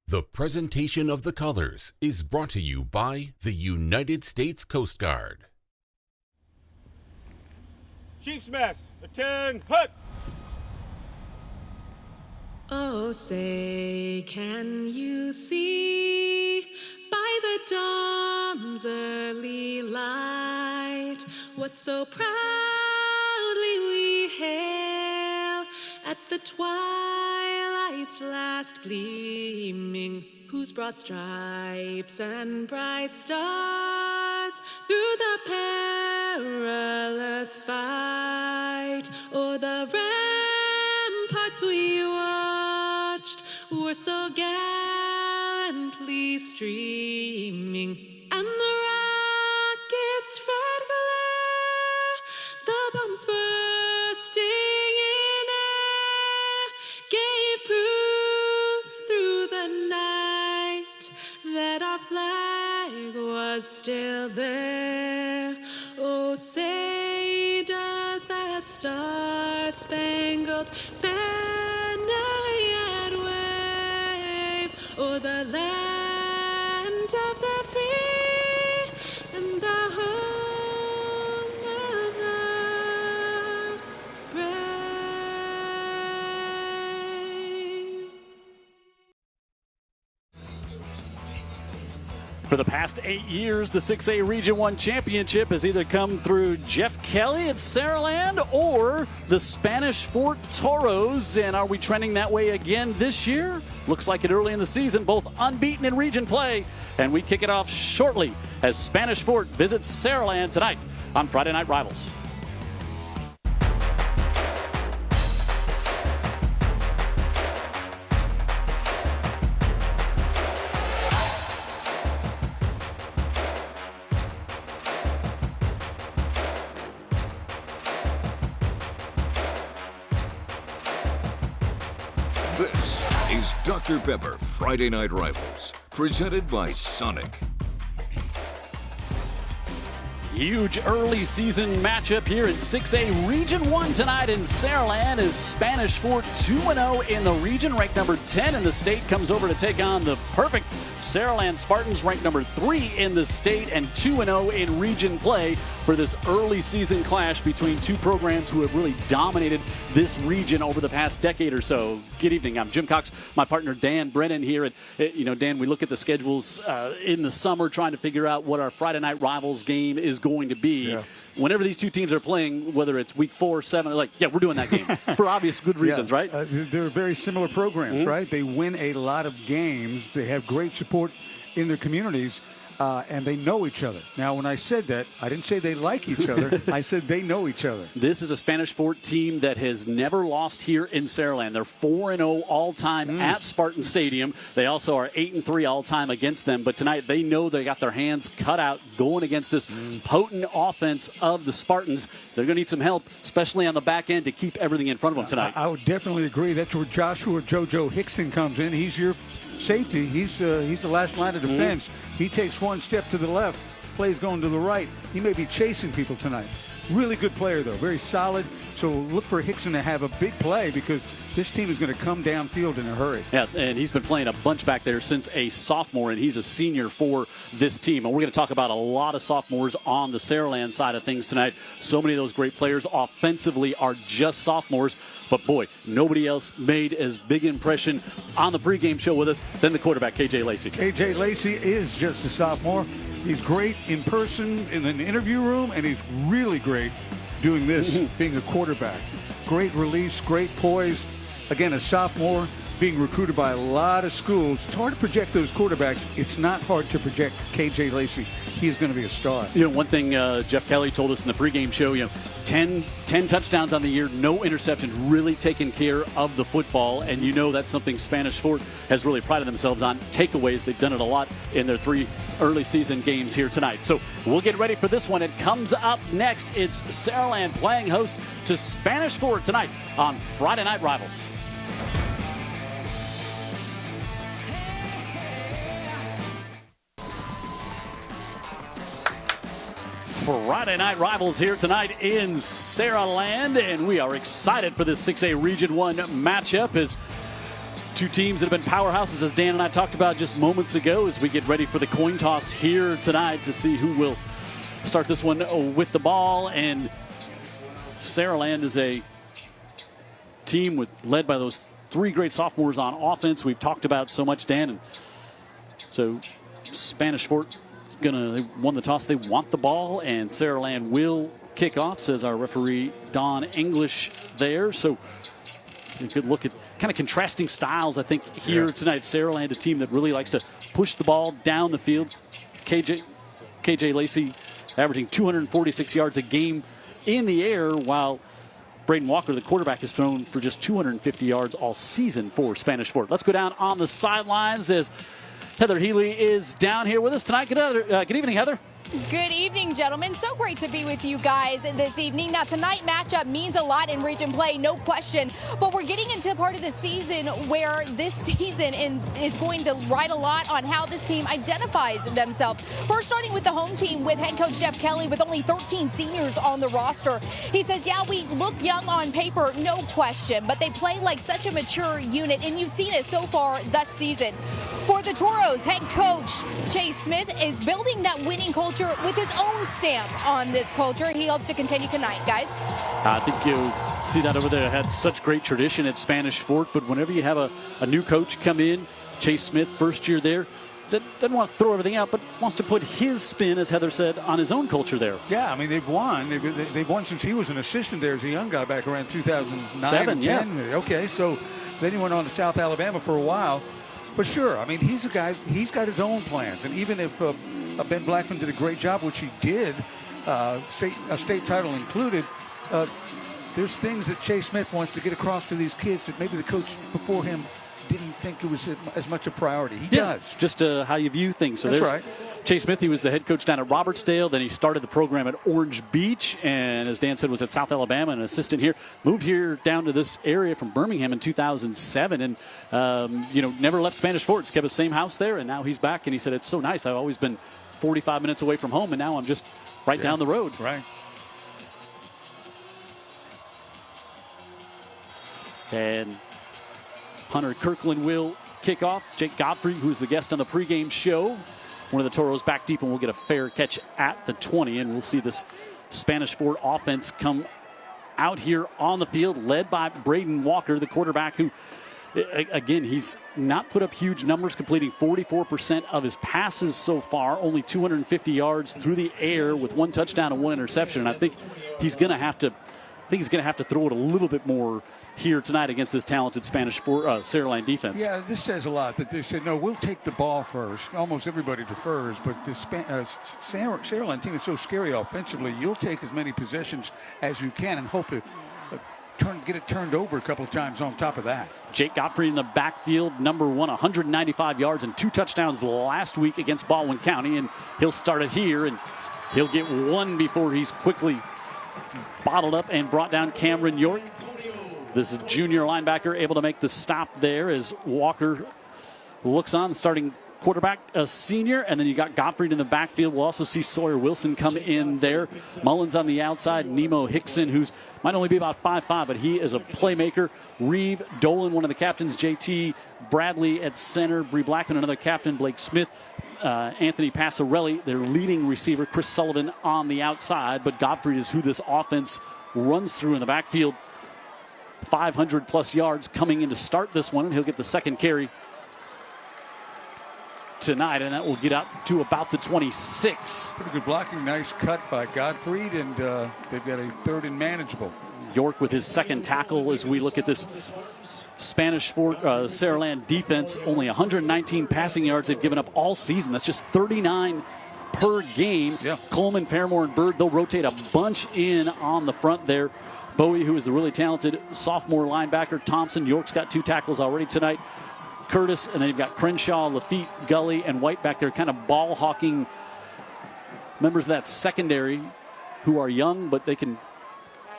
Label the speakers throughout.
Speaker 1: The presentation of the colors is brought to you by the United States Coast Guard.
Speaker 2: Chief's mess, attend, hut!
Speaker 3: Oh, say, can you see by the dawn's early light what so proudly we hail at the twilight's last gleaming, whose broad stripes and bright stars through the perilous fight o'er the ramparts we watched were so gallantly streaming, and the rocket's red glare, the bombs bursting in air, gave proof through the night that our flag was still there. Oh, say, does that star-spangled banner yet wave o'er the land of the free and the home of the brave?
Speaker 4: For the past 8 years, the 6A Region 1 championship has either come through Jeff Kelly at Saraland or the Spanish Fort Toros. And are we trending that way again this year? Looks like it early in the season, both unbeaten in region play. And we kick it off shortly as Spanish Fort visits Saraland tonight on Friday Night Rivals.
Speaker 5: This is Dr. Pepper Friday Night Rivals, presented by Sonic.
Speaker 4: Huge early season matchup here in 6A Region 1 tonight in Saraland as Spanish Fort 2-0 in the region, ranked number 10 in the state, comes over to take on the perfect Saraland Spartans, ranked number 3 in the state and 2-0 in region play for this early season clash between two programs who have really dominated this region over the past decade or so. Good evening, I'm Jim Cox, my partner Dan Brennan here. And, Dan, we look at the schedules in the summer trying to figure out what our Friday Night Rivals game is going to be. Yeah. Whenever these two teams are playing, whether it's week 4 or 7, they're like, yeah, we're doing that game for obvious good reasons, right?
Speaker 6: They're very similar programs, right? They win a lot of games. They have great support in their communities, and they know each other. Now, when I said that, I didn't say they like each other. I said they know each other.
Speaker 4: This is a Spanish Fort team that has never lost here in Saraland. They're 4-0 all-time at Spartan Stadium. They also are 8-3 all-time against them. But tonight, they know they got their hands cut out going against this potent offense of the Spartans. They're going to need some help, especially on the back end, to keep everything in front of them tonight.
Speaker 6: I would definitely agree. That's where Joshua JoJo Hickson comes in. He's your safety. He's the last line of defense. He takes one step to the left, plays going to the right. He may be chasing people tonight. Really good player, though. Very solid. So look for Hickson to have a big play because this team is going to come downfield in a hurry.
Speaker 4: Yeah, and he's been playing a bunch back there since a sophomore, and he's a senior for this team. And we're going to talk about a lot of sophomores on the Saraland side of things tonight. So many of those great players offensively are just sophomores. But, boy, nobody else made as big impression on the pregame show with us than the quarterback, K.J. Lacey.
Speaker 6: K.J. Lacey is just a sophomore. He's great in person in an interview room, and he's really great doing this, being a quarterback. Great release, great poise. Again, a sophomore being recruited by a lot of schools. It's hard to project those quarterbacks. It's not hard to project K.J. Lacey. He is going to be a star.
Speaker 4: One thing Jeff Kelly told us in the pregame show, 10 touchdowns on the year, no interceptions, really taking care of the football. And that's something Spanish Fort has really prided themselves on. Takeaways, they've done it a lot in their 3 early season games here tonight. So we'll get ready for this one. It comes up next. It's Saraland playing host to Spanish Fort tonight on Friday Night Rivals. Friday Night Rivals here tonight in Saraland, and we are excited for this 6A Region 1 matchup as Two teams that have been powerhouses, as Dan and I talked about just moments ago, as we get ready for the coin toss here tonight to see who will start this one with the ball. And Saraland is a team led by those three great sophomores on offense we've talked about so much, Dan. And so Spanish Fort they won the toss. They want the ball, and Saraland will kick off, says our referee Don English there. So a good look at kind of contrasting styles, I think, here tonight. Saraland, a team that really likes to push the ball down the field. KJ Lacey averaging 246 yards a game in the air, while Braden Walker, the quarterback, has thrown for just 250 yards all season for Spanish Fort. Let's go down on the sidelines as Heather Healy is down here with us tonight. Good evening, Heather.
Speaker 7: Good evening, gentlemen. So great to be with you guys this evening. Now, tonight matchup means a lot in region play, no question. But we're getting into part of the season where this season is going to ride a lot on how this team identifies themselves. First, starting with the home team with head coach Jeff Kelly with only 13 seniors on the roster. He says, yeah, we look young on paper, no question, but they play like such a mature unit, and you've seen it so far this season. For the Toros, head coach Chase Smith is building that winning culture with his own stamp on this culture. He hopes to continue tonight, guys.
Speaker 4: I think you'll see that over there. Had such great tradition at Spanish Fort, but whenever you have a new coach come in, Chase Smith, first year there, doesn't want to throw everything out, but wants to put his spin, as Heather said, on his own culture there.
Speaker 6: Yeah, I mean, they've won. They've won since he was an assistant there as a young guy back around 2009
Speaker 4: 7,
Speaker 6: and 10. Yeah. Okay, so then he went on to South Alabama for a while. But sure, I mean, he's a guy, he's got his own plans. And even if Ben Blackman did a great job, which he did, a state title included, there's things that Chase Smith wants to get across to these kids that maybe the coach before him didn't think it was as much a priority. He does.
Speaker 4: Just how you view things. So
Speaker 6: that's
Speaker 4: there's
Speaker 6: right.
Speaker 4: Chase Smith, he was the head coach down at Robertsdale. Then he started the program at Orange Beach. And as Dan said, was at South Alabama, an assistant here. Moved here down to this area from Birmingham in 2007. And, never left Spanish Fort. Kept the same house there. And now he's back. And he said, it's so nice. I've always been 45 minutes away from home. And now I'm just right down the road.
Speaker 6: Right.
Speaker 4: And Hunter Kirkland will kick off. Jake Godfrey, who's the guest on the pregame show. One of the Toros back deep, and we'll get a fair catch at the 20. And we'll see this Spanish Fort offense come out here on the field, led by Braden Walker, the quarterback, who, again, he's not put up huge numbers, completing 44% of his passes so far, only 250 yards through the air with one touchdown and one interception. And I think he's going to have to throw it a little bit more here tonight against this talented Spanish Saraland defense.
Speaker 6: Yeah, this says a lot that they said, no, we'll take the ball first. Almost everybody defers, but this Saraland team is so scary offensively. You'll take as many possessions as you can and hope to get it turned over a couple of times on top of that.
Speaker 4: Jake Godfrey in the backfield, number one, 195 yards and 2 touchdowns last week against Baldwin County, and he'll start it here, and he'll get one before he's quickly bottled up and brought down Cameron York. This is junior linebacker able to make the stop there as Walker looks on, starting quarterback, a senior, and then you got Godfrey in the backfield. We'll also see Sawyer Wilson come in there. Mullins on the outside, Nemo Hickson, who's might only be about 5'5", but he is a playmaker. Reeve Dolan, one of the captains, JT Bradley at center, Bree Blackman, another captain, Blake Smith, Anthony Passarelli, their leading receiver, Chris Sullivan on the outside, but Godfrey is who this offense runs through in the backfield. 500-plus yards coming in to start this one, and he'll get the second carry tonight, and that will get out to about the 26.
Speaker 6: Pretty good blocking, nice cut by Godfrey, and they've got a third and manageable.
Speaker 4: York with his second tackle as we look at this Spanish Fort Saraland defense. Only 119 passing yards they've given up all season. That's just 39 per game.
Speaker 6: Yeah.
Speaker 4: Coleman, Paramore, and Bird, they'll rotate a bunch in on the front there. Bowie, who is the really talented sophomore linebacker. Thompson, York's got 2 tackles already tonight. Curtis, and then you've got Crenshaw, Lafitte, Gully, and White back there, kind of ball-hawking members of that secondary who are young, but they can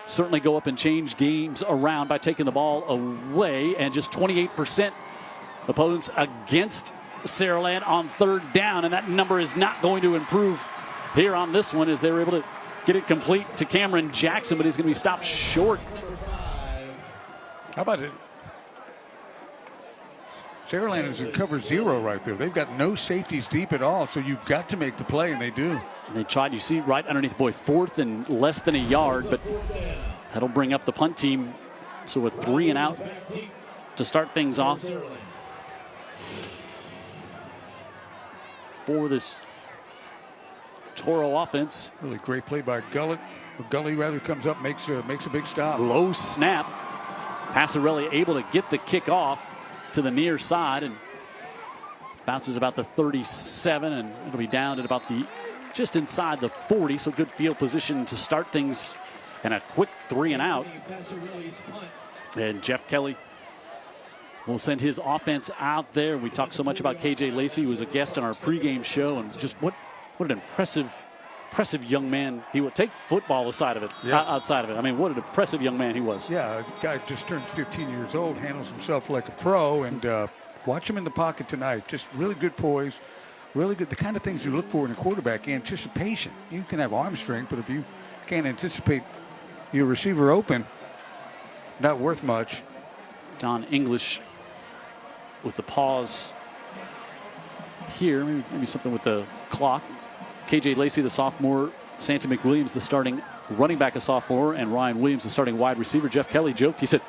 Speaker 4: certainly go up and change games around by taking the ball away. And just 28% opponents against Saraland on third down, and that number is not going to improve here on this one as they're able to get it complete to Cameron Jackson, but he's going to be stopped short.
Speaker 6: How about it? Saraland is in cover 0 right there. They've got no safeties deep at all, so you've got to make the play, and they do.
Speaker 4: And they tried, you see right underneath boy, 4th and less than a yard, but that'll bring up the punt team. So with 3 and out to start things off for this Toro offense.
Speaker 6: Really great play by Gully. Gully rather comes up, makes a big stop.
Speaker 4: Low snap. Passarelli able to get the kick off to the near side and bounces about the 37, and it'll be down at about just inside the 40. So good field position to start things, and a quick 3 and out. And Jeff Kelly will send his offense out there. We talked so much about KJ Lacey, who was a guest on our pregame show, and just what an impressive young man he would. Take football aside of it, outside of it. I mean, what an impressive young man he was.
Speaker 6: Yeah, a guy just turned 15 years old, handles himself like a pro, and watch him in the pocket tonight. Just really good poise, really good. The kind of things you look for in a quarterback: anticipation. You can have arm strength, but if you can't anticipate your receiver open, not worth much.
Speaker 4: Don English with the pause here. Maybe something with the clock. KJ Lacey, the sophomore. Santa McWilliams, the starting running back, a sophomore. And Ryan Williams, the starting wide receiver. Jeff Kelly joked. He said,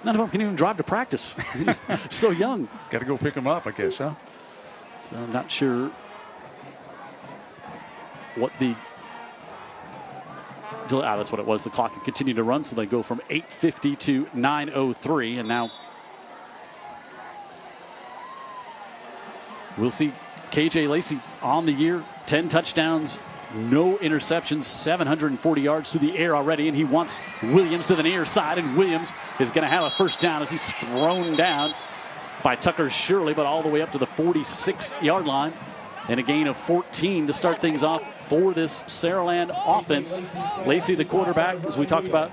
Speaker 4: none of them can even drive to practice. So young.
Speaker 6: Got to go pick them up, I guess, huh?
Speaker 4: So I'm not sure what the... that's what it was. The clock can continue to run, so they go from 8:50 to 9:03, and now we'll see KJ Lacey on the year, 10 touchdowns, no interceptions, 740 yards through the air already, and he wants Williams to the near side, and Williams is going to have a first down as he's thrown down by Tucker Shirley, but all the way up to the 46-yard line. And a gain of 14 to start things off for this Saraland offense. Lacey, the quarterback, as we talked about,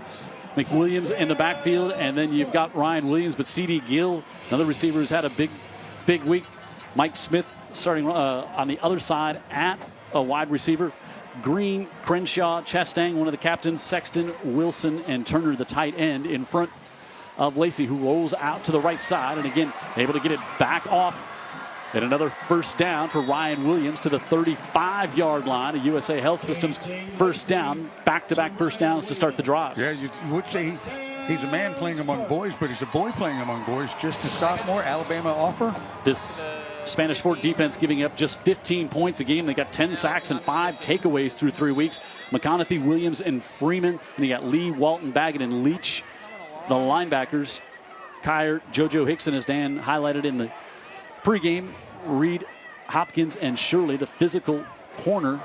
Speaker 4: McWilliams in the backfield, and then you've got Ryan Williams, but C.D. Gill, another receiver who's had a big week. Mike Smith starting on the other side at a wide receiver. Green, Crenshaw, Chastang, one of the captains, Sexton, Wilson, and Turner, the tight end, in front of Lacey, who rolls out to the right side, and again, able to get it back off. And another first down for Ryan Williams to the 35-yard line. A USA Health Systems first down, back-to-back first downs to start the drive.
Speaker 6: Yeah, you would say he's a man playing among boys, but he's a boy playing among boys. Just a sophomore, Alabama offer.
Speaker 4: This Spanish Fort defense giving up just 15 points a game. They got 10 sacks and 5 takeaways through 3 weeks. McConaughey, Williams, and Freeman. And you got Lee, Walton, Baggett, and Leach, the linebackers. Kyer, JoJo Hickson, as Dan highlighted in the pregame. Reed, Hopkins, and Shirley, the physical corner.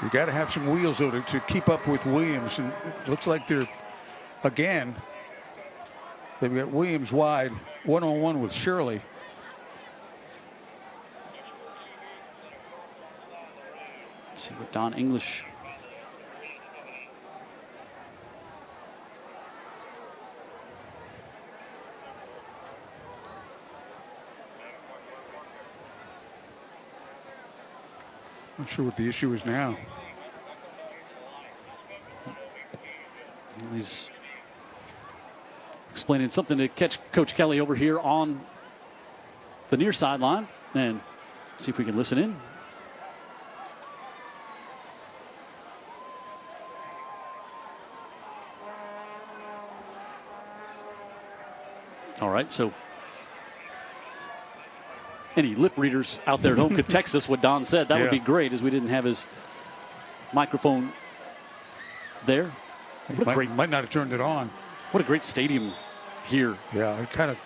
Speaker 6: You got to have some wheels, though, to keep up with Williams. And it looks like they've got Williams wide, one-on-one with Shirley.
Speaker 4: Let's see what Don English.
Speaker 6: Not sure what the issue is now.
Speaker 4: He's explaining something to catch Coach Kelly over here on the near sideline, and see if we can listen in. All right, so any lip readers out there at home could text us what Don said. That would be great, as we didn't have his microphone there.
Speaker 6: Might not have turned it on.
Speaker 4: What a great stadium here.
Speaker 6: Yeah, I kind of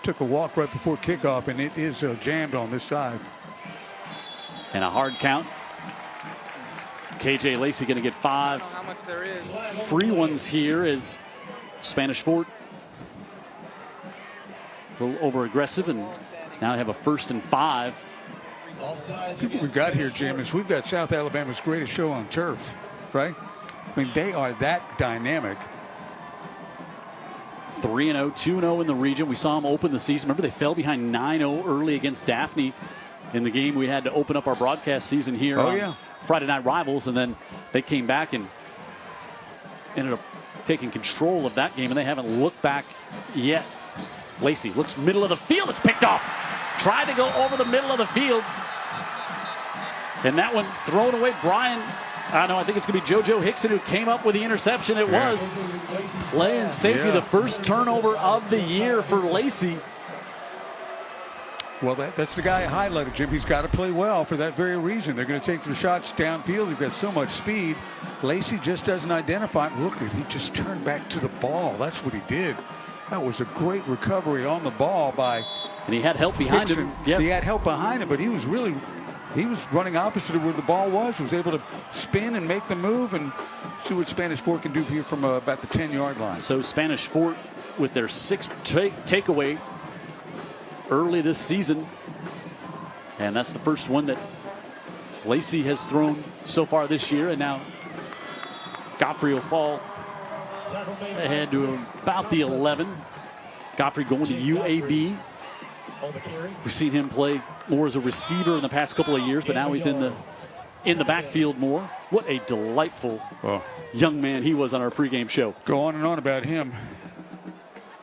Speaker 6: took a walk right before kickoff, and it is jammed on this side.
Speaker 4: And a hard count. KJ Lacey going to get 5 free ones here as Spanish Fort a little over aggressive, and now have a 1st and 5.
Speaker 6: What we've got here, Jim, is we've got South Alabama's greatest show on turf, right? I mean, they are that dynamic.
Speaker 4: 3-0, 2-0 in the region. We saw them open the season. Remember, they fell behind 9-0 early against Daphne in the game we had to open up our broadcast season here on Friday Night Rivals, and then they came back and ended up taking control of that game, and they haven't looked back yet Lacey looks middle of the field. It's picked off. Tried to go over the middle of the field. And that one thrown away. Brian, I think it's going to be JoJo Hickson who came up with the interception. It was play and safety, the first turnover of the year for Lacey.
Speaker 6: Well, that's the guy I highlighted, Jim. He's got to play well for that very reason. They're going to take the shots downfield. They've got so much speed. Lacey just doesn't identify. Look, he just turned back to the ball. That's what he did. That was a great recovery on the ball by
Speaker 4: And he had help behind
Speaker 6: Hickson.
Speaker 4: him. Yep.
Speaker 6: He had help behind him, but he was running opposite of where the ball was able to spin and make the move and see what Spanish Fort can do here from about the 10-yard line.
Speaker 4: So Spanish Fort with their 6th takeaway early this season. And that's the first one that Lacey has thrown so far this year. And now Godfrey will fall ahead to about the 11. Godfrey going to UAB. We've seen him play more as a receiver in the past couple of years, but now he's in the backfield more. What a delightful young man he was on our pregame show.
Speaker 6: Go on and on about him.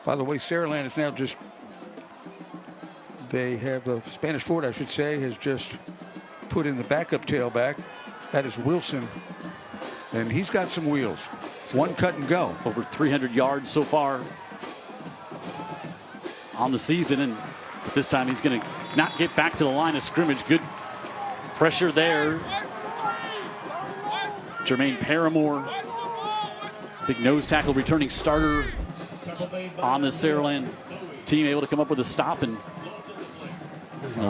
Speaker 6: By the way, Saraland is now just, they have the Spanish Fort, I should say, has just put in the backup tailback. That is Wilson, and he's got some wheels. One cut and go.
Speaker 4: Over 300 yards so far on the season, and this time he's going to not get back to the line of scrimmage. Good pressure there. Jermaine Paramore, big nose tackle, returning starter on the Saraland team, able to come up with a stop and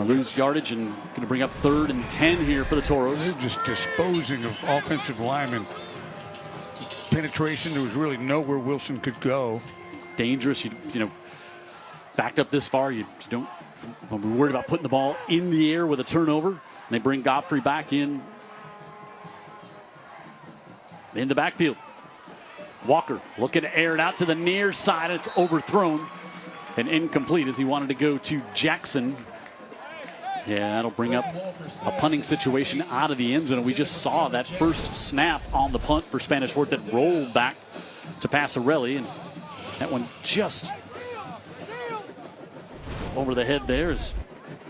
Speaker 4: lose yardage, and going to bring up 3rd and 10 here for the Toros.
Speaker 6: They're just disposing of offensive linemen. Penetration, there was really nowhere Wilson could go.
Speaker 4: Dangerous, you know, backed up this far, you don't be worried about putting the ball in the air with a turnover. And they bring Godfrey back in the backfield. Walker looking to air it out to the near side. It's overthrown and incomplete as he wanted to go to Jackson. Yeah, that'll bring up a punting situation out of the end zone. We just saw that first snap on the punt for Spanish Fort that rolled back to Passarelli, and that one just over the head there as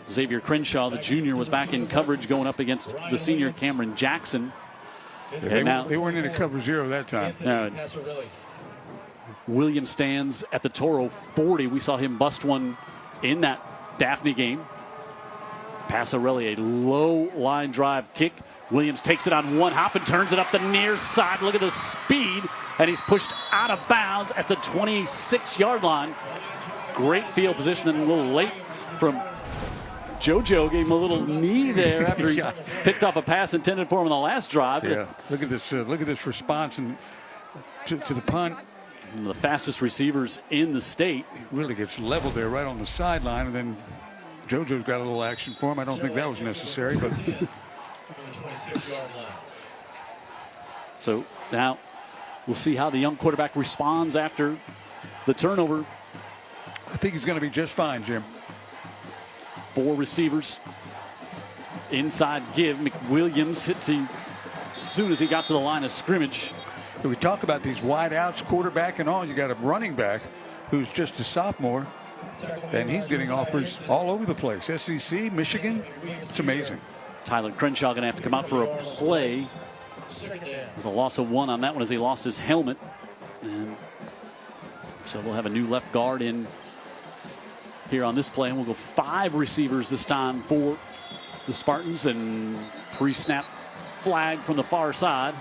Speaker 4: Xavier Crenshaw, the junior, was back in coverage going up against the senior Cameron Jackson.
Speaker 6: They weren't in a cover 0 that time.
Speaker 4: Williams stands at the Toro 40. We saw him bust one in that Daphne game. Passarelli, a low line drive kick. Williams takes it on one hop and turns it up the near side. Look at the speed, and he's pushed out of bounds at the 26-yard line. Great field position, and a little late from JoJo. Gave him a little knee there after he picked off a pass intended for him on the last drive.
Speaker 6: Yeah, look at this response and to the punt.
Speaker 4: One of the fastest receivers in the state.
Speaker 6: He really gets leveled there right on the sideline, and then JoJo's got a little action for him. I don't think that was necessary, but
Speaker 4: so now we'll see how the young quarterback responds after the turnover.
Speaker 6: I think he's going to be just fine, Jim.
Speaker 4: 4 receivers inside give. McWilliams hit as soon as he got to the line of scrimmage.
Speaker 6: We talk about these wide outs, quarterback and all. You got a running back who's just a sophomore, and he's getting offers all over the place. SEC, Michigan, it's amazing.
Speaker 4: Tyler Crenshaw going to have to come out for a play with a loss of 1 on that one as he lost his helmet. And so we'll have a new left guard in here on this play, and we'll go 5 receivers this time for the Spartans, and pre-snap flag from the far side.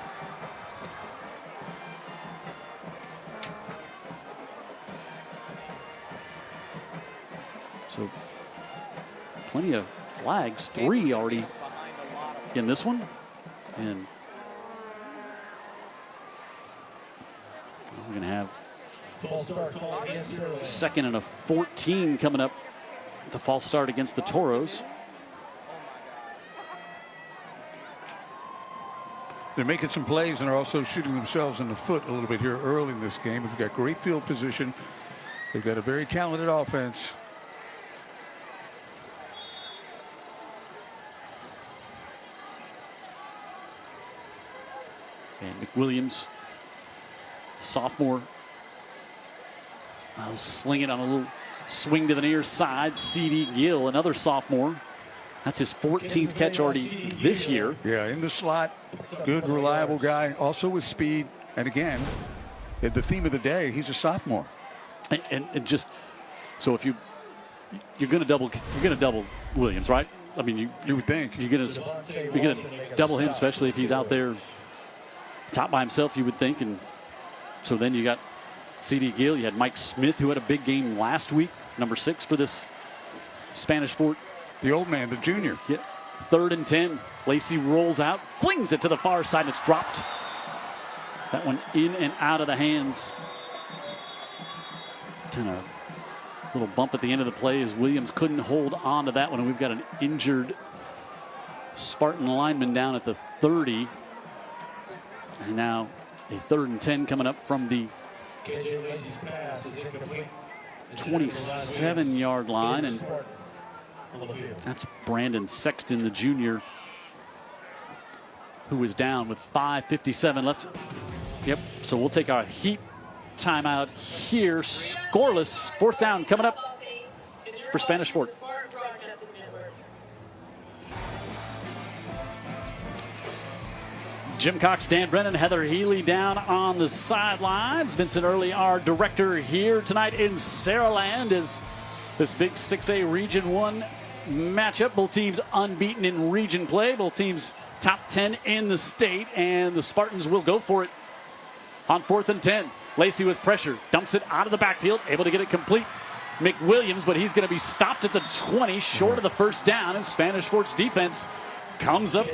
Speaker 4: So plenty of flags, 3 already in this one, and we're going to have 2nd and a 14 coming up. The false start against the Toros.
Speaker 6: They're making some plays and are also shooting themselves in the foot a little bit here early in this game. They've got great field position. They've got a very talented offense.
Speaker 4: And McWilliams, sophomore, sling it on a little Swing to the near side. C.D. Gill, another sophomore. That's his 14th catch already this year.
Speaker 6: Yeah, in the slot. Good, reliable guy. Also with speed. And again, the theme of the day, he's a sophomore.
Speaker 4: And just so if you're going to double Williams, right? I mean,
Speaker 6: you would think
Speaker 4: you're going to double him, especially if he's out there top by himself. You would think, and so then you got C.D. Gill. You had Mike Smith, who had a big game last week, number 6 for this Spanish Fort.
Speaker 6: The old man, the junior.
Speaker 4: Yeah. 3rd and 10. Lacey rolls out, flings it to the far side, and it's dropped. That one in and out of the hands. Kind of little bump at the end of the play as Williams couldn't hold on to that one. And we've got an injured Spartan lineman down at the 30. And now a 3rd and 10 coming up from the 27-yard line. And that's Brandon Sexton, the junior, who is down with 5:57 left. Yep, so we'll take our heat timeout here. Scoreless. 4th down coming up for Spanish Fort. Jim Cox, Dan Brennan, Heather Healy down on the sidelines. Vincent Early, our director, here tonight in Saraland, is this big 6A Region 1 matchup. Both teams unbeaten in region play. Both teams top 10 in the state, and the Spartans will go for it on 4th and 10. Lacey with pressure, dumps it out of the backfield, able to get it complete. McWilliams, but he's going to be stopped at the 20, short of the 1st down, and Spanish Fort's defense comes up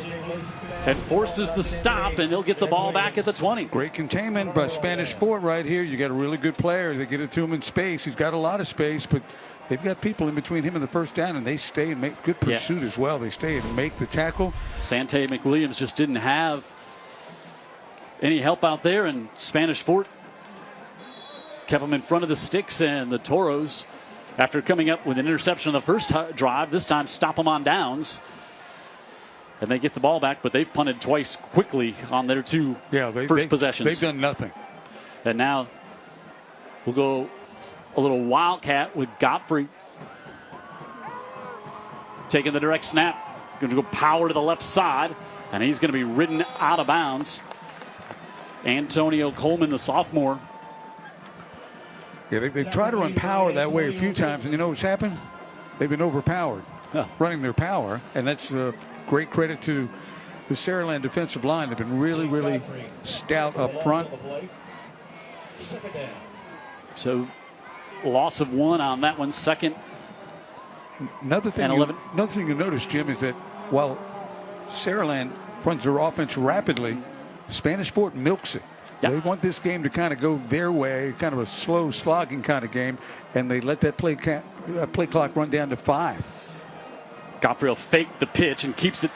Speaker 4: and forces the stop, and they'll get the ball back at the 20.
Speaker 6: Great containment by Spanish Fort right here. You got a really good player. They get it to him in space. He's got a lot of space, but they've got people in between him and the 1st down, and they stay and make good pursuit as well. They stay and make the tackle.
Speaker 4: Sante McWilliams just didn't have any help out there, and Spanish Fort kept him in front of the sticks, and the Toros, after coming up with an interception on the first drive, this time stop them on downs. And they get the ball back, but they've punted twice quickly on their two first possessions.
Speaker 6: They've done nothing.
Speaker 4: And now we'll go a little wildcat with Godfrey taking the direct snap. Going to go power to the left side, and he's going to be ridden out of bounds. Antonio Coleman, the sophomore.
Speaker 6: Yeah, they try to run power that way a few times, and you know what's happened? They've been overpowered, running their power, and that's great credit to the Saraland defensive line. They've been really, really stout up front.
Speaker 4: So, loss of 1 on that one. 2nd
Speaker 6: Another thing you notice, Jim, is that while Saraland runs their offense rapidly, Spanish Fort milks it. Yeah. They want this game to kind of go their way, kind of a slow slogging kind of game, and they let that play clock run down to 5.
Speaker 4: Godfrey will fake the pitch and keeps it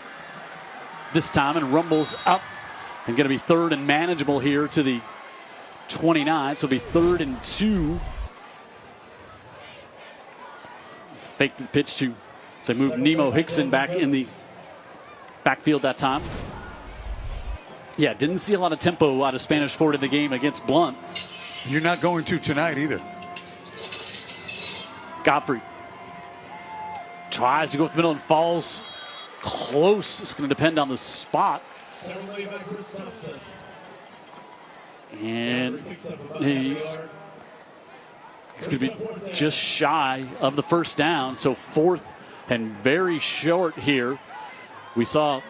Speaker 4: this time and rumbles up. And going to be 3rd and manageable here to the 29. So it'll be 3rd and 2. Fake the pitch to, so move Nemo Hickson back in the backfield that time. Yeah, didn't see a lot of tempo out of Spanish Fort in the game against Blunt.
Speaker 6: You're not going to tonight either.
Speaker 4: Godfrey tries to go up the middle and falls close. It's going to depend on the spot. And he's going to be just shy of the 1st down. So 4th and very short here. We saw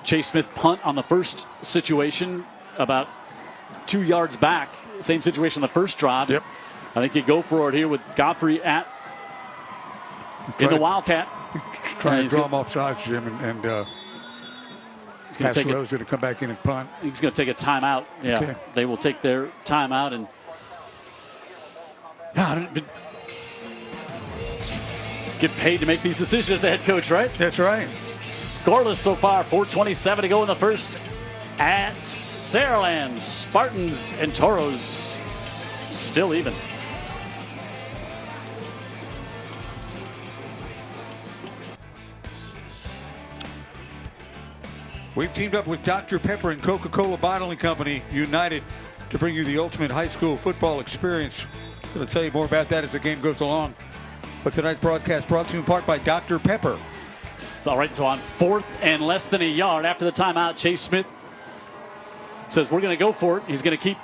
Speaker 4: Chase Smith punt on the first situation about 2 yards back. Same situation on the first drive.
Speaker 6: Yep.
Speaker 4: I think you go for it here with Godfrey in the Wildcat.
Speaker 6: Trying to draw him off sides, Jim, and Hasselow's going to come back in and punt.
Speaker 4: He's going to take a timeout. Yeah, okay. They will take their timeout and get paid to make these decisions as the head coach, right?
Speaker 6: That's right.
Speaker 4: Scoreless so far, 4:27 to go in the first at Saraland. Spartans and Toros still even.
Speaker 6: We've teamed up with Dr. Pepper and Coca-Cola Bottling Company, United, to bring you the ultimate high school football experience. Going to tell you more about that as the game goes along. But tonight's broadcast brought to you in part by Dr. Pepper.
Speaker 4: All right, so on 4th and less than a yard after the timeout, Chase Smith says we're going to go for it. He's going to keep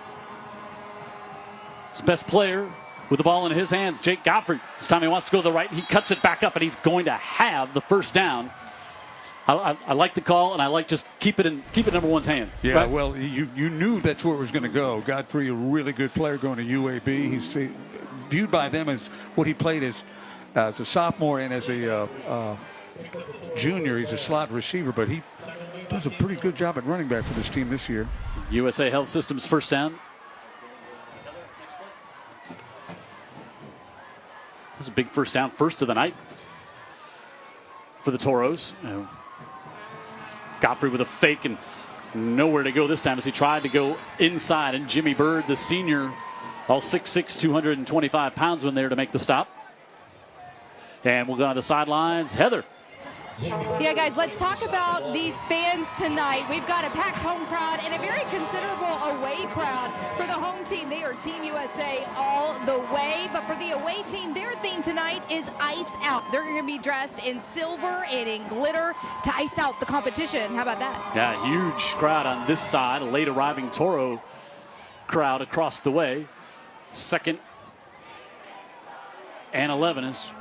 Speaker 4: his best player with the ball in his hands, Jake Godfrey. This time he wants to go to the right. He cuts it back up, and he's going to have the first down. I like the call, and I like just keep it in number one's hands.
Speaker 6: Yeah,
Speaker 4: right?
Speaker 6: well, you knew that's where it was going to go. Godfrey, a really good player going to UAB. He's viewed by them as what he played as a sophomore and as a junior. He's a slot receiver, but he does a pretty good job at running back for this team this year.
Speaker 4: USA Health Systems first down. That's a big first down, first of the night for the Toros. Godfrey with a fake and nowhere to go this time as he tried to go inside. And Jimmy Bird, the senior, all 6'6", 225 pounds, when there to make the stop. And we'll go on the sidelines. Heather.
Speaker 7: Yeah, guys, let's talk about these fans tonight. We've got a packed home crowd and a very considerable away crowd. For the home team, they are Team USA all the way. But for the away team, their theme tonight is Ice Out. They're going to be dressed in silver and in glitter to ice out the competition. How about that?
Speaker 4: Yeah, huge crowd on this side. A late arriving Toro crowd across the way. 2nd and 11 is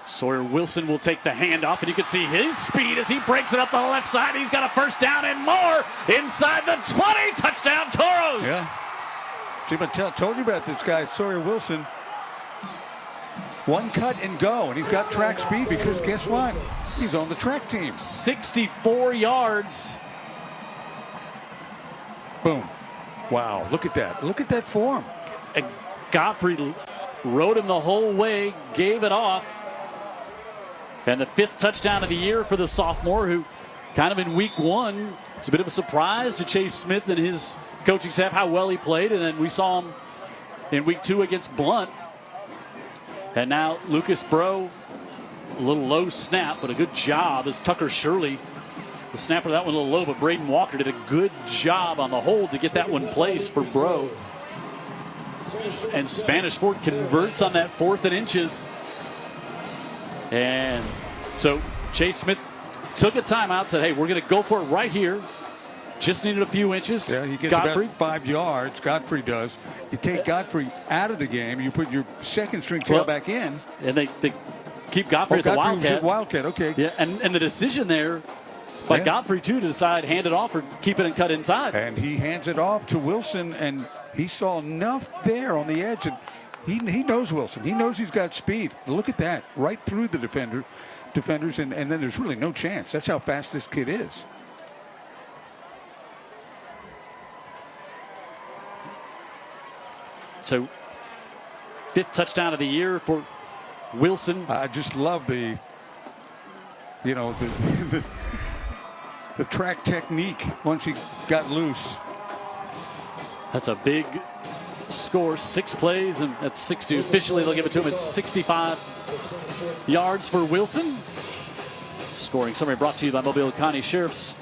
Speaker 4: Sawyer Wilson will take the handoff, and you can see his speed as he breaks it up the left side. He's got a first down and more inside the 20. Touchdown, Toros.
Speaker 6: Yeah. Jim, I told you about this guy, Sawyer Wilson. One cut and go, and he's got track speed because guess what? He's on the track team.
Speaker 4: 64 yards.
Speaker 6: Boom. Wow, look at that. Look at that form.
Speaker 4: And Godfrey rode him the whole way, gave it off. And the 5th touchdown of the year for the sophomore, who kind of in week 1 was a bit of a surprise to Chase Smith and his coaching staff, how well he played. And then we saw him in week 2 against Blunt. And now Lucas Bro, a little low snap, but a good job as Tucker Shirley. The snapper, that one a little low, but Braden Walker did a good job on the hold to get that one placed for Bro. And Spanish Fort converts on that 4th and inches. And so Chase Smith took a timeout, said, hey, we're going to go for it right here. Just needed a few inches.
Speaker 6: Yeah, he gets
Speaker 4: Godfrey.
Speaker 6: about 5 yards. Godfrey does. You take Godfrey out of the game. You put your second string tailback in.
Speaker 4: And they keep Godfrey at the Wildcat.
Speaker 6: Wildcat, okay.
Speaker 4: Yeah, and the decision there by Godfrey, too, to decide hand it off or keep it and cut inside.
Speaker 6: And he hands it off to Wilson, and he saw enough there on the edge. And he knows Wilson. He knows he's got speed. Look at that. Right through the defenders, and then there's really no chance. That's how fast this kid is.
Speaker 4: So 5th touchdown of the year for Wilson.
Speaker 6: I just love the track technique once he got loose.
Speaker 4: That's a big score, 6 plays, and that's 6-2. Officially, they'll give it to him. It's 65 yards for Wilson. Scoring summary brought to you by Mobile County Sheriff's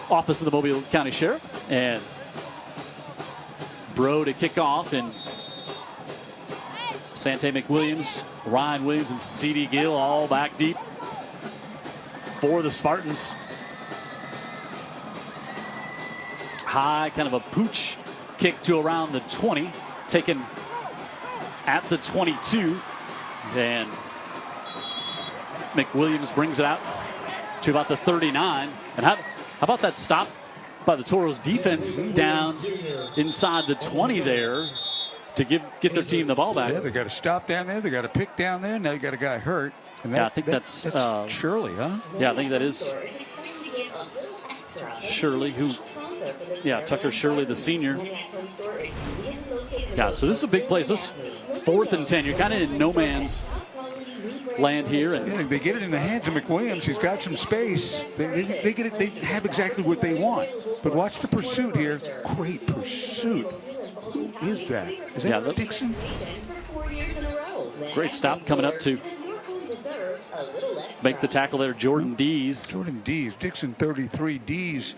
Speaker 4: Office of the Mobile County Sheriff. And Bro to kick off, and Sante McWilliams, Ryan Williams, and C.D. Gill all back deep for the Spartans. High, kind of a pooch kick to around the 20, taken at the 22. Then McWilliams brings it out to about the 39. And how about that stop by the Toros defense down inside the 20 there to get their team the ball back?
Speaker 6: Yeah, they got a stop down there. They got a pick down there. Now you got a guy hurt. And
Speaker 4: I think that's
Speaker 6: Shirley, huh?
Speaker 4: Yeah, I think that is Shirley, Tucker Shirley, the senior. Yeah, so this is a big place. This 4th and 10. You're kind of in no man's land here. And
Speaker 6: they get it in the hands of McWilliams. He's got some space. They get it. They have exactly what they want. But watch the pursuit here. Great pursuit. Who is that? Is that Dixon?
Speaker 4: Great stop coming up to make the tackle there. Jordan Dees.
Speaker 6: Dixon 33, Dees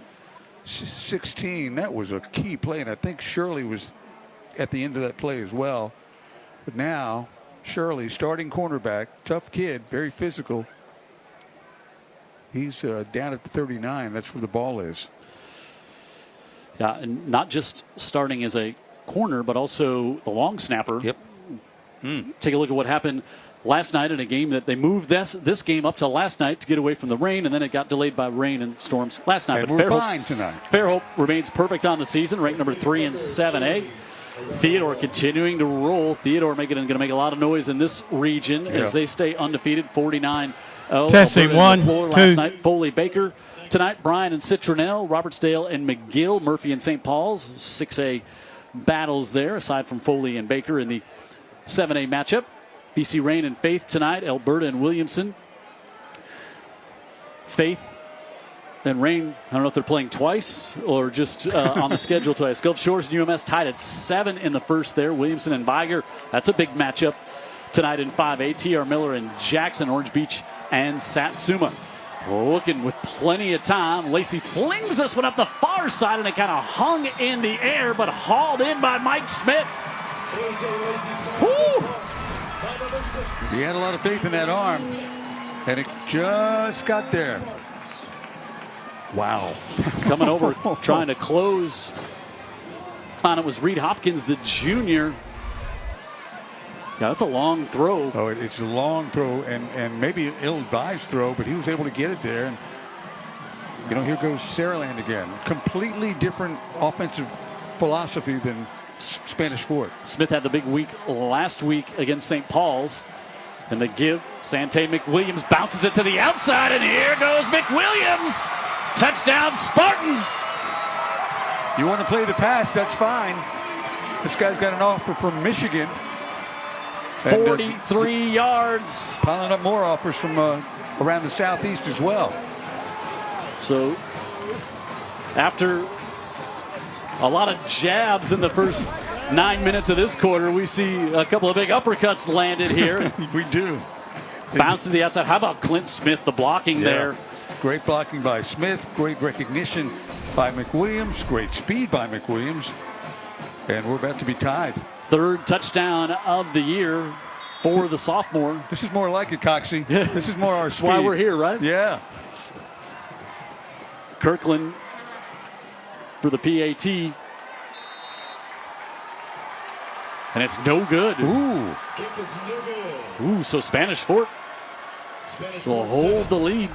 Speaker 6: 16. That was a key play, and I think Shirley was at the end of that play as well. But now, Shirley, starting cornerback, tough kid, very physical. He's down at the 39. That's where the ball is.
Speaker 4: Yeah, and not just starting as a corner, but also the long snapper.
Speaker 6: Yep.
Speaker 4: Take a look at what happened last night in a game that they moved this game up to last night to get away from the rain, and then it got delayed by rain and storms last night.
Speaker 6: And
Speaker 4: but
Speaker 6: we're fine tonight.
Speaker 4: Fairhope remains perfect on the season, ranked number 3 in 7A. Theodore continuing to roll. Theodore going to make a lot of noise in this region as they stay undefeated, 49-0.
Speaker 2: Testing, 1, 2.
Speaker 4: Last night, Foley Baker. Tonight, Bryan and Citronelle, Robertsdale and McGill, Murphy and St. Paul's. 6A battles there, aside from Foley and Baker in the 7A matchup. BC Rain and Faith tonight, Alberta and Williamson. Faith and Rain, I don't know if they're playing twice or just on the schedule twice. Gulf Shores and UMS tied at 7 in the first there. Williamson and Viger, that's a big matchup tonight in 5A. TR Miller and Jackson, Orange Beach and Satsuma. Looking with plenty of time. Lacey flings this one up the far side, and it kind of hung in the air, but hauled in by Mike Smith. Woo!
Speaker 6: He had a lot of faith in that arm, and it just got there. Wow.
Speaker 4: Coming over, trying to close on it was Reed Hopkins, the junior. Yeah, that's a long throw.
Speaker 6: Oh, it's a long throw and maybe an ill-advised throw, but he was able to get it there. And, you know, here goes Saraland again. Completely different offensive philosophy than Spanish Fort.
Speaker 4: Smith had the big week last week against St. Paul's. And the give, Sante McWilliams bounces it to the outside, and here goes McWilliams. Touchdown, Spartans.
Speaker 6: You want to play the pass, that's fine. This guy's got an offer from Michigan.
Speaker 4: 43 yards.
Speaker 6: Piling up more offers from around the southeast as well.
Speaker 4: So after a lot of jabs in the first 9 minutes of this quarter, we see a couple of big uppercuts landed here.
Speaker 6: We do.
Speaker 4: Bounce to the outside. How about Clint Smith, the blocking there?
Speaker 6: Great blocking by Smith. Great recognition by McWilliams. Great speed by McWilliams. And we're about to be tied.
Speaker 4: Third touchdown of the year for the sophomore.
Speaker 6: This is more like it, Coxie. This is more our speed.
Speaker 4: That's why we're here, right?
Speaker 6: Yeah.
Speaker 4: Kirkland for the PAT. And it's no good.
Speaker 6: Ooh.
Speaker 4: Ooh, so Spanish Fort will hold the lead.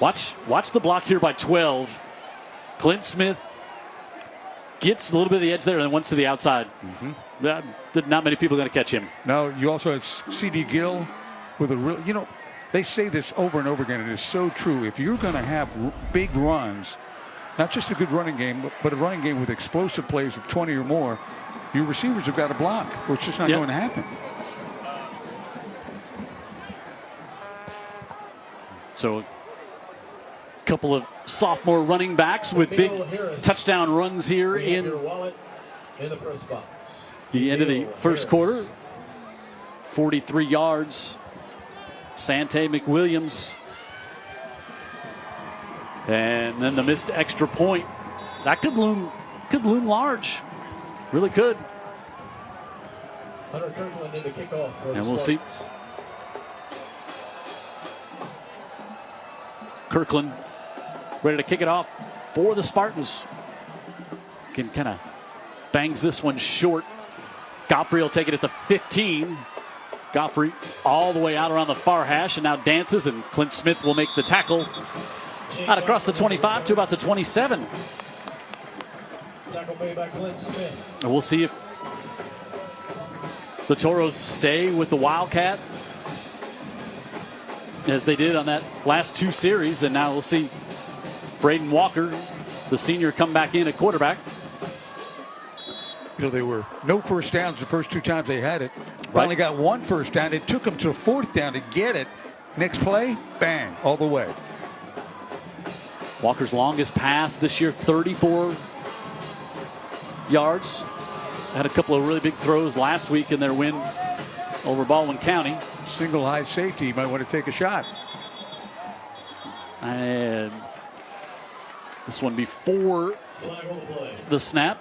Speaker 4: Watch the block here by 12. Clint Smith gets a little bit of the edge there and then once to the outside. Not many people are going to catch him.
Speaker 6: No, you also have C.D. Gill with a real, you know, they say this over and over again. It is so true. If you're going to have big runs, not just a good running game, but a running game with explosive plays of 20 or more, your receivers have got to block, or it's just not going to happen.
Speaker 4: So a couple of sophomore running backs with big touchdown runs here in the end of the first quarter. 43 yards. Sante McWilliams. And then the missed extra point. That could loom large. Really could. And we'll see. Kirkland ready to kick it off for the Spartans. Can kind of bangs this one short. Godfrey will take it at the 15. Godfrey all the way out around the far hash and now dances, and Clint Smith will make the tackle out across the 25 to about the 27.
Speaker 8: Tackle made by Clint Smith.
Speaker 4: And we'll see if the Toros stay with the Wildcat as they did on that last two series. And now we'll see Braden Walker, the senior, come back in at quarterback.
Speaker 6: You know, they were no first downs the first two times they had it. Finally got one first down. It took them to a fourth down to get it. Next play, bang, all the way.
Speaker 4: Walker's longest pass this year, 34 yards. Had a couple of really big throws last week in their win over Baldwin County.
Speaker 6: Single high safety, you might want to take a shot.
Speaker 4: And this one before the snap.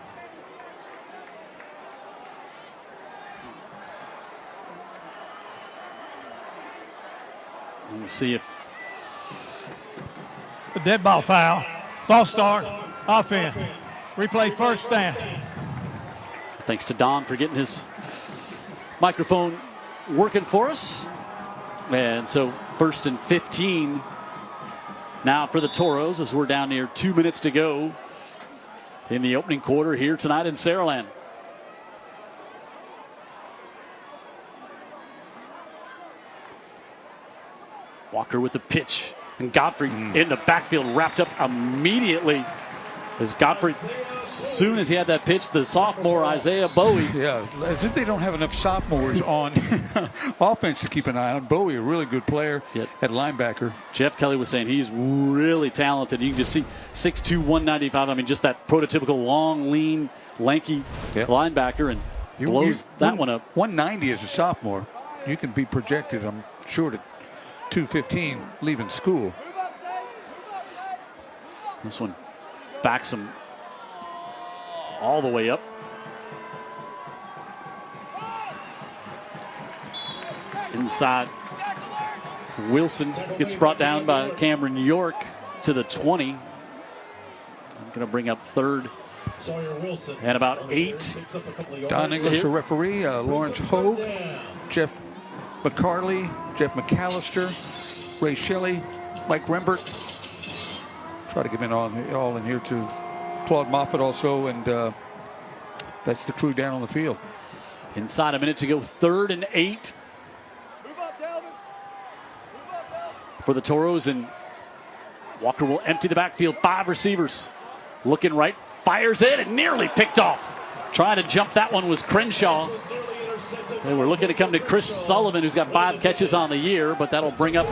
Speaker 4: We'll see if
Speaker 2: A dead ball foul. False start. Offense. Replay first down.
Speaker 4: thanks to Don for getting his microphone working for us. And so 1st and 15 now for the Toros as we're down near 2 minutes to go in the opening quarter here tonight in Saraland. Walker with the pitch, and Godfrey in the backfield wrapped up immediately as Godfrey, as soon as he had that pitch, the sophomore Isaiah Bowie.
Speaker 6: Yeah, as if they don't have enough sophomores on offense to keep an eye on. Bowie, a really good player at linebacker.
Speaker 4: Jeff Kelly was saying he's really talented. You can just see 6'2", 195. I mean, just that prototypical long, lean, lanky linebacker, and blows that one up.
Speaker 6: 190 as a sophomore. You can be projected, I'm sure, to 215 leaving school.
Speaker 4: This one backs him all the way up. Inside, Wilson gets brought down by Cameron York to the 20. I'm going to bring up third and about 8.
Speaker 6: Don English, a referee. Lawrence Hogue, Jeff McCarley, Jeff McAllister, Ray Shelley, Mike Rembert. Try to get in all in here to Claude Moffat also, and that's the crew down on the field.
Speaker 4: Inside a minute to go, 3rd and 8 for the Toros, and Walker will empty the backfield. 5 receivers. Looking right, fires it, and nearly picked off. Trying to jump that one was Crenshaw. And we're looking to come to Chris Sullivan, who's got 5 catches on the year, but that'll bring up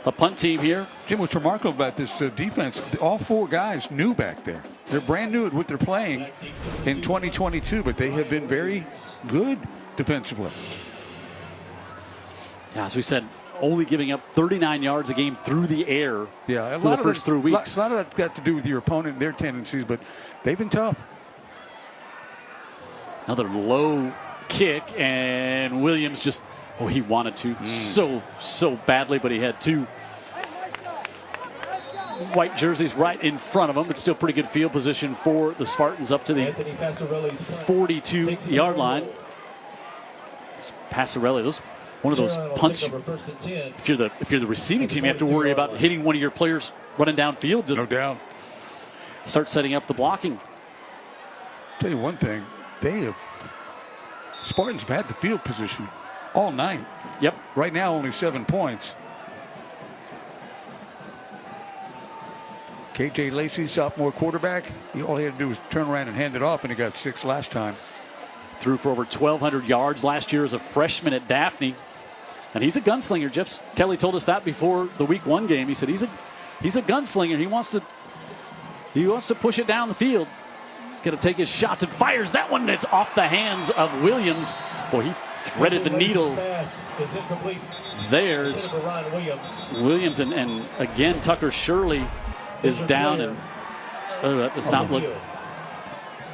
Speaker 4: a punt team here.
Speaker 6: Jim, what's remarkable about this defense, all 4 guys new back there. They're brand new at what they're playing in 2022, but they have been very good defensively.
Speaker 4: Yeah, as we said, only giving up 39 yards a game through the air
Speaker 6: for
Speaker 4: the first 3 weeks.
Speaker 6: A lot of that got to do with your opponent and their tendencies, but they've been tough.
Speaker 4: Another low kick, and Williams just, he wanted to so badly, but he had 2 white jerseys right in front of him. It's still pretty good field position for the Spartans up to the 42-yard line. Passarelli, one of those punts. If you're the receiving team, you have to worry about hitting one of your players running downfield to
Speaker 6: no doubt
Speaker 4: start setting up the blocking.
Speaker 6: Tell you one thing, Spartans have had the field position all night.
Speaker 4: Yep.
Speaker 6: Right now, only 7 points. KJ Lacey, sophomore quarterback. All he had to do was turn around and hand it off, and he got 6 last time.
Speaker 4: Threw for over 1,200 yards last year as a freshman at Daphne. And he's a gunslinger. Jeff Kelly told us that before the week 1 game. He said he's a gunslinger. He wants to push it down the field. He's going to take his shots and fires that one. It's off the hands of Williams. Boy, he threaded the needle. There's Williams, and again Tucker Shirley is down, and that does not look.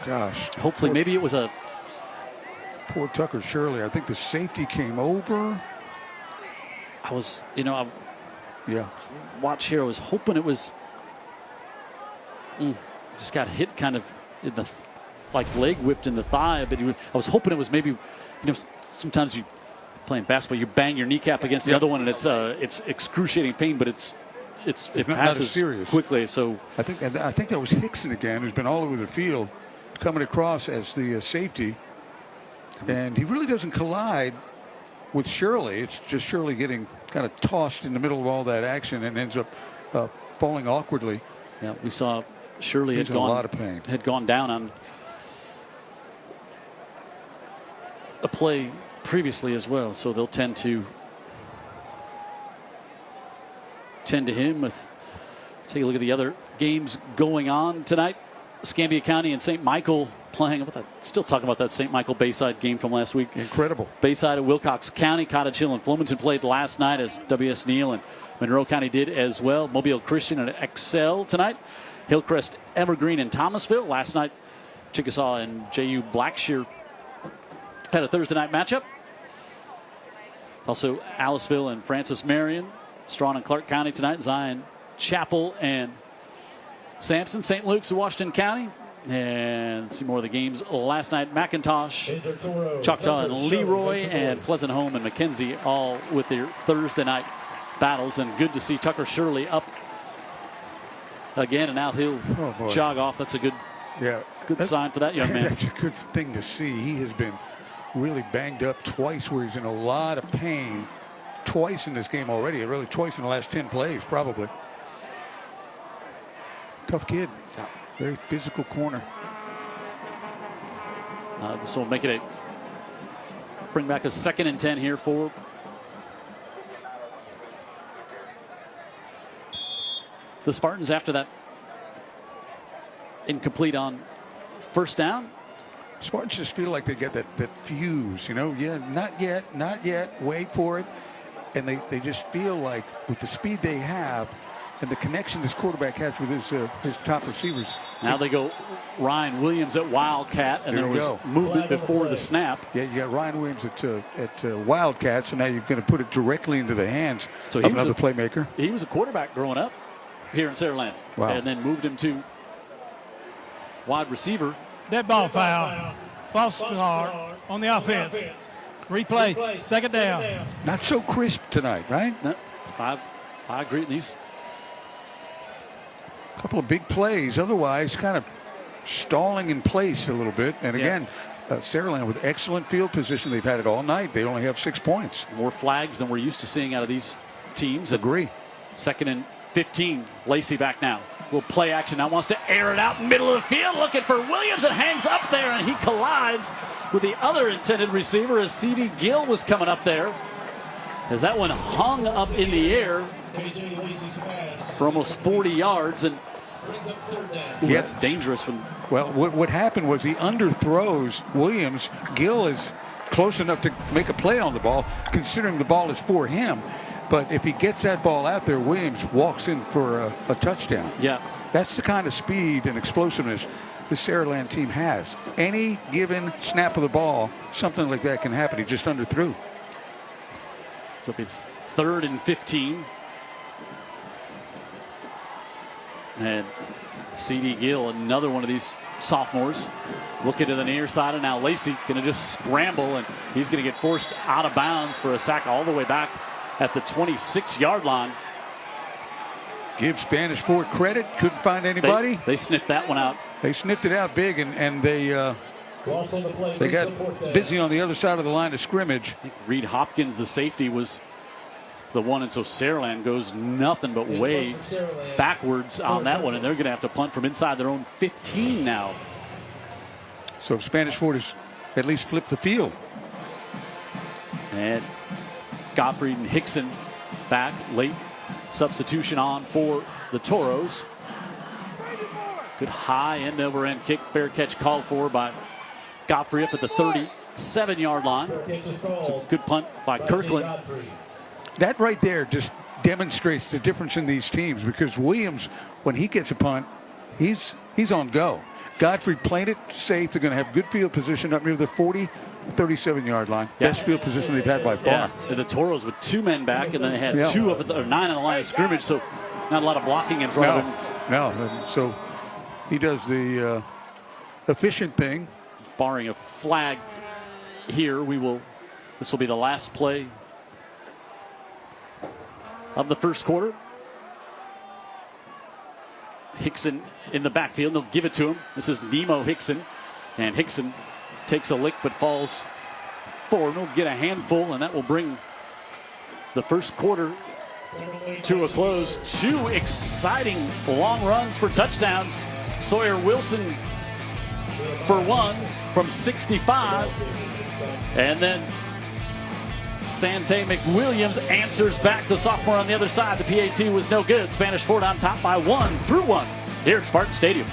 Speaker 6: Gosh.
Speaker 4: Hopefully, maybe it was a.
Speaker 6: Poor Tucker Shirley. I think the safety came over.
Speaker 4: Watch here. I was hoping it was. Just got hit kind of in the, leg whipped in the thigh. But I was hoping it was maybe, sometimes you playing basketball, you bang your kneecap against the other one, and it's excruciating pain, but it passes
Speaker 6: serious.
Speaker 4: Quickly. So
Speaker 6: I think that was Hickson again, who's been all over the field, coming across as the safety. And he really doesn't collide with Shirley. It's just Shirley getting kind of tossed in the middle of all that action and ends up falling awkwardly.
Speaker 4: Yeah, we saw Shirley
Speaker 6: had gone a lot of pain.
Speaker 4: Had gone down on a play previously as well. So they'll tend to him. Take a look at the other games going on tonight. Escambia County and St. Michael playing. Still talking about that St. Michael Bayside game from last week.
Speaker 6: Incredible.
Speaker 4: Bayside and Wilcox County, Cottage Hill and Flomaton played last night, as W.S. Neal and Monroe County did as well. Mobile Christian and Excel tonight. Hillcrest, Evergreen, and Thomasville. Last night, Chickasaw and J.U. Blackshear had a Thursday night matchup. Also, Aliceville and Francis Marion, Strawn and Clark County tonight. Zion, Chapel, and Sampson. St. Luke's, Washington County. And let's see more of the games last night. McIntosh, Choctaw, and Leroy, and Pleasant Home and McKenzie all with their Thursday night battles. And good to see Tucker Shirley up again, and now he'll jog off. That's a good sign for that young man.
Speaker 6: That's a good thing to see. He has been really banged up twice where he's in a lot of pain. Twice in this game already. Really twice in the last 10 plays, probably. Tough kid. Very physical corner.
Speaker 4: This will make it bring back a 2nd and 10 here for the Spartans after that incomplete on first down.
Speaker 6: Spartans just feel like they get that fuse, you know. Yeah, not yet, wait for it. And they just feel like with the speed they have and the connection this quarterback has with his top receivers.
Speaker 4: Now they go Ryan Williams at Wildcat, and there was movement before the snap.
Speaker 6: Yeah, you got Ryan Williams at Wildcat, so now you're going to put it directly into the hands of another playmaker.
Speaker 4: He was a quarterback growing up here in Saraland.
Speaker 6: Wow.
Speaker 4: And then moved him to wide receiver.
Speaker 2: Dead ball foul. False start on the offense. Replay. 2nd down.
Speaker 6: Not so crisp tonight, right?
Speaker 4: No, I agree. These
Speaker 6: couple of big plays, otherwise kind of stalling in place a little bit. And again, Saraland with excellent field position. They've had it all night. They only have 6 points.
Speaker 4: More flags than we're used to seeing out of these teams.
Speaker 6: Agree.
Speaker 4: 2nd and 15. Lacey back now. Little play action now. Wants to air it out in the middle of the field. Looking for Williams, and hangs up there, and he collides with the other intended receiver as C.D. Gill was coming up there. As that one hung up in the air for almost 40 yards. And that's dangerous.
Speaker 6: Well, what happened was he underthrows Williams. Gill is close enough to make a play on the ball, considering the ball is for him. But if he gets that ball out there, Williams walks in for a touchdown.
Speaker 4: Yeah.
Speaker 6: That's the kind of speed and explosiveness the Saraland team has. Any given snap of the ball, something like that can happen. He just underthrew.
Speaker 4: It'll be 3rd and 15. And C.D. Gill, another one of these sophomores, looking to the near side, and now Lacey going to just scramble, and he's going to get forced out of bounds for a sack all the way back at the 26-yard line.
Speaker 6: Give Spanish Fort credit. Couldn't find anybody.
Speaker 4: They sniffed that one out.
Speaker 6: They sniffed it out big, and they got busy on the other side of the line of scrimmage.
Speaker 4: I think Reed Hopkins, the safety, was the one, and so Saraland goes nothing but way backwards on that one, and they're going to have to punt from inside their own 15 now.
Speaker 6: So Spanish Fort has at least flipped the field.
Speaker 4: And Gottfried and Hickson back, late substitution on for the Toros. Good high end over end kick, fair catch called for by Godfrey up at the 37-yard line. It's a good punt by Kirkland.
Speaker 6: That right there just demonstrates the difference in these teams, because Williams, when he gets a punt, he's on go. Godfrey played it safe. They're going to have good field position up near the 37-yard line.
Speaker 4: Yeah.
Speaker 6: Best field position they've had by far.
Speaker 4: Yeah. And the Toros with 2 men back, and then they had 9 on the line of scrimmage, so not a lot of blocking in front of him.
Speaker 6: No, and so he does the efficient thing.
Speaker 4: Barring a flag here, this will be the last play of the first quarter. Hickson in the backfield. They'll give it to him. This is Nemo Hickson. And Hickson takes a lick but falls forward. He'll get a handful, and that will bring the first quarter to a close. 2 exciting long runs for touchdowns. Sawyer Wilson for 1 from 65. And then Sante McWilliams answers back. The sophomore on the other side. The PAT was no good. Spanish Fort on top by 1 through 1 here at Spartan Stadium.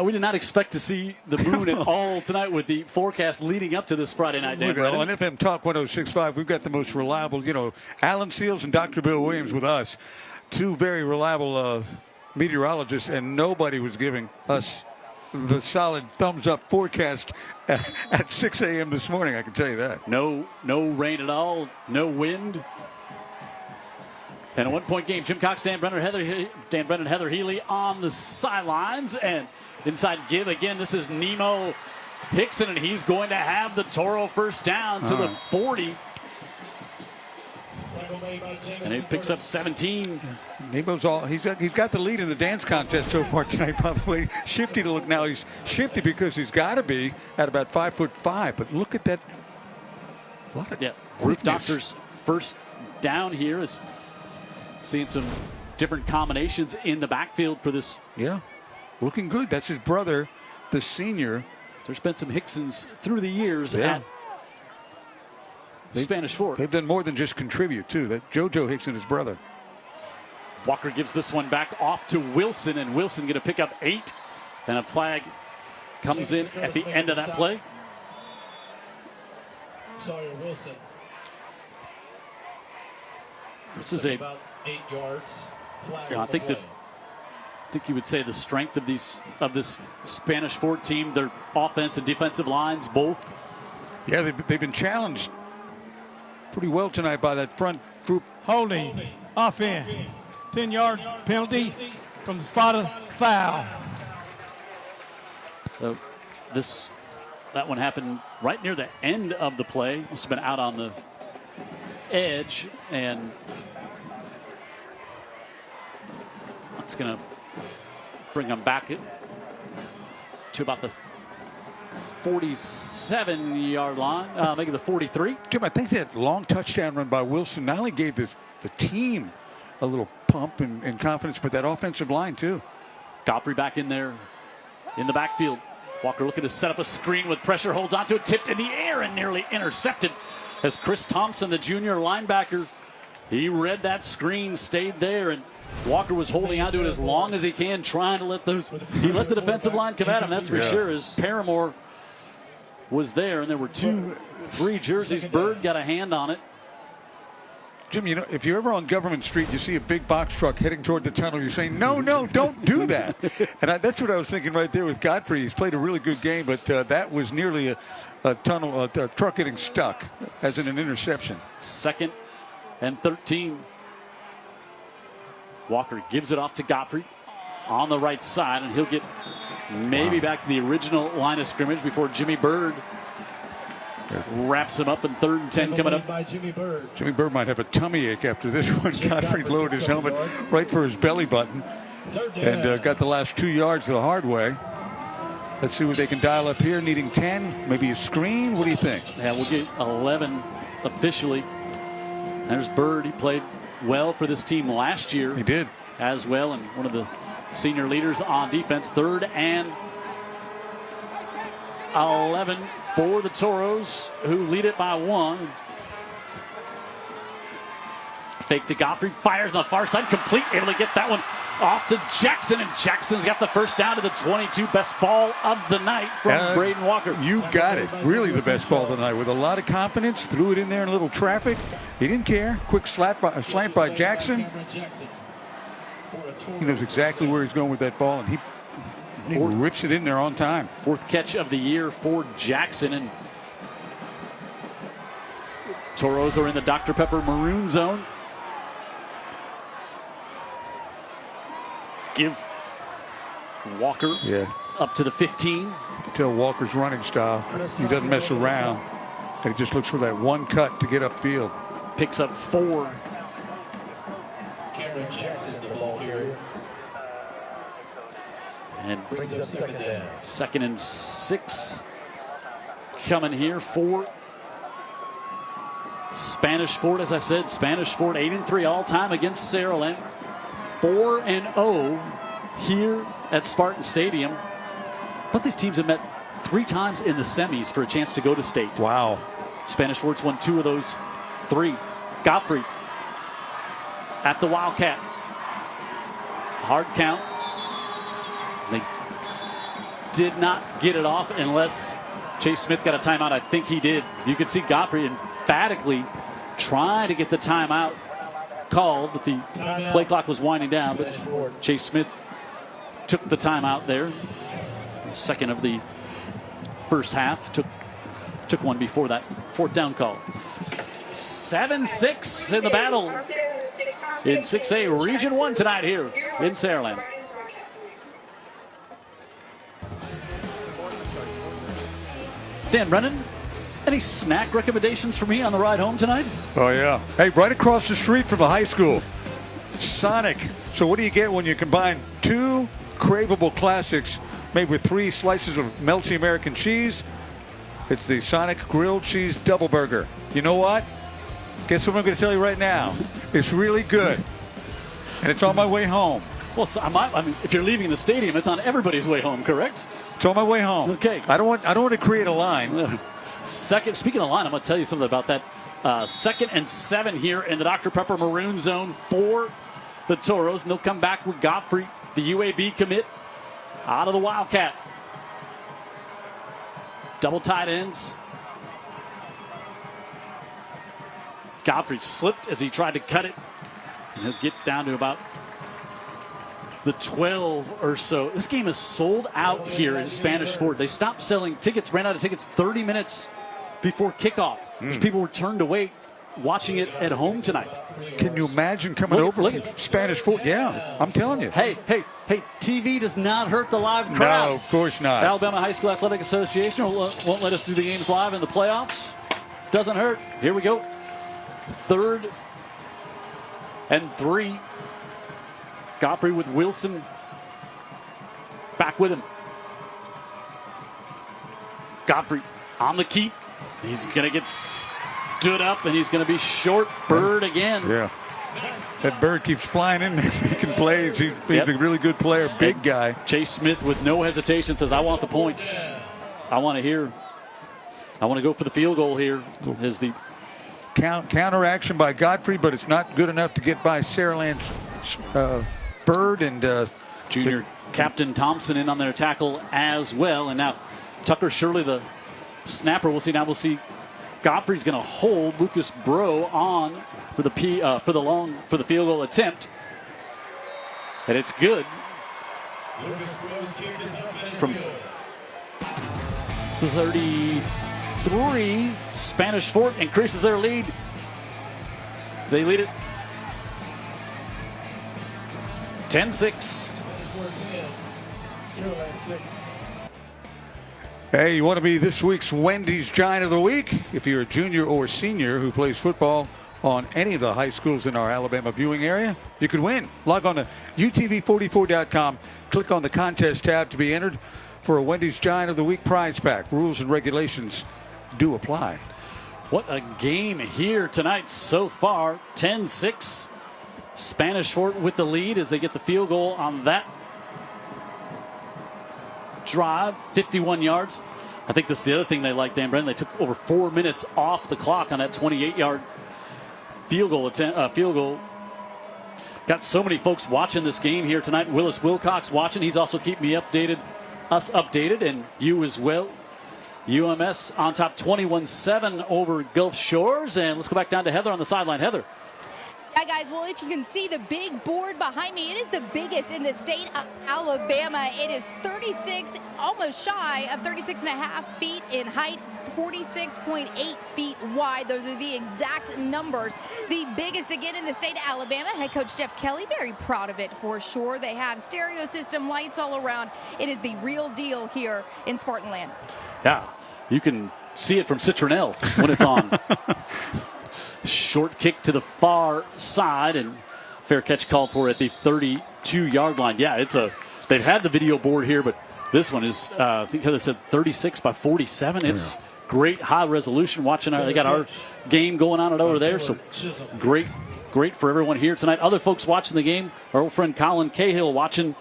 Speaker 4: We did not expect to see the moon at all tonight with the forecast leading up to this Friday night.
Speaker 6: Look, on FM Talk 106.5, we've got the most reliable, Alan Seals and Dr. Bill Williams with us. 2 very reliable meteorologists, and nobody was giving us the solid thumbs up forecast at 6 a.m. this morning. I can tell you that.
Speaker 4: No rain at all. No wind. And a 1-point game. Jim Cox, Dan Brennan, Heather Healy on the sidelines. And inside give again. This is Nemo Hickson, and he's going to have the Toro first down to the 40. And he picks up 17.
Speaker 6: Nemo's he's got the lead in the dance contest so far tonight, by the way. Shifty to look now. He's shifty because he's got to be at about 5'5". But look at that.
Speaker 4: Roof Doctor's first down here is seeing some different combinations in the backfield for this.
Speaker 6: Yeah, looking good. That's his brother, the senior.
Speaker 4: There's been some Hicksons through the years at Spanish Fort.
Speaker 6: They've done more than just contribute, too. That JoJo Hickson, his brother.
Speaker 4: Walker gives this one back off to Wilson, and Wilson going to pick up 8. And a flag comes in at the end of that play.
Speaker 8: Sawyer Wilson.
Speaker 4: This is
Speaker 8: about 8 yards.
Speaker 4: I think you would say the strength of this Spanish Fort team, their offense and defensive lines both.
Speaker 6: Yeah, they've been challenged pretty well tonight by that front group.
Speaker 2: Holding. Offense. 10-yard penalty from the Spartan foul.
Speaker 4: So that one happened right near the end of the play. Must have been out on the edge, and that's going to bring them back to about the 47-yard line, maybe the 43.
Speaker 6: Jim, I think that long touchdown run by Wilson not only gave the team a little pump and confidence, but that offensive line too.
Speaker 4: Godfrey back in there in the backfield. Walker looking to set up a screen with pressure, holds onto it, tipped in the air and nearly intercepted as Chris Thompson, the junior linebacker, he read that screen, stayed there, and Walker was holding onto it as long as he can, trying to let the defensive line come at him, that's for sure, as Paramore was there, and there were 3 jerseys. Bird got a hand on it.
Speaker 6: Jim, you know, if you're ever on Government Street, you see a big box truck heading toward the tunnel, you're saying, no, don't do that. And that's what I was thinking right there with Godfrey. He's played a really good game, but that was nearly a truck getting stuck as in an interception. 2nd
Speaker 4: and 13. Walker gives it off to Godfrey on the right side, and he'll get maybe back to the original line of scrimmage before Jimmy Bird wraps him up in 3rd and 10 coming up.
Speaker 8: By Jimmy Bird.
Speaker 6: Jimmy Bird might have a tummy ache after this one. Godfrey loaded his helmet right for his belly button and got the last 2 yards the hard way. Let's see what they can dial up here. Needing 10, maybe a screen. What do you think?
Speaker 4: Yeah, we'll get 11 officially. There's Bird. He played well for this team last year.
Speaker 6: He did.
Speaker 4: As well, and one of the senior leaders on defense. 3rd and 11 for the Toros, who lead it by 1. Fake to Godfrey, fires on the far side, complete, able to get that one off to Jackson, and Jackson's got the first down to the 22. Best ball of the night from Braden Walker.
Speaker 6: You got it. Really the best ball of the night with a lot of confidence. Threw it in there in a little traffic. He didn't care. Quick slant by Jackson. He knows exactly where he's going with that ball, and he rips it in there on time.
Speaker 4: 4th catch of the year for Jackson, and Toros are in the Dr. Pepper maroon zone. Give Walker up to the 15.
Speaker 6: Tell Walker's running style. He doesn't mess around. He just looks for that one cut to get upfield.
Speaker 4: Picks up 4.
Speaker 8: Cameron Jackson, the ball carrier.
Speaker 4: And
Speaker 8: brings up 2nd down.
Speaker 4: 2nd and 6 coming here for Spanish Fort. As I said, Spanish Fort 8-3 all time against Saraland. 4-0 here at Spartan Stadium. But these teams have met 3 times in the semis for a chance to go to state.
Speaker 6: Wow.
Speaker 4: Spanish Fort's won 2 of those 3. Godfrey at the Wildcat. Hard count. They did not get it off unless Chase Smith got a timeout. I think he did. You could see Godfrey emphatically trying to get the timeout called, but the play clock was winding down. But Chase Smith took the timeout there. second of the first half. Took one before that fourth down call. 7-6 in the battle in 6A Region 1 tonight here in Saraland. Dan Brennan, any snack recommendations for me on the ride home tonight?
Speaker 6: Oh, yeah. Hey, right across the street from the high school, Sonic. So what do you get when you combine 2 craveable classics made with 3 slices of melty American cheese? It's the Sonic Grilled Cheese Double Burger. You know what? Guess what I'm going to tell you right now? It's really good. And it's on my way home.
Speaker 4: Well, I mean, if you're leaving the stadium, it's on everybody's way home, correct?
Speaker 6: It's on my way home.
Speaker 4: Okay.
Speaker 6: I don't want to create a line.
Speaker 4: Speaking of line, I'm going to tell you something about that. 2nd and 7 here in the Dr. Pepper Maroon Zone for the Toros. And they'll come back with Godfrey, the UAB commit, out of the Wildcat. Double tight ends. Godfrey slipped as he tried to cut it. And he'll get down to about the 12 or so. This game is sold out here in Spanish Fort. They stopped selling tickets, ran out of tickets 30 minutes before kickoff. Because people were turned away watching it at home tonight.
Speaker 6: Can you imagine coming over from Spanish Fort? Yeah, I'm telling you.
Speaker 4: Hey, TV does not hurt the live crowd.
Speaker 6: No, of course not.
Speaker 4: Alabama High School Athletic Association won't let us do the games live in the playoffs. Doesn't hurt. Here we go. 3rd and 3. Godfrey with Wilson back with him. Godfrey on the keep. He's going to get stood up, and he's going to be short. Bird again.
Speaker 6: Yeah. That Bird keeps flying in there, making plays. He's a really good player, big guy.
Speaker 4: Chase Smith with no hesitation says, I want the points. I want to go for the field goal here. Is the
Speaker 6: counteraction by Godfrey, but it's not good enough to get by Saraland's Bird and
Speaker 4: junior Captain Thompson in on their tackle as well. And now Tucker Shirley, the snapper. We'll see. Godfrey's going to hold Lucas Bro on for the field goal attempt, and it's good. From 33, Spanish Fort increases their lead. They lead it 10-6.
Speaker 6: Hey, you want to be this week's Wendy's Giant of the Week? If you're a junior or senior who plays football on any of the high schools in our Alabama viewing area, you could win. Log on to UTV44.com. Click on the contest tab to be entered for a Wendy's Giant of the Week prize pack. Rules and regulations do apply.
Speaker 4: What a game here tonight so far. 10-6. Spanish Fort with the lead as they get the field goal on that drive, 51 yards. I think this is the other thing they like, Dan Brennan. They took over 4 minutes off the clock on that 28-yard field goal. Got so many folks watching this game here tonight. Willis Wilcox watching. He's also keeping me updated, and you as well. UMS on top 21-7 over Gulf Shores. And let's go back down to Heather on the sideline. Heather.
Speaker 7: Yeah, guys, well, if you can see the big board behind me, it is the biggest in the state of Alabama. It is 36, almost shy of 36.5 feet in height, 46.8 feet wide. Those are the exact numbers. The biggest again in the state of Alabama. Head coach Jeff Kelly, very proud of it for sure. They have stereo system, lights all around. It is the real deal here in Spartan land.
Speaker 4: Yeah, you can see it from Citronelle when it's on. Short kick to the far side, and fair catch called for at the 32-yard line. Yeah, they've had the video board here, but this one is, I think Heather said 36 by 47. It's great high resolution. Watching, they got our game going on over there, so great for everyone here tonight. Other folks watching the game, our old friend Colin Cahill watching.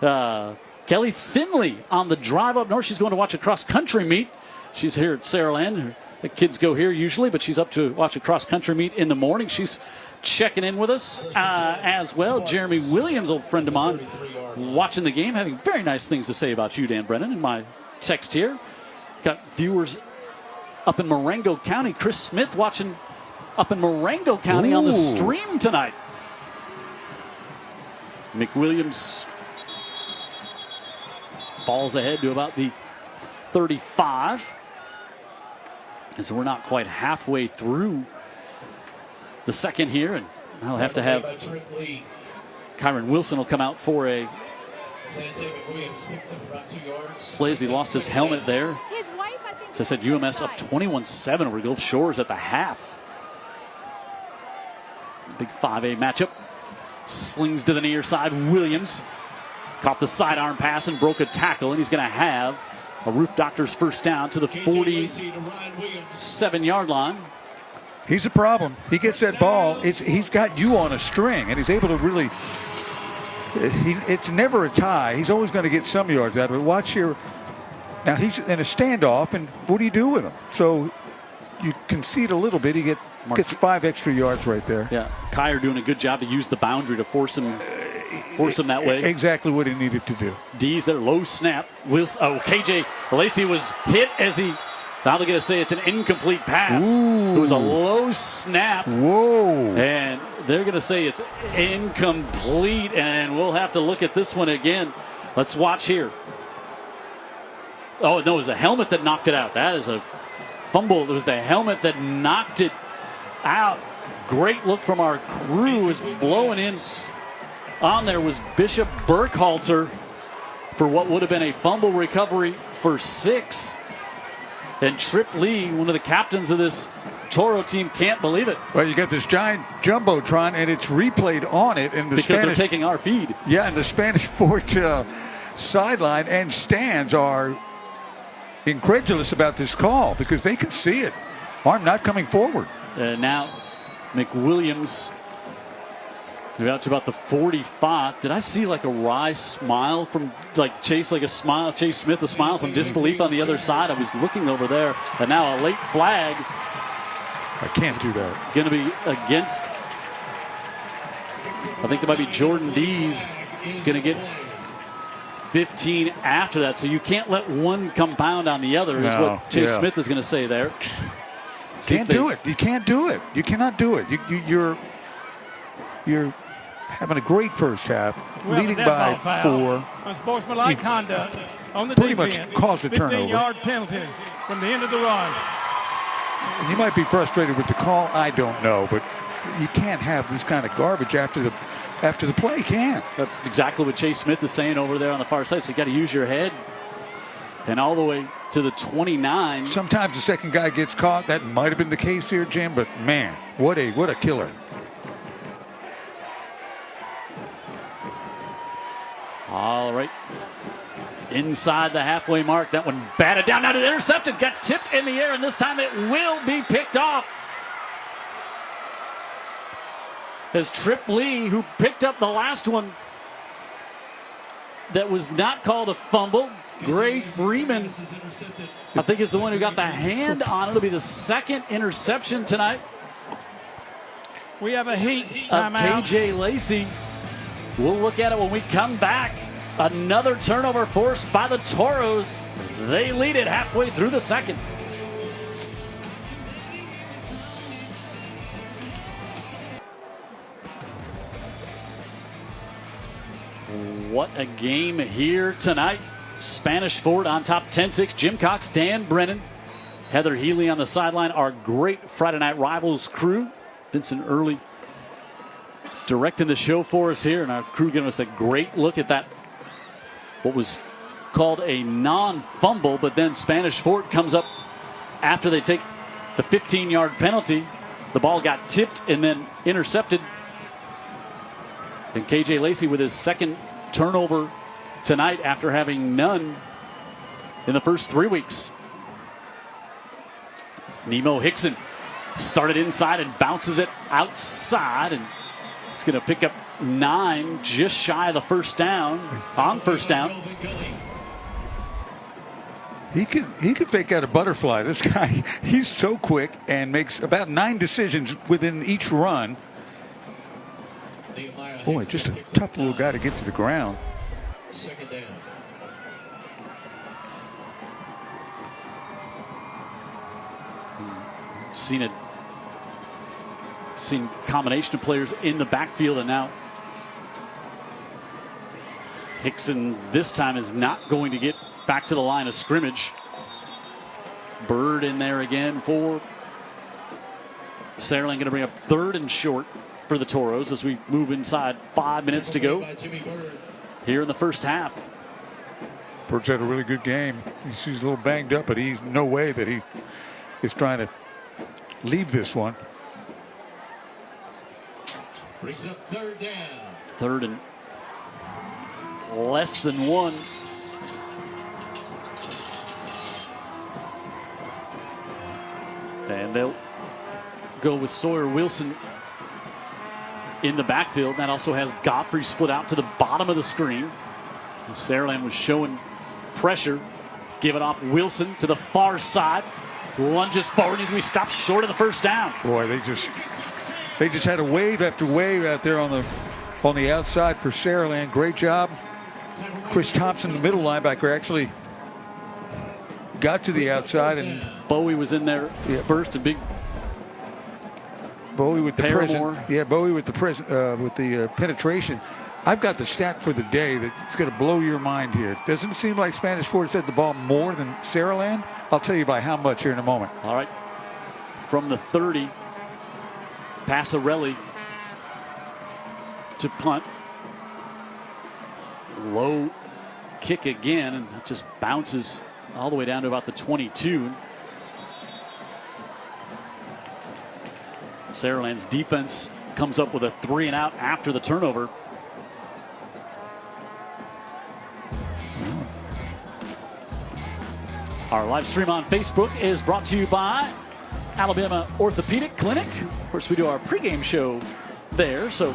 Speaker 4: Kelly Finley on the drive up north. She's going to watch a cross-country meet. She's here at Saraland. The kids go here usually, but she's up to watch a cross-country meet in the morning. She's checking in with us as well. Jeremy Williams, old friend of mine, watching the game, having very nice things to say about you, Dan Brennan, in my text here. Got viewers up in Marengo County. Chris Smith watching up in Marengo County on the stream tonight. McWilliams falls ahead to about the 35. And so we're not quite halfway through the second here, and I'll have to have Kyron Wilson will come out for a play as he lost his helmet there. So I said UMS up 21-7 over Gulf Shores at the half. Big 5A matchup. Slings to the near side. Williams caught the sidearm pass and broke a tackle, and he's going to have a Roof Doctors first down to the 47-yard line.
Speaker 6: He's a problem. He gets that ball. He's got you on a string, and he's able to really. It's never a tie. He's always going to get some yards out of it. Watch here. Now he's in a standoff, and what do you do with him? So you concede a little bit. He gets 5 extra yards right there.
Speaker 4: Yeah, Kyer doing a good job to use the boundary to force him that way.
Speaker 6: Exactly what he needed to do.
Speaker 4: D's there, low snap. KJ Lacey was hit as he. Now they're going to say it's an incomplete pass.
Speaker 6: Ooh.
Speaker 4: It was a low snap.
Speaker 6: Whoa.
Speaker 4: And they're going to say it's incomplete, and we'll have to look at this one again. Let's watch here. Oh, no, it was a helmet that knocked it out. That is a fumble. It was the helmet that knocked it out. Great look from our crew as blowing in on there was Bishop Burkhalter for what would have been a fumble recovery for 6. And Trip Lee, one of the captains of this Toro team, can't believe it.
Speaker 6: Well, you got this giant jumbotron, and it's replayed on it. And
Speaker 4: because they're taking our feed.
Speaker 6: Yeah, and the Spanish Fort sideline and stands are incredulous about this call because they can see it. Arm not coming forward.
Speaker 4: Now, McWilliams, they're out to about the 45. Did I see like a wry smile from Chase, like a smile, Chase Smith, a smile from disbelief on the other side? I was looking over there, and now a late flag.
Speaker 6: I can't do that.
Speaker 4: Going to be against, I think there might be Jordan Dees going to get 15 after that. So you can't let one compound on the other, is what Chase Smith is going to say there.
Speaker 6: Can't do it. You can't do it. You cannot do it. You're having a great first half, leading by 4.
Speaker 2: Unsportsmanlike conduct on the
Speaker 6: pretty
Speaker 2: defense.
Speaker 6: Much caused a turnover.
Speaker 2: 15-yard penalty from the end of the run.
Speaker 6: You might be frustrated with the call. I don't know, but you can't have this kind of garbage after the play. Can't.
Speaker 4: That's exactly what Chase Smith is saying over there on the far side. So you got to use your head. And all the way to the 29.
Speaker 6: Sometimes the second guy gets caught. That might have been the case here, Jim. But man, what a killer.
Speaker 4: All right. Inside the halfway mark. That one batted down. Now intercepted. Got tipped in the air, and this time it will be picked off. As Trip Lee, who picked up the last one that was not called a fumble. Gray Freeman, I think, is the one who got the hand on it. It'll be the second interception tonight.
Speaker 2: We have a heat timeout.
Speaker 4: KJ Lacey. We'll look at it when we come back. Another turnover forced by the Toros. They lead it halfway through the second. What a game here tonight. Spanish Fort on top 10-6. Jim Cox, Dan Brennan, Heather Healy on the sideline. Our great Friday Night Rivals crew. Vincent Early directing the show for us here, and our crew giving us a great look at that, what was called a non-fumble, but then Spanish Fort comes up after they take the 15-yard penalty. The ball got tipped and then intercepted. And KJ Lacey with his second turnover tonight after having none in the first 3 weeks. Nemo Hickson started inside and bounces it outside, and it's going to pick up 9, just shy of the first down. On first down.
Speaker 6: He could fake out a butterfly. This guy, he's so quick and makes about 9 decisions within each run. Boy, just a tough little guy to get to the ground.
Speaker 8: Second down.
Speaker 4: Seen combination of players in the backfield, and now Hickson this time is not going to get back to the line of scrimmage. Bird in there again for Saraland, going to bring up 3rd and short for the Toros as we move inside 5 minutes to go here in the first half.
Speaker 6: Bird's had a really good game. He's a little banged up, but he's no way that he is trying to leave this one.
Speaker 8: Brings up 3rd down.
Speaker 4: 3rd and less than 1. And they'll go with Sawyer Wilson in the backfield. That also has Godfrey split out to the bottom of the screen. And Saraland was showing pressure. Give it off Wilson to the far side. Lunges forward. He's going to be stopped short of the first down.
Speaker 6: Boy, they just had a wave after wave out there on the outside for Saraland. Great job. Chris Thompson, the middle linebacker, actually got to the outside, and
Speaker 4: Bowie was in there first. A big
Speaker 6: Bowie with the
Speaker 4: Paramore.
Speaker 6: present. Yeah, Bowie with the penetration. I've got the stat for the day that's going to blow your mind here. Doesn't it seem like Spanish Fort's had the ball more than Saraland? I'll tell you by how much here in a moment.
Speaker 4: All right. From the 30, Passarelli to punt. Low kick again, and it just bounces all the way down to about the 22. Saraland's defense comes up with a 3-and-out after the turnover. Our live stream on Facebook is brought to you by Alabama Orthopedic Clinic. Of course, we do our pregame show there, so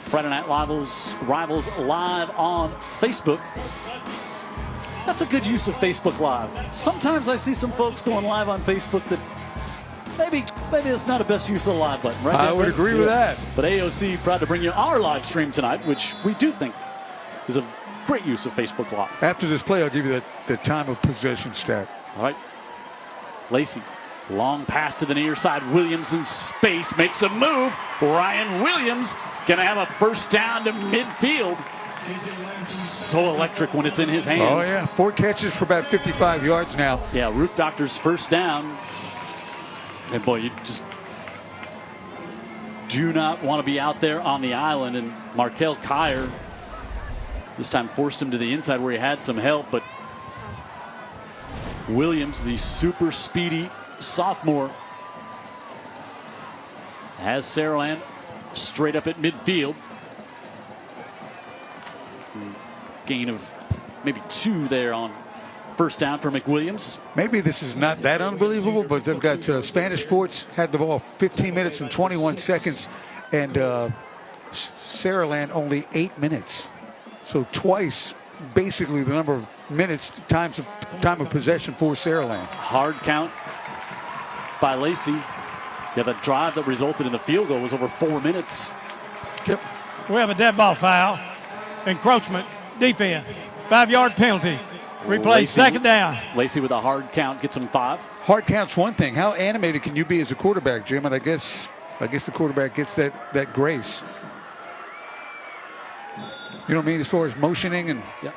Speaker 4: Friday Night Rivals live on Facebook. That's a good use of Facebook Live. Sometimes I see some folks going live on Facebook that maybe it's not the best use of the live button, right?
Speaker 6: I would agree with that.
Speaker 4: But AOC proud to bring you our live stream tonight, which we do think is a great use of Facebook Live.
Speaker 6: After this play, I'll give you the time of possession stat.
Speaker 4: All right. Lacey, long pass to the near side. Williams in space, makes a move. Ryan Williams going to have a first down to midfield. So electric when it's in his hands.
Speaker 6: Oh, yeah. 4 catches for about 55 yards now.
Speaker 4: Yeah, Roof Doctor's first down. And boy, you just do not want to be out there on the island. And Markel Kyer this time forced him to the inside where he had some help. But Williams, the super speedy sophomore, has Saraland straight up at midfield. Gain of maybe 2 there on first down for McWilliams.
Speaker 6: Maybe this is not that unbelievable, but they've got Spanish Forts had the ball 15 minutes and 21 seconds, and Saraland only 8 minutes. So twice, basically, the number of minutes, time of possession for Saraland.
Speaker 4: Hard count by Lacey. Yeah, the drive that resulted in the field goal was over 4 minutes.
Speaker 6: Yep.
Speaker 2: We have a dead ball foul. Encroachment. Defense. 5-yard penalty. Replay, second down.
Speaker 4: Lacey with a hard count gets him 5.
Speaker 6: Hard count's one thing. How animated can you be as a quarterback, Jim? And I guess the quarterback gets that grace. You know what I mean, as far as motioning and.
Speaker 4: Yeah.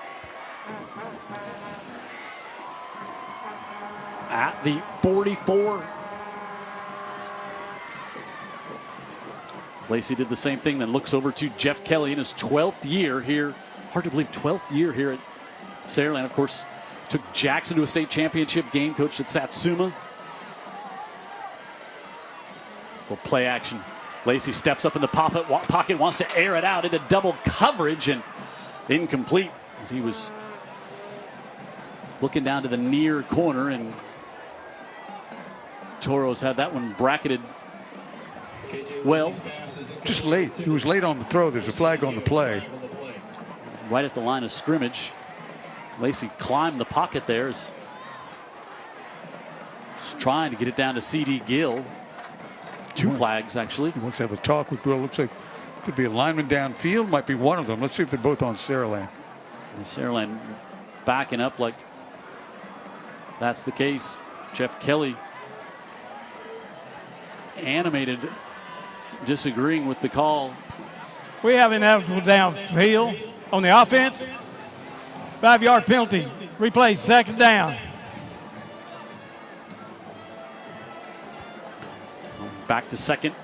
Speaker 4: At the 44. Lacey did the same thing, then looks over to Jeff Kelly in his 12th year here. Hard to believe, 12th year here at Saraland. Of course, took Jackson to a state championship game, coached at Satsuma. Well, play action. Lacey steps up in the pocket, wants to air it out into double coverage, and incomplete as he was looking down to the near corner, and Toros had that one bracketed well.
Speaker 6: Just late. He was late on the throw. There's a flag on the play.
Speaker 4: Right at the line of scrimmage. Lacey climbed the pocket there. Is trying to get it down to C.D. Gill. 2 flags, actually.
Speaker 6: He wants to have a talk with Gill. Looks like could be a lineman downfield. Might be one of them. Let's see if they're both on Saraland.
Speaker 4: And Saraland backing up like that's the case. Jeff Kelly animated, disagreeing with the call.
Speaker 2: We have inevitable downfield. On the offense, 5-yard penalty. Replay, second down.
Speaker 4: Back to second.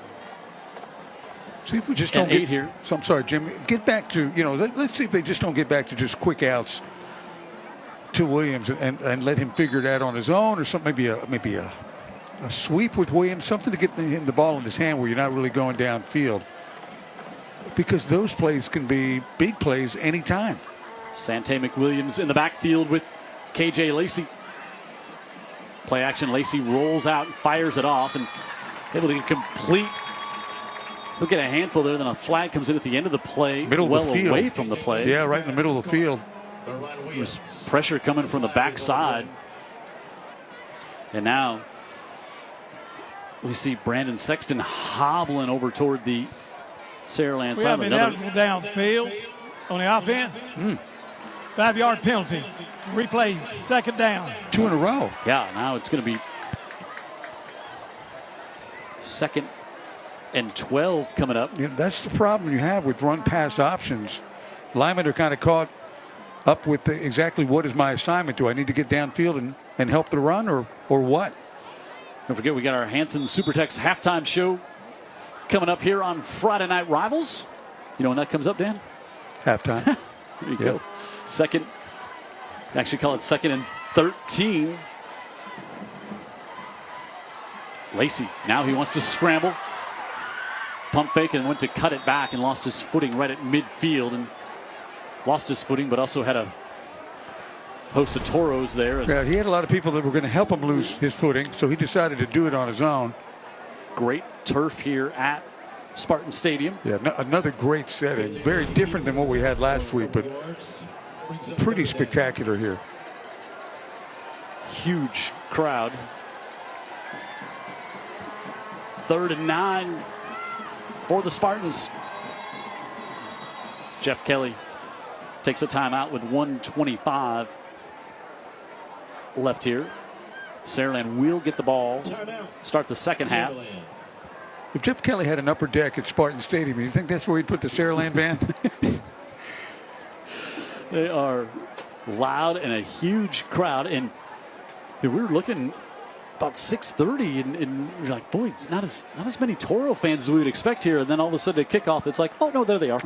Speaker 6: See if we just
Speaker 4: And
Speaker 6: don't get
Speaker 4: 8 here.
Speaker 6: So I'm sorry, Jim. Get back to, let's see if they just don't get back to just quick outs to Williams and let him figure it out on his own, or something, maybe a sweep with Williams, something to get him the ball in his hand where you're not really going downfield. Because those plays can be big plays anytime.
Speaker 4: Sante McWilliams in the backfield with KJ Lacey. Play action, Lacey rolls out and fires it off and able to get complete. Look at a handful there, then a flag comes in at the end of the play.
Speaker 6: Middle
Speaker 4: well
Speaker 6: of the field.
Speaker 4: Away from the play.
Speaker 6: Yeah, right in the middle of the field.
Speaker 4: There's pressure coming from the backside. And now we see Brandon Sexton hobbling over toward the Saraland
Speaker 2: We
Speaker 4: side.
Speaker 2: have ineligible downfield on the offense. 5-yard penalty. Replay, second down.
Speaker 6: 2 in a row.
Speaker 4: Yeah, now it's going to be 2nd and 12 coming up.
Speaker 6: That's the problem you have with run-pass options. Linemen are kind of caught up with exactly what is my assignment. Do I need to get downfield and help the run, or what?
Speaker 4: Don't forget, we got our Hanson Supertex halftime show coming up here on Friday Night Rivals. You know when that comes up, Dan?
Speaker 6: Halftime.
Speaker 4: There you go. Second, actually call it 2nd and 13. Lacey, now he wants to scramble. Pump fake and went to cut it back and lost his footing right at midfield, and lost his footing, but also had a host of Toros there.
Speaker 6: Yeah, he had a lot of people that were going to help him lose his footing, so he decided to do it on his own.
Speaker 4: Great turf here at Spartan Stadium.
Speaker 6: Yeah, another great setting. Very different than what we had last week, but pretty spectacular here.
Speaker 4: Huge crowd. 3rd and 9 for the Spartans. Jeff Kelly takes a timeout with 1:25 left here. Saraland will get the ball, start the second half.
Speaker 6: If Jeff Kelly had an upper deck at Spartan Stadium, you think that's where he'd put the Saraland band?
Speaker 4: They are loud and a huge crowd. And we were looking about 6:30, and you're like, boy, it's not as many Toro fans as we would expect here. And then all of a sudden at kickoff, it's like, oh, no, there they are.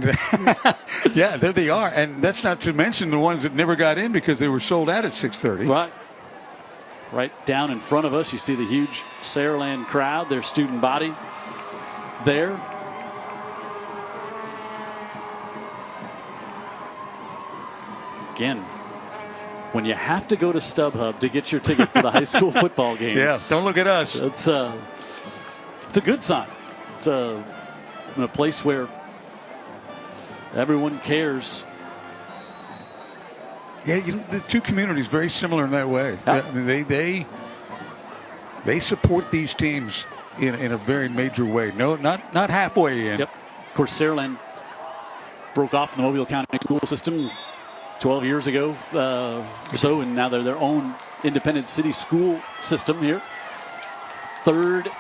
Speaker 6: Yeah, there they are. And that's not to mention the ones that never got in because they were sold out at 6:30.
Speaker 4: Right. Right down in front of us, you see the huge Saraland crowd, their student body there. Again, when you have to go to StubHub to get your ticket for the high school football game.
Speaker 6: Yeah, don't look at us.
Speaker 4: It's a good sign. It's a place where everyone cares.
Speaker 6: Yeah, the two communities very similar in that way.
Speaker 4: Yeah.
Speaker 6: They support these teams in a very major way. No, not halfway in.
Speaker 4: Yep. Of course, Saraland broke off from the Mobile County school system 12 years ago or so, and now they're their own independent city school system here. 3rd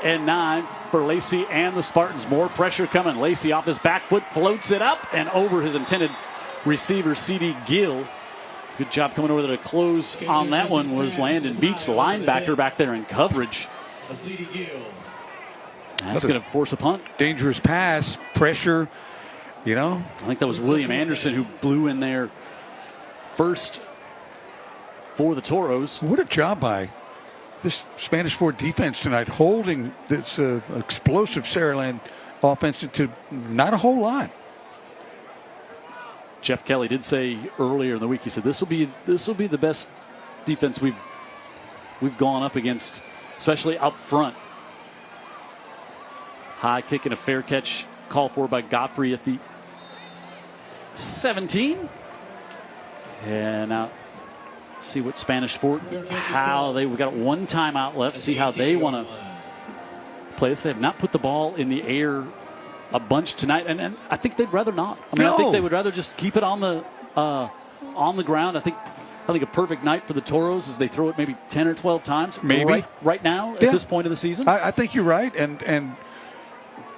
Speaker 4: and 9 for Lacey and the Spartans. More pressure coming. Lacey off his back foot, floats it up and over his intended receiver, C.D. Gill. Good job coming over there to close on that one was Landon Beach, the linebacker back there in coverage. That's going to force a punt.
Speaker 6: Dangerous pass, pressure, I
Speaker 4: think that was William Anderson who blew in there first for the Toros.
Speaker 6: What a job by this Spanish Fort defense tonight, holding this explosive Saraland offense to not a whole lot.
Speaker 4: Jeff Kelly did say earlier in the week, he said this will be the best defense we've gone up against, especially up front. High kick and a fair catch called for by Godfrey at the 17. And now see what Spanish Fort, we got one timeout left. See how they want to play this. They have not put the ball in the air a bunch tonight, and I think they'd rather not. I think they would rather just keep it on the ground. I think a perfect night for the Toros is they throw it maybe 10 or 12 times.
Speaker 6: Maybe
Speaker 4: right now at this point of the season.
Speaker 6: I think you're right, and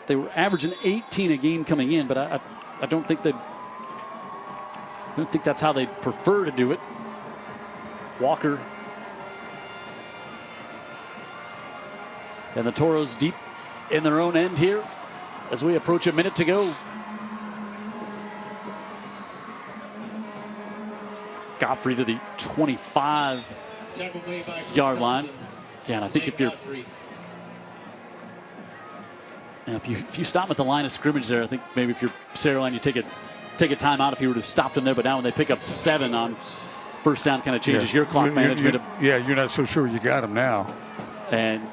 Speaker 4: they were averaging 18 a game coming in, but I don't think they'd I don't think that's how they prefer to do it. Walker. And the Toros deep in their own end here as we approach a minute to go. Godfrey to the 25-yard line. Yeah, and I think if you stop at the line of scrimmage there, I think maybe if you're Saraland, you take a timeout if you were to stop them there. But now when they pick up 7 on first down, kind of changes your clock management.
Speaker 6: You're not so sure you got them now.
Speaker 4: And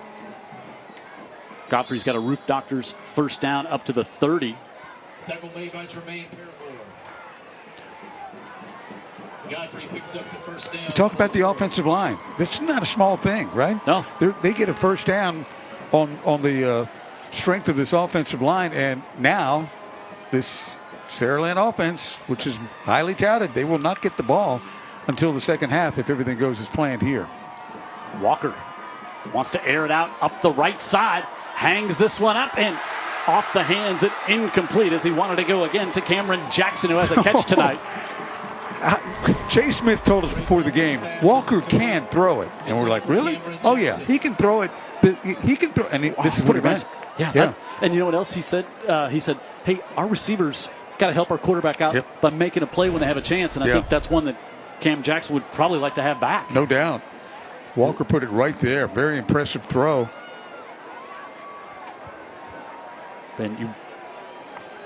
Speaker 4: Godfrey's got a Roof Doctors first down up to the 30.
Speaker 8: Tackle made by Jermaine Paramore. Godfrey picks up the first down.
Speaker 6: You talk about the offensive line. That's not a small thing, right?
Speaker 4: No.
Speaker 6: They get a first down on the strength of this offensive line, and now this Saraland offense, which is highly touted, they will not get the ball until the second half if everything goes as planned here.
Speaker 4: Walker wants to air it out up the right side, hangs this one up and off the hands and incomplete as he wanted to go again to Cameron Jackson, who has a catch tonight.
Speaker 6: Jay Smith told us before the game, Walker can throw it. And we're like, really? Oh, yeah, he can throw it. He can throw, and this is what he meant.
Speaker 4: Yeah. And you know what else he said? He said, hey, our receivers got to help our quarterback out by making a play when they have a chance. And I think that's one that Cam Jackson would probably like to have back.
Speaker 6: No doubt. Walker put it right there. Very impressive throw.
Speaker 4: And you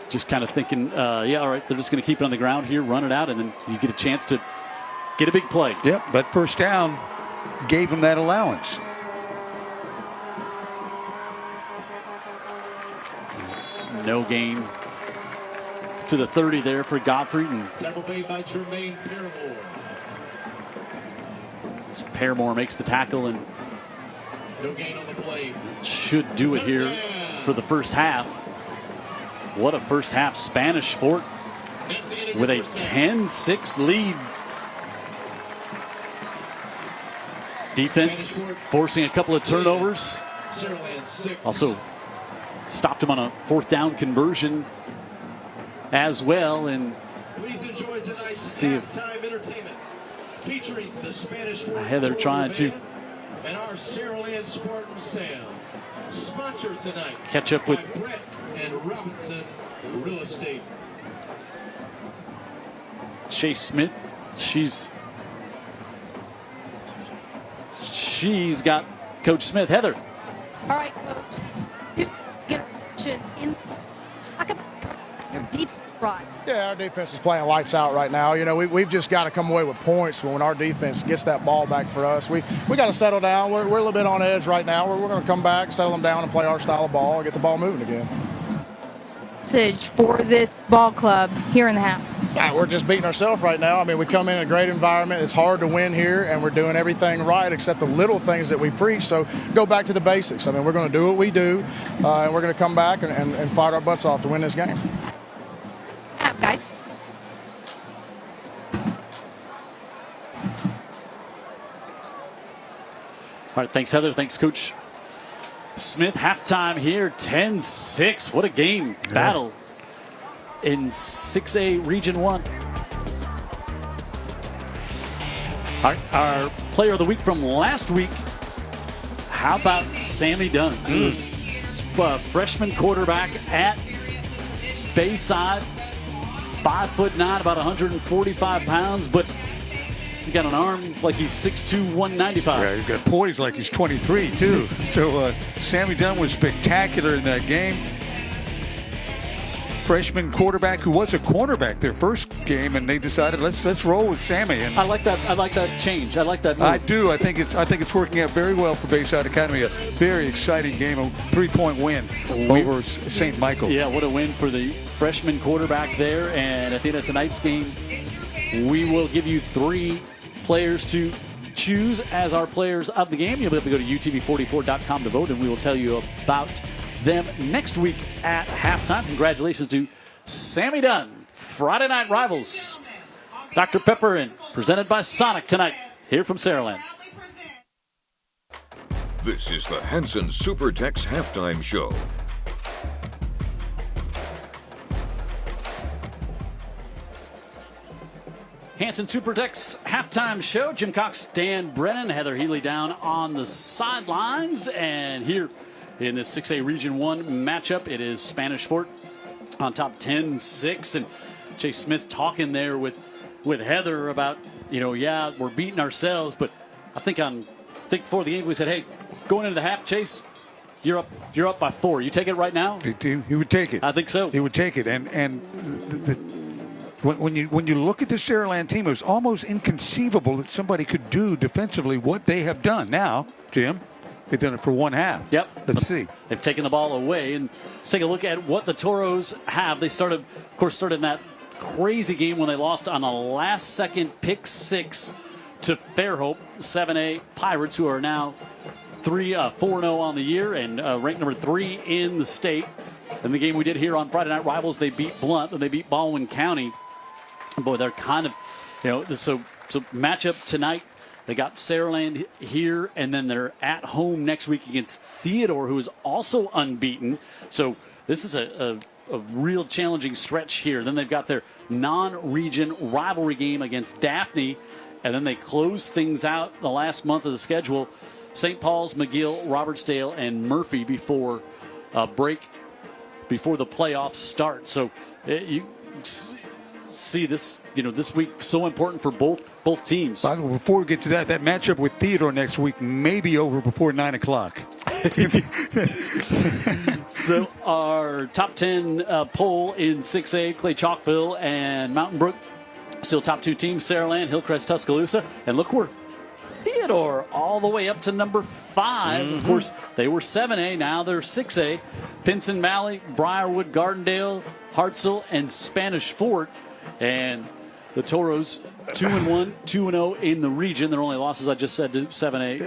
Speaker 4: just kind of thinking, all right, they're just going to keep it on the ground here, run it out, and then you get a chance to get a big play.
Speaker 6: Yep, that first down gave him that allowance.
Speaker 4: No gain to the 30 there for Godfrey. And
Speaker 8: tackle made by Jermaine Paramore.
Speaker 4: Paramore makes the tackle and
Speaker 8: no gain on the play.
Speaker 4: Should do it here for the first half. What a first half. Spanish Fort with a 10-6 lead. Defense forcing a couple of turnovers. Also stopped him on a fourth down conversion as well. And see if
Speaker 8: featuring the Spanish Fort
Speaker 4: Heather trying to
Speaker 8: and our Saraland Spartan sound. Sponsored tonight
Speaker 4: catch up with
Speaker 8: Brett and Robinson Real Estate.
Speaker 4: Chase Smith. She's got Coach Smith. Heather.
Speaker 7: All right, Coach. Your deep right.
Speaker 9: Yeah, our defense is playing lights out right now. You know, we've just got to come away with points when our defense gets that ball back for us. We got to settle down. We're a little bit on edge right now. We're going to come back, settle them down, and play our style of ball and get the ball moving again.
Speaker 7: Message for this ball club here in the half.
Speaker 9: Yeah, we're just beating ourselves right now. I mean, we come in a great environment. It's hard to win here, and we're doing everything right except the little things that we preach. So go back to the basics. I mean, we're going to do what we do, and we're going to come back and fight our butts off to win this game.
Speaker 7: Guys.
Speaker 4: All right, thanks, Heather. Thanks, Coach Smith. Halftime here, 10-6. What a game. Battle in 6A Region 1. All right, our player of the week from last week, how about Sammy Dunn? This freshman quarterback at Bayside. 5'9", about 145 pounds, but he got an arm like he's 6'2", 195.
Speaker 6: Yeah, he's got poise like he's 23, too. So Sammy Dunn was spectacular in that game. Freshman quarterback who was a cornerback their first game, and they decided let's roll with Sammy. And
Speaker 4: I like that change. I like that move.
Speaker 6: I do. I think it's working out very well for Bayside Academy. A very exciting game, a 3-point win over St. Michael.
Speaker 4: Yeah, what a win for the freshman quarterback there. And at the end of tonight's game, we will give you 3 players to choose as our players of the game. You'll be able to go to utv44.com to vote, and we will tell you about them next week at halftime. Congratulations to Sammy Dunn. Friday Night Rivals. Dr. Pepper and presented by Sonic tonight here from Saraland.
Speaker 5: This is the Hanson Supertex Halftime Show.
Speaker 4: Hanson Supertech's halftime show. Jim Cox, Dan Brennan, Heather Healy down on the sidelines. And here in this 6A Region 1 matchup, it is Spanish Fort on top 10-6. And Chase Smith talking there with Heather about, yeah, we're beating ourselves. But I think before the game we said, hey, going into the half, Chase, you're up by 4. You take it right now?
Speaker 6: He would take it.
Speaker 4: I think so.
Speaker 6: He would take it. And when you look at the Saraland team, it was almost inconceivable that somebody could do defensively what they have done. Now, Jim, they've done it for one half.
Speaker 4: Yep.
Speaker 6: Let's see.
Speaker 4: They've taken the ball away. And let's take a look at what the Toros have. They started in that crazy game when they lost on a last-second pick 6 to Fairhope, 7A Pirates, who are now 4-0 on the year and ranked number 3 in the state. And the game we did here on Friday Night Rivals, they beat Blount and they beat Baldwin County. Boy, they're kind of, so matchup tonight. They got Saraland here, and then they're at home next week against Theodore, who is also unbeaten. So this is a real challenging stretch here. Then they've got their non-region rivalry game against Daphne, and then they close things out the last month of the schedule. St. Paul's, McGill, Robertsdale, and Murphy before break, before the playoffs start. So you see this, this week so important for both teams.
Speaker 6: By the way, before we get to that matchup with Theodore next week may be over before 9 o'clock.
Speaker 4: So our top 10 poll in 6A, Clay Chalkville and Mountain Brook, still top 2 teams, Saraland, Hillcrest, Tuscaloosa. And look where Theodore all the way up to number 5. Mm-hmm. Of course, they were 7A. Now they're 6A. Pinson Valley, Briarwood, Gardendale, Hartselle, and Spanish Fort. And the Toros 2-1, 2-0 in the region. Their only losses, I just said, to 7A.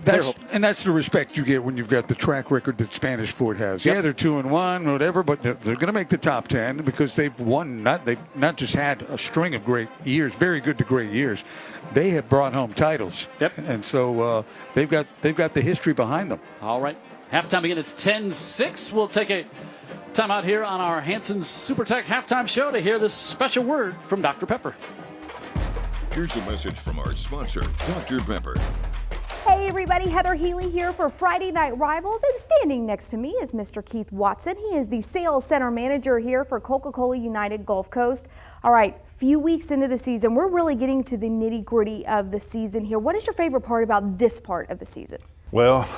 Speaker 6: That's the respect you get when you've got the track record that Spanish Fort has. Yep. Yeah, they're 2-1, whatever, but they're going to make the top 10 because they've won. They've not just had a string of great years, very good to great years. They have brought home titles.
Speaker 4: Yep.
Speaker 6: And so they've got the history behind them.
Speaker 4: All right. Halftime again. It's 10-6. We'll take a time out here on our Hanson Supertech halftime show to hear this special word from Dr. Pepper.
Speaker 5: Here's a message from our sponsor, Dr. Pepper.
Speaker 7: Hey everybody, Heather Healy here for Friday Night Rivals, and standing next to me is Mr. Keith Watson. He is the sales center manager here for Coca-Cola United Gulf Coast. All right, few weeks into the season, we're really getting to the nitty-gritty of the season here. What is your favorite part about this part of the season?
Speaker 10: Well,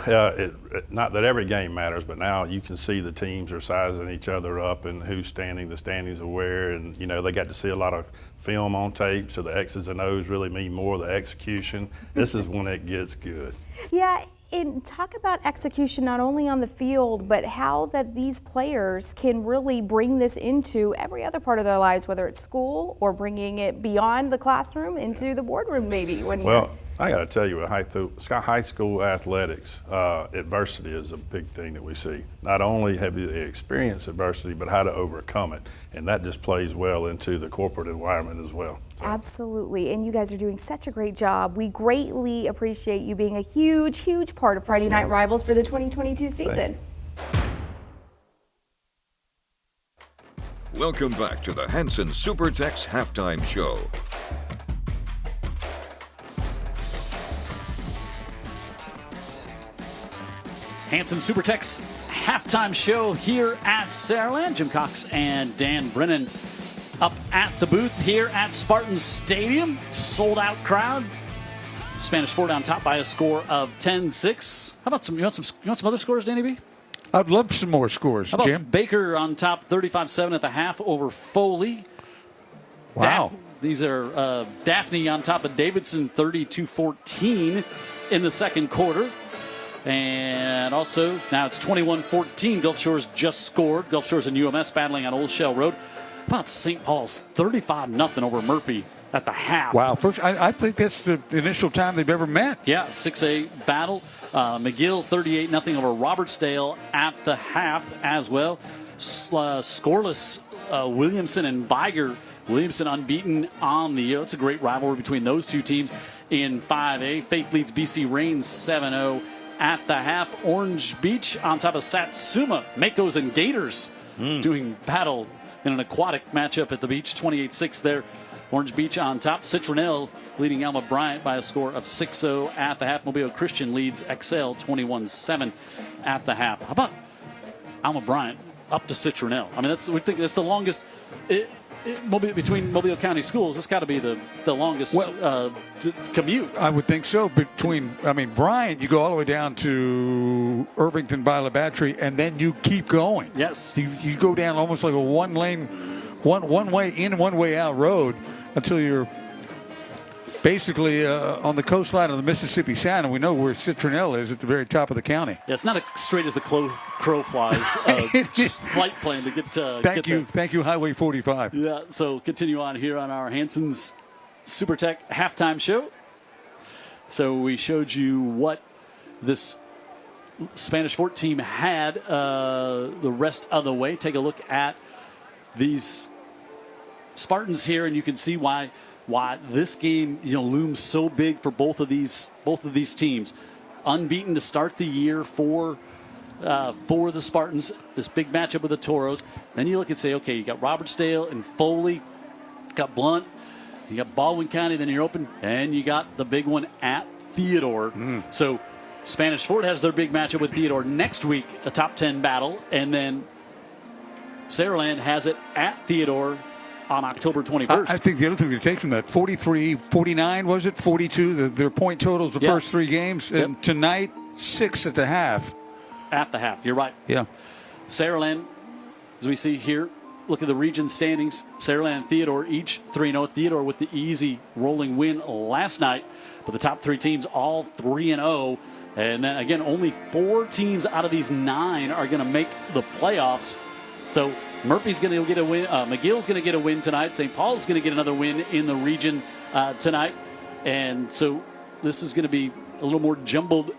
Speaker 10: not that every game matters, but now you can see the teams are sizing each other up and who's standing, the standings are where, and they got to see a lot of film on tape, so the X's and O's really mean more the execution. This is when it gets good.
Speaker 7: Yeah, and talk about execution not only on the field, but how that these players can really bring this into every other part of their lives, whether it's school or bringing it beyond the classroom into the boardroom maybe.
Speaker 10: I got to tell you, with high school athletics, adversity is a big thing that we see. Not only have you experienced adversity, but how to overcome it. And that just plays well into the corporate environment as well. So.
Speaker 7: Absolutely. And you guys are doing such a great job. We greatly appreciate you being a huge, huge part of Friday Night Rivals for the 2022 season.
Speaker 5: Welcome back to the Hanson Supertech's halftime show.
Speaker 4: Hanson Supertech's halftime show here at Saraland. Jim Cox and Dan Brennan up at the booth here at Spartan Stadium. Sold out crowd. Spanish Fort on top by a score of 10-6. How about you want some other scores, Danny B?
Speaker 6: I'd love some more scores,
Speaker 4: How about
Speaker 6: Jim.
Speaker 4: Baker on top 35-7 at the half over Foley.
Speaker 6: Wow.
Speaker 4: These are Daphne on top of Davidson 32-14 in the second quarter. And also, now it's 21-14. Gulf Shores just scored. Gulf Shores and UMS battling on Old Shell Road. How about St. Paul's 35-0 over Murphy at the half?
Speaker 6: Wow. First, I think that's the initial time they've ever met.
Speaker 4: Yeah, 6A battle. McGill 38-0 over Robertsdale at the half as well. Scoreless Williamson and Biger. Williamson unbeaten on the year. It's a great rivalry between those two teams in 5A. Faith leads BC Reigns 7-0 at the half. Orange Beach on top of Satsuma. Makos and Gators doing battle in an aquatic matchup at the beach. 28-6 there. Orange Beach on top. Citronelle leading Alma Bryant by a score of 6-0 at the half. Mobile Christian leads Excel 21-7 at the half. How about Alma Bryant up to Citronelle? I mean, we think that's the longest between Mobile County schools. It's got to be the longest commute.
Speaker 6: I would think so. Bryant, you go all the way down to Irvington by LaBattery, and then you keep going.
Speaker 4: Yes.
Speaker 6: You go down almost like a one-lane, one way in, one way out road until you're basically on the coastline of the Mississippi Sound, and we know where Citronelle is at the very top of the county.
Speaker 4: Yeah, it's not as straight as the crow flies flight plan to get.
Speaker 6: Thank you, Highway 45.
Speaker 4: Yeah. So continue on here on our Hanson's Super Tech halftime show. So we showed you what this Spanish Fort team had the rest of the way. Take a look at these Spartans here, and you can see why this game looms so big for both of these teams. Unbeaten to start the year for the Spartans. This big matchup with the Toros. Then you look and say, okay, you got Robertsdale and Foley, got Blount, you got Baldwin County, then you're open, and you got the big one at Theodore. So Spanish Fort has their big matchup with Theodore next week, a top 10 battle, and then Saraland has it at Theodore on October 21st.
Speaker 6: I think the other thing to take from that, 43, 49, was it? 42, their point totals the first three games.
Speaker 4: Yep.
Speaker 6: And tonight, 6 at the half.
Speaker 4: At the half, you're right.
Speaker 6: Yeah.
Speaker 4: Saraland, as we see here, look at the region standings. Saraland and Theodore each 3-0. Theodore with the easy rolling win last night. But the top three teams all 3-0. And then, again, only 4 teams out of these 9 are going to make the playoffs. So Murphy's going to get a win. McGill's going to get a win tonight. St. Paul's going to get another win in the region tonight. And so this is going to be a little more jumbled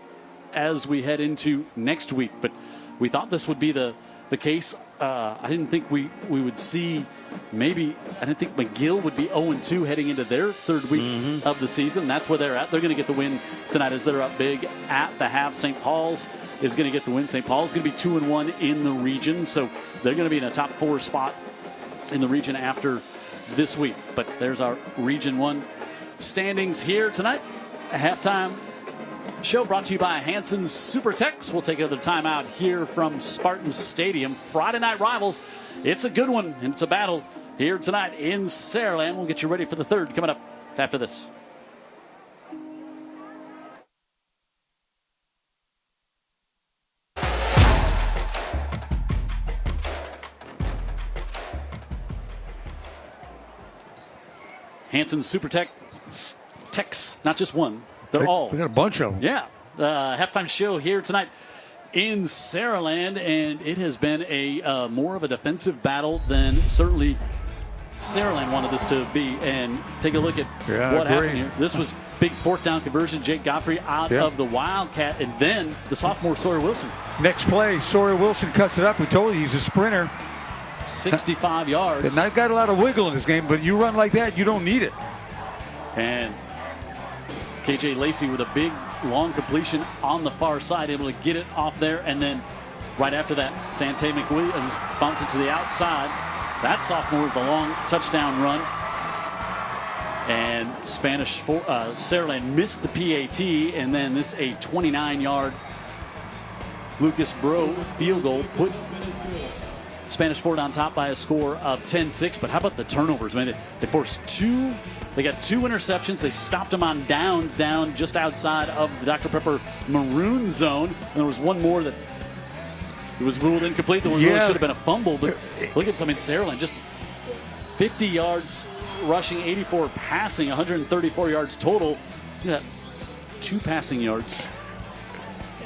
Speaker 4: as we head into next week. But we thought this would be the case. I didn't think we would see I didn't think McGill would be 0-2 heading into their third week of the season. That's where they're at. They're going to get the win tonight as they're up big at the half. St. Paul's is going to get the win. St. Paul's going to be 2-1 in the region. So they're going to be in a top 4 spot in the region after this week. But there's our Region 1 standings here tonight. A halftime show brought to you by Hanson's Super Techs. We'll take another timeout here from Spartan Stadium. Friday night rivals. It's a good one, and it's a battle here tonight in Saraland. We'll get you ready for the third coming up after this. Hanson's Super Techs, not just one. They're all.
Speaker 6: We got a bunch of them.
Speaker 4: Yeah. Halftime show here tonight in Saraland, and it has been a more of a defensive battle than certainly Saraland wanted this to be. And take a look at what happened here. This was big 4th down conversion. Jake Godfrey out of the Wildcat, and then the sophomore Sawyer Wilson.
Speaker 6: Next play, Sawyer Wilson cuts it up. We told you he's a sprinter.
Speaker 4: 65 yards.
Speaker 6: And I've got a lot of wiggle in this game, but you run like that, you don't need it.
Speaker 4: And KJ Lacey with a big, long completion on the far side, able to get it off there. And then right after that, Sante McWilliams bumps it to the outside. That sophomore with the long touchdown run. And Saraland missed the PAT. And then this a 29-yard Lucas Bro field goal put Spanish Fort on top by a score of 10-6. But how about the turnovers? I mean, they forced 2. They got 2 interceptions. They stopped them on downs down just outside of the Dr. Pepper maroon zone. And there was one more that it was ruled incomplete. That really should have been a fumble. But look at Saraland, just 50 yards rushing, 84 passing, 134 yards total. You got 2 passing yards.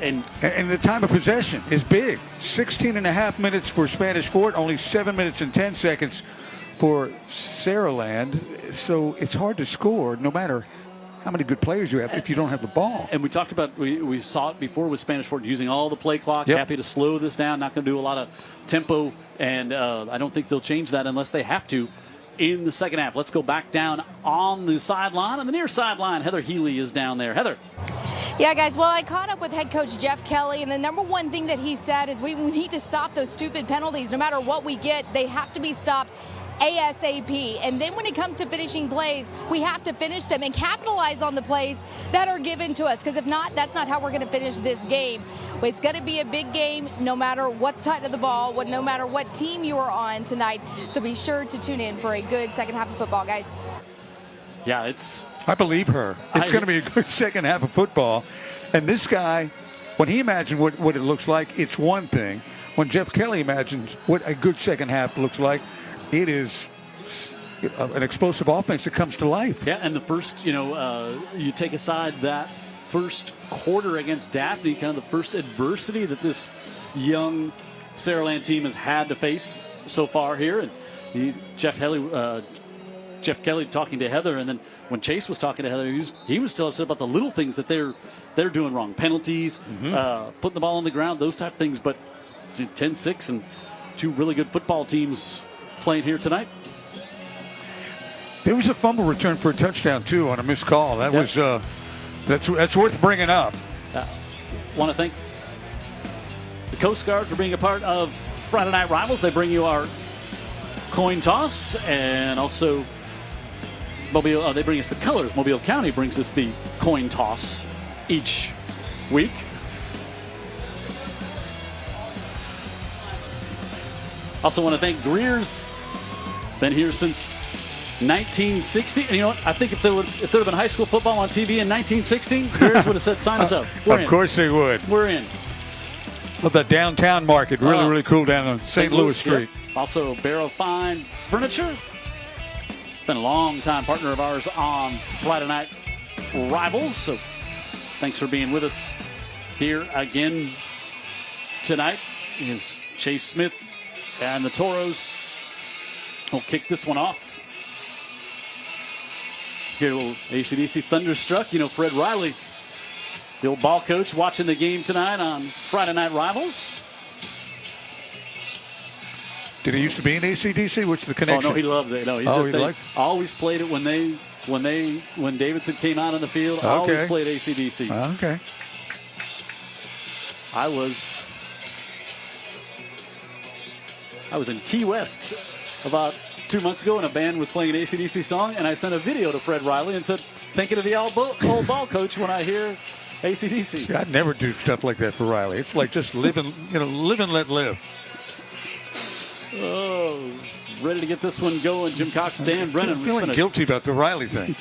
Speaker 4: And
Speaker 6: the time of possession is big. 16.5 minutes for Spanish Fort, only 7 minutes and 10 seconds for Saraland. So it's hard to score no matter how many good players you have if you don't have the ball.
Speaker 4: And we talked about, we saw it before with Spanish Fort using all the play clock. Happy to slow this down, not going to do a lot of tempo. And I don't think they'll change that unless they have to in the second half. Let's go back down on the sideline. On the near sideline, Heather Healy is down there. Heather.
Speaker 7: Yeah, guys, well, I caught up with head coach Jeff Kelly, and the number one thing that he said is we need to stop those stupid penalties. No matter what we get, they have to be stopped. ASAP. And then when it comes to finishing plays, we have to finish them and capitalize on the plays that are given to us. Because if not, that's not how we're going to finish this game. It's going to be a big game no matter what side of the ball, no matter what team you are on tonight. So be sure to tune in for a good second half of football, guys.
Speaker 4: Yeah,
Speaker 6: I believe her. It's going to be a good second half of football. And this guy, when he imagined what it looks like, it's one thing. When Jeff Kelly imagines what a good second half looks like, it is an explosive offense that comes to life.
Speaker 4: Yeah, and the first, you take aside that first quarter against Daphne, kind of the first adversity that this young Saraland team has had to face so far here. And Jeff Kelly talking to Heather, and then when Chase was talking to Heather, he was still upset about the little things that they're doing wrong. Penalties, putting the ball on the ground, those type of things. But 10-6 and two really good football teams playing here tonight.
Speaker 6: There was a fumble return for a touchdown, too, on a missed call. That was that's worth bringing up.
Speaker 4: Want to thank the Coast Guard for being a part of Friday Night Rivals. They bring you our coin toss, and also they bring us the colors. Mobile County brings us the coin toss each week. Also want to thank Greer's. Been here since 1960. And you know what? I think if there would have been high school football on TV in 1960, Greer's would have said, sign us up.
Speaker 6: Of course they would.
Speaker 4: We're in.
Speaker 6: Love that downtown market. Really cool down on St. Louis Street.
Speaker 4: Yeah. Also, Barrow Fine Furniture. Been a long-time partner of ours on Friday Night Rivals. So thanks for being with us here again tonight. Is Chase Smith and the Toros will kick this one off. Here, a little AC/DC Thunderstruck. Fred Riley, the old ball coach, watching the game tonight on Friday Night Rivals.
Speaker 6: Did he used to be in AC/DC? What's the connection?
Speaker 4: Oh, no, he loves it. No, he always played it when Davidson came out on the field.
Speaker 6: Okay.
Speaker 4: Always played AC/DC.
Speaker 6: Okay.
Speaker 4: I was in Key West about 2 months ago, and a band was playing an AC/DC song, and I sent a video to Fred Riley and said, thinking of the old ball coach when I hear AC/DC.
Speaker 6: See, I'd never do stuff like that for Riley. It's like just live and let live.
Speaker 4: Oh, ready to get this one going. Jim Cox, Dan Brennan.
Speaker 6: I'm feeling guilty about the Riley thing.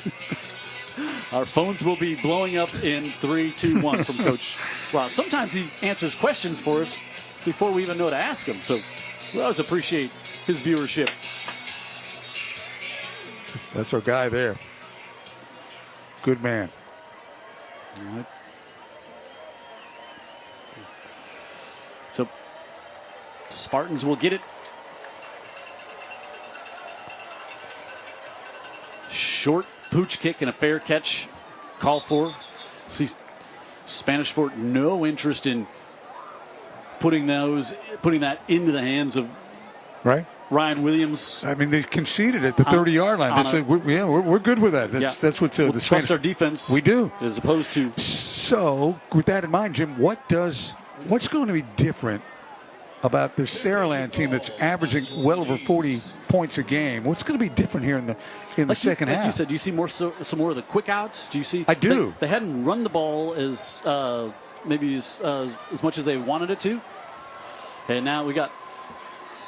Speaker 4: Our phones will be blowing up in 3, 2, 1 from Coach. Well, sometimes he answers questions for us before we even know to ask him. So we always appreciate his viewership.
Speaker 6: That's our guy there. Good man.
Speaker 4: All right. So Spartans will get it. Short pooch kick and a fair catch call for. See Spanish Fort no interest in putting that into the hands of Ryan Williams.
Speaker 6: I mean, they conceded at the 30-yard line. They said, we're good with that. That's what the
Speaker 4: trust
Speaker 6: Spanish,
Speaker 4: our defense.
Speaker 6: We do.
Speaker 4: As opposed to.
Speaker 6: So, with that in mind, Jim, what's going to be different about this Saraland team that's averaging well over 40 points a game? What's going to be different here in the second half?
Speaker 4: Like you said, do you see some more of the quick outs? Do you see?
Speaker 6: I do.
Speaker 4: They hadn't run the ball as maybe as much as they wanted it to, and now we got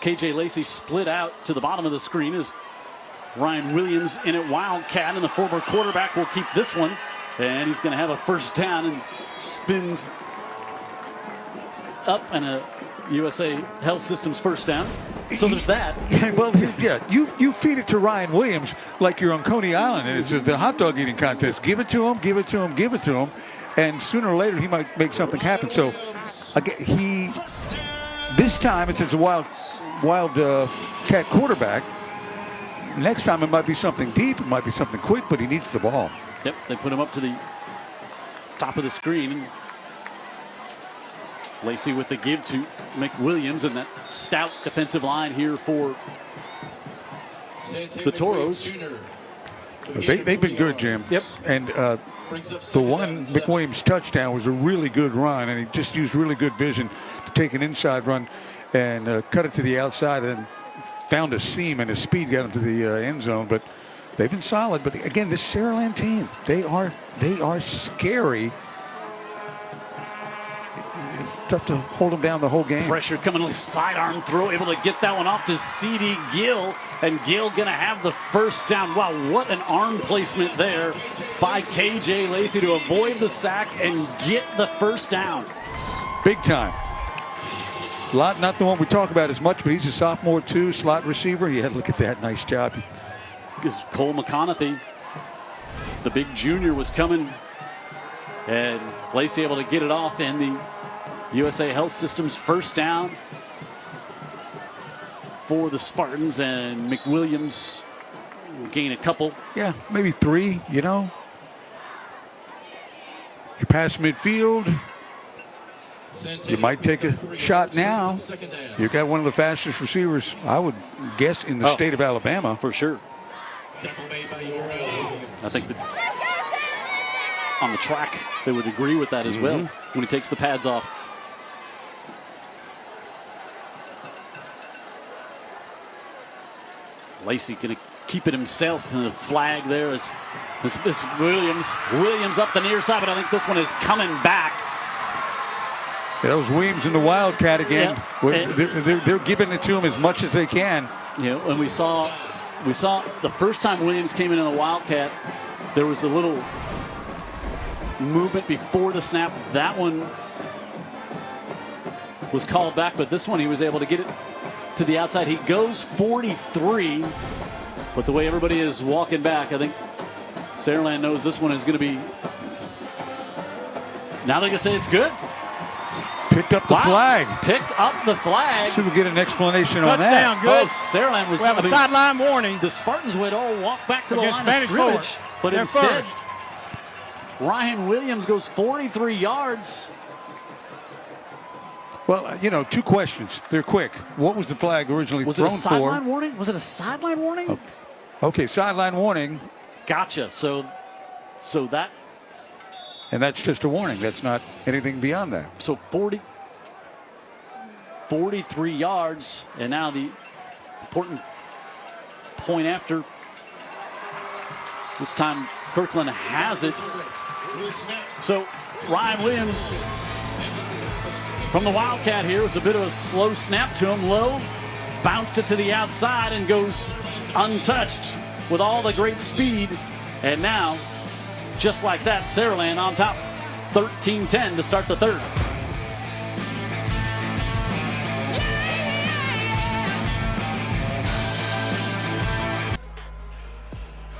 Speaker 4: KJ Lacey split out to the bottom of the screen as Ryan Williams in it wildcat, and the former quarterback will keep this one, and he's going to have a first down and spins up and a USA Health Systems first down. So there's that.
Speaker 6: Well, yeah, you feed it to Ryan Williams like you're on Coney Island, and it's the hot dog eating contest. Give it to him, give it to him, give it to him, and sooner or later he might make something happen. So again, this time it's a wild cat quarterback. Next time it might be something deep, it might be something quick, but he needs the ball.
Speaker 4: Yep, they put him up to the top of the screen. Lacey with the give to McWilliams, and that stout defensive line here for the Toros.
Speaker 6: They've been good, Jim.
Speaker 4: Yep.
Speaker 6: And the one McWilliams touchdown was a really good run, and he just used really good vision to take an inside run and cut it to the outside and found a seam and his speed got him to the end zone. But they've been solid. But again, this Saraland team, they are scary. It's tough to hold them down the whole game.
Speaker 4: Pressure coming on the sidearm throw, able to get that one off to C.D. Gill, and Gill going to have the first down. Wow, what an arm placement there by K.J. Lacey to avoid the sack and get the first down.
Speaker 6: Big time. Not the one we talk about as much, but he's a sophomore too, slot receiver. Yeah, look at that, nice job.
Speaker 4: Because Cole McConaughey, the big junior, was coming, and Lacey able to get it off, and the USA Health System's first down for the Spartans, and McWilliams will gain a couple.
Speaker 6: Yeah, maybe 3, you know. You pass midfield, you might take a shot now. You've got one of the fastest receivers, I would guess, in the state of Alabama.
Speaker 4: For sure. I think that on the track, they would agree with that as well when he takes the pads off. Lacey going to keep it himself, and the flag there is Williams. Williams up the near side, but I think this one is coming back.
Speaker 6: Yeah, that was Williams in the Wildcat again.
Speaker 4: Yeah.
Speaker 6: They're giving it to him as much as they can.
Speaker 4: You know, and we saw the first time Williams came in the Wildcat, there was a little movement before the snap. That one was called back, but this one he was able to get it to the outside. He goes 43, but the way everybody is walking back, I think Saraland knows this one is going to be. Now they're going to say it's good.
Speaker 6: Picked up the flag.
Speaker 4: Picked up the flag.
Speaker 6: See if we get an explanation on that.
Speaker 2: Touchdown, good.
Speaker 4: Saraland was.
Speaker 2: We have a sideline warning.
Speaker 4: The Spartans would all walk back to the line
Speaker 2: Spanish
Speaker 4: of scrimmage,
Speaker 2: forward.
Speaker 4: but
Speaker 2: They're
Speaker 4: instead,
Speaker 2: first.
Speaker 4: Ryan Williams goes 43 yards.
Speaker 6: Well, you know, 2 questions. They're quick. What was the flag originally thrown for?
Speaker 4: Was it a sideline warning? Was it a sideline warning?
Speaker 6: Okay, sideline warning.
Speaker 4: Gotcha. So that.
Speaker 6: And that's just a warning. That's not anything beyond that.
Speaker 4: So 43 yards, and now the important point after. This time Kirkland has it. So Ryan Williams from the Wildcat here was a bit of a slow snap to him. Low, bounced it to the outside and goes untouched with all the great speed. And now, just like that, Saraland on top, 13-10 to start the third.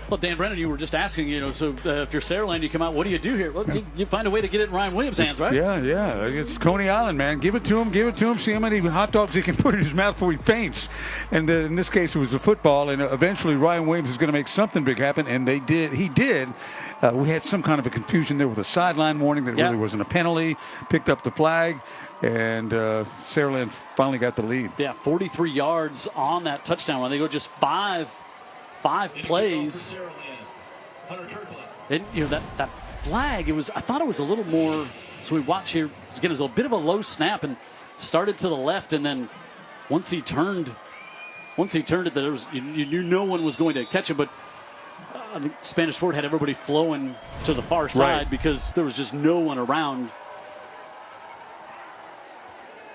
Speaker 4: Well, Dan Brennan, you were just asking, you know, so if you're Saraland, you come out, what do you do here? Well, you find a way to get it in Ryan Williams' hands, right?
Speaker 6: Yeah. It's Coney Island, man. Give it to him. See how many hot dogs he can put in his mouth before he faints. And in this case, it was a football, and eventually Ryan Williams is going to make something big happen, and they did. He did. We had some kind of a confusion there with a sideline warning that really wasn't a penalty. Picked up the flag, and Saraland finally got the lead.
Speaker 4: Yeah, 43 yards on that touchdown run. They go just five plays. And you know that flag, I thought it was a little more. So we watch here again, it was a bit of a low snap and started to the left, and then once he turned it, there was you knew no one was going to catch him. But I think Spanish Fort had everybody flowing to the far side because there was just no one around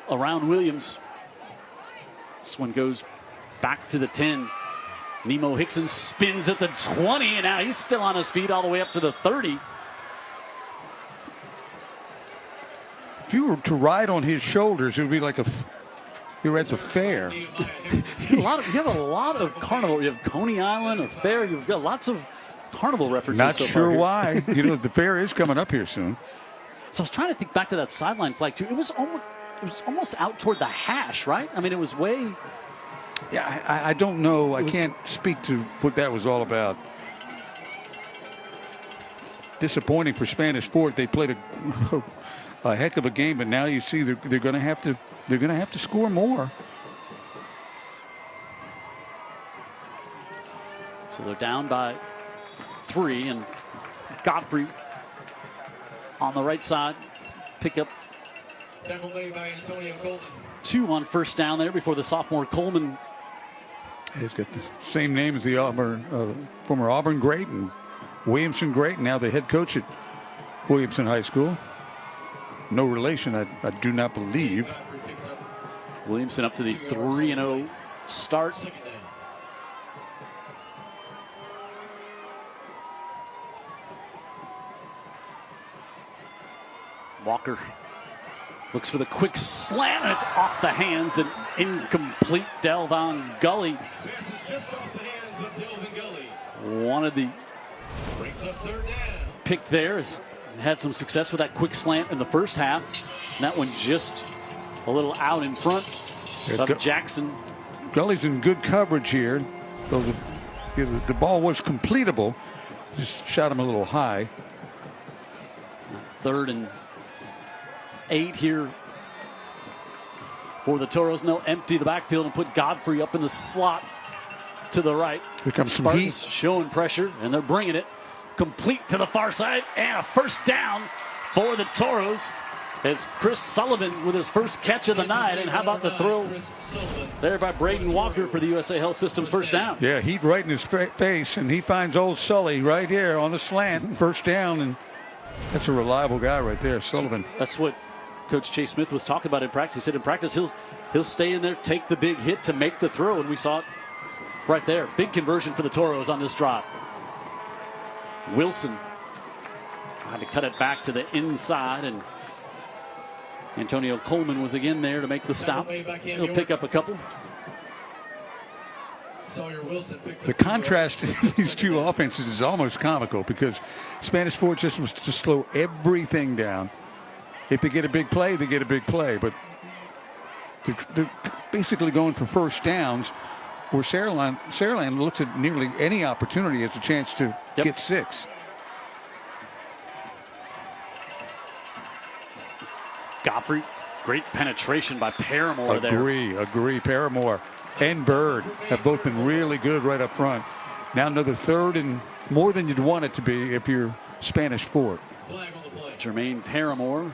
Speaker 4: Williams. This one goes back to the 10. Nemo Hickson spins at the 20, and now he's still on his feet all the way up to the 30.
Speaker 6: If you were to ride on his shoulders, it would be like you were at the fair.
Speaker 4: You have a lot of carnival. You have Coney Island, a fair. You've got lots of carnival references.
Speaker 6: Not
Speaker 4: so
Speaker 6: sure
Speaker 4: far
Speaker 6: why. You know, the fair is coming up here soon.
Speaker 4: So I was trying to think back to that sideline flag too. It was almost out toward the hash, right? I mean, it was way.
Speaker 6: Yeah, I don't know. I can't speak to what that was all about. Disappointing for Spanish Fort. They played a heck of a game, but now you see they're going to have to score more.
Speaker 4: So they're down by 3, and Godfrey on the right side pick up
Speaker 8: 2 on first down there before the sophomore Coleman
Speaker 6: He's got the same name as the Auburn, former Auburn great and Williamson great, and now the head coach at Williamson High School. No relation, I do not believe.
Speaker 4: Williamson up to the 3-0 start. Walker looks for the quick slant, and it's off the hands and incomplete. Delvon Gully wanted the pick there. Has had some success with that quick slant in the first half. And that one just a little out in front of Jackson.
Speaker 6: Gully's in good coverage here. Though the ball was completable. Just shot him a little high.
Speaker 4: 3rd and 8 here for the Toros. And they'll empty the backfield and put Godfrey up in the slot to the right.
Speaker 6: Here comes some
Speaker 4: Spartans
Speaker 6: heat.
Speaker 4: Showing pressure, and they're bringing it complete to the far side, and a first down for the Toros as Chris Sullivan with his first catch of the night. And how about the throw there by Braden Walker for the USA Health System first down?
Speaker 6: Yeah, heat right in his face, and he finds old Sully right here on the slant, first down, and that's a reliable guy right there, Sullivan.
Speaker 4: That's what Coach Chase Smith was talking about in practice. He said in practice he'll stay in there, take the big hit to make the throw, and we saw it right there. Big conversion for the Toros on this drive. Wilson tried to cut it back to the inside, and Antonio Coleman was again there to make the stop. He'll pick up a couple.
Speaker 6: The contrast in these two offenses is almost comical because Spanish Fort just was to slow everything down. If they get a big play, they get a big play. But they're basically going for first downs, where Saraland looks at nearly any opportunity as a chance to get 6.
Speaker 4: Godfrey, great penetration by Paramore there.
Speaker 6: Agree. Paramore and Bird have both been really good right up front. Now another 3rd and more than you'd want it to be if you're Spanish Fort.
Speaker 4: Jermaine Paramore,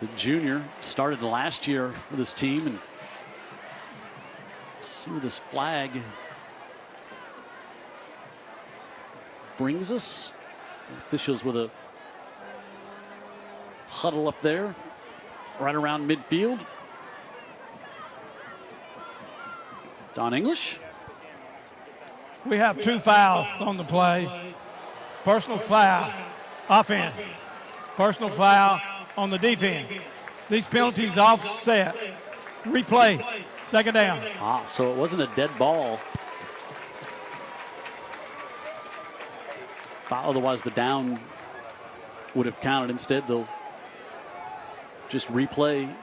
Speaker 4: the junior, started last year with his team, and see where this flag brings us. The officials with a huddle up there right around midfield. Don English.
Speaker 2: We have 2 fouls on the play. Personal foul, offense. Personal foul on the defense. These penalties offset. Replay, 2nd down.
Speaker 4: So it wasn't a dead ball. Foul, otherwise the down would have counted. Instead, they'll just replay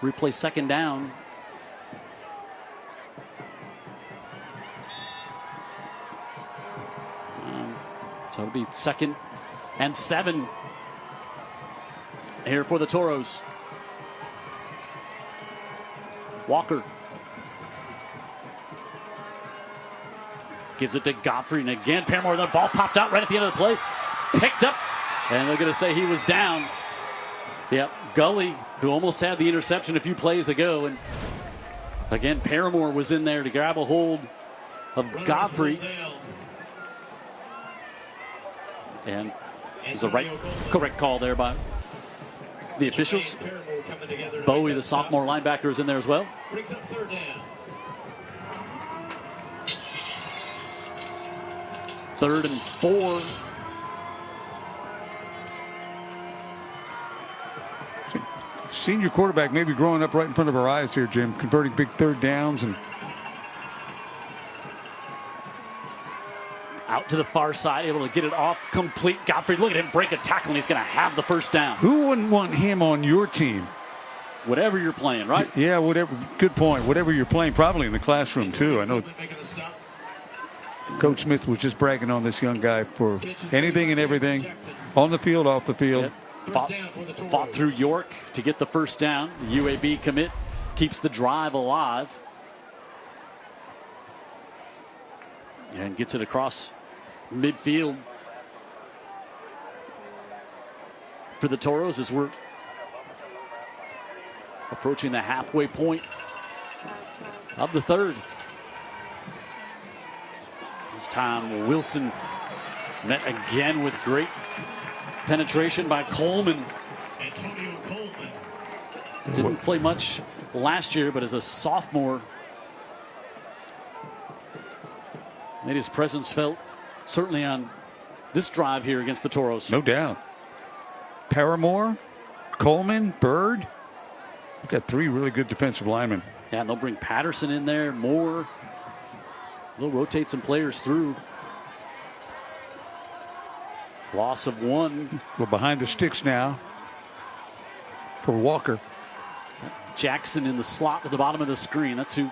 Speaker 4: 2nd down. So it'll be 2nd and 7 here for the Toros. Walker gives it to Godfrey, and again Paramore. The ball popped out right at the end of the play, picked up, and they're going to say he was down. Yep, Gully, who almost had the interception a few plays ago, and again Paramore was in there to grab a hold of Godfrey, and it was a correct call there by the officials. Bowie, the sophomore linebacker, is in there as well.
Speaker 8: Brings up 3rd down.
Speaker 4: 3rd and 4.
Speaker 6: Senior quarterback maybe growing up right in front of our eyes here, Jim, converting big 3rd downs and
Speaker 4: out to the far side, able to get it off complete. Godfrey, look at him break a tackle, and he's going to have the first down.
Speaker 6: Who wouldn't want him on your team?
Speaker 4: Whatever you're playing, right?
Speaker 6: Yeah, whatever. Good point. Whatever you're playing, probably in the classroom too. I know Coach Smith was just bragging on this young guy for anything and everything, on the field, off the field.
Speaker 4: Yep. Fought through York to get the first down. The UAB commit keeps the drive alive and gets it across midfield for the Toros as we're approaching the halfway point of the third. This time Wilson met again with great penetration by Coleman.
Speaker 8: Antonio Coleman.
Speaker 4: Didn't play much last year, but as a sophomore, made his presence felt certainly on this drive here against the Toros.
Speaker 6: No doubt. Paramore, Coleman, Bird. We've got three really good defensive linemen.
Speaker 4: Yeah, and they'll bring Patterson in there, Moore. They'll rotate some players through. Loss of one.
Speaker 6: We're behind the sticks now for Walker.
Speaker 4: Jackson in the slot at the bottom of the screen. That's who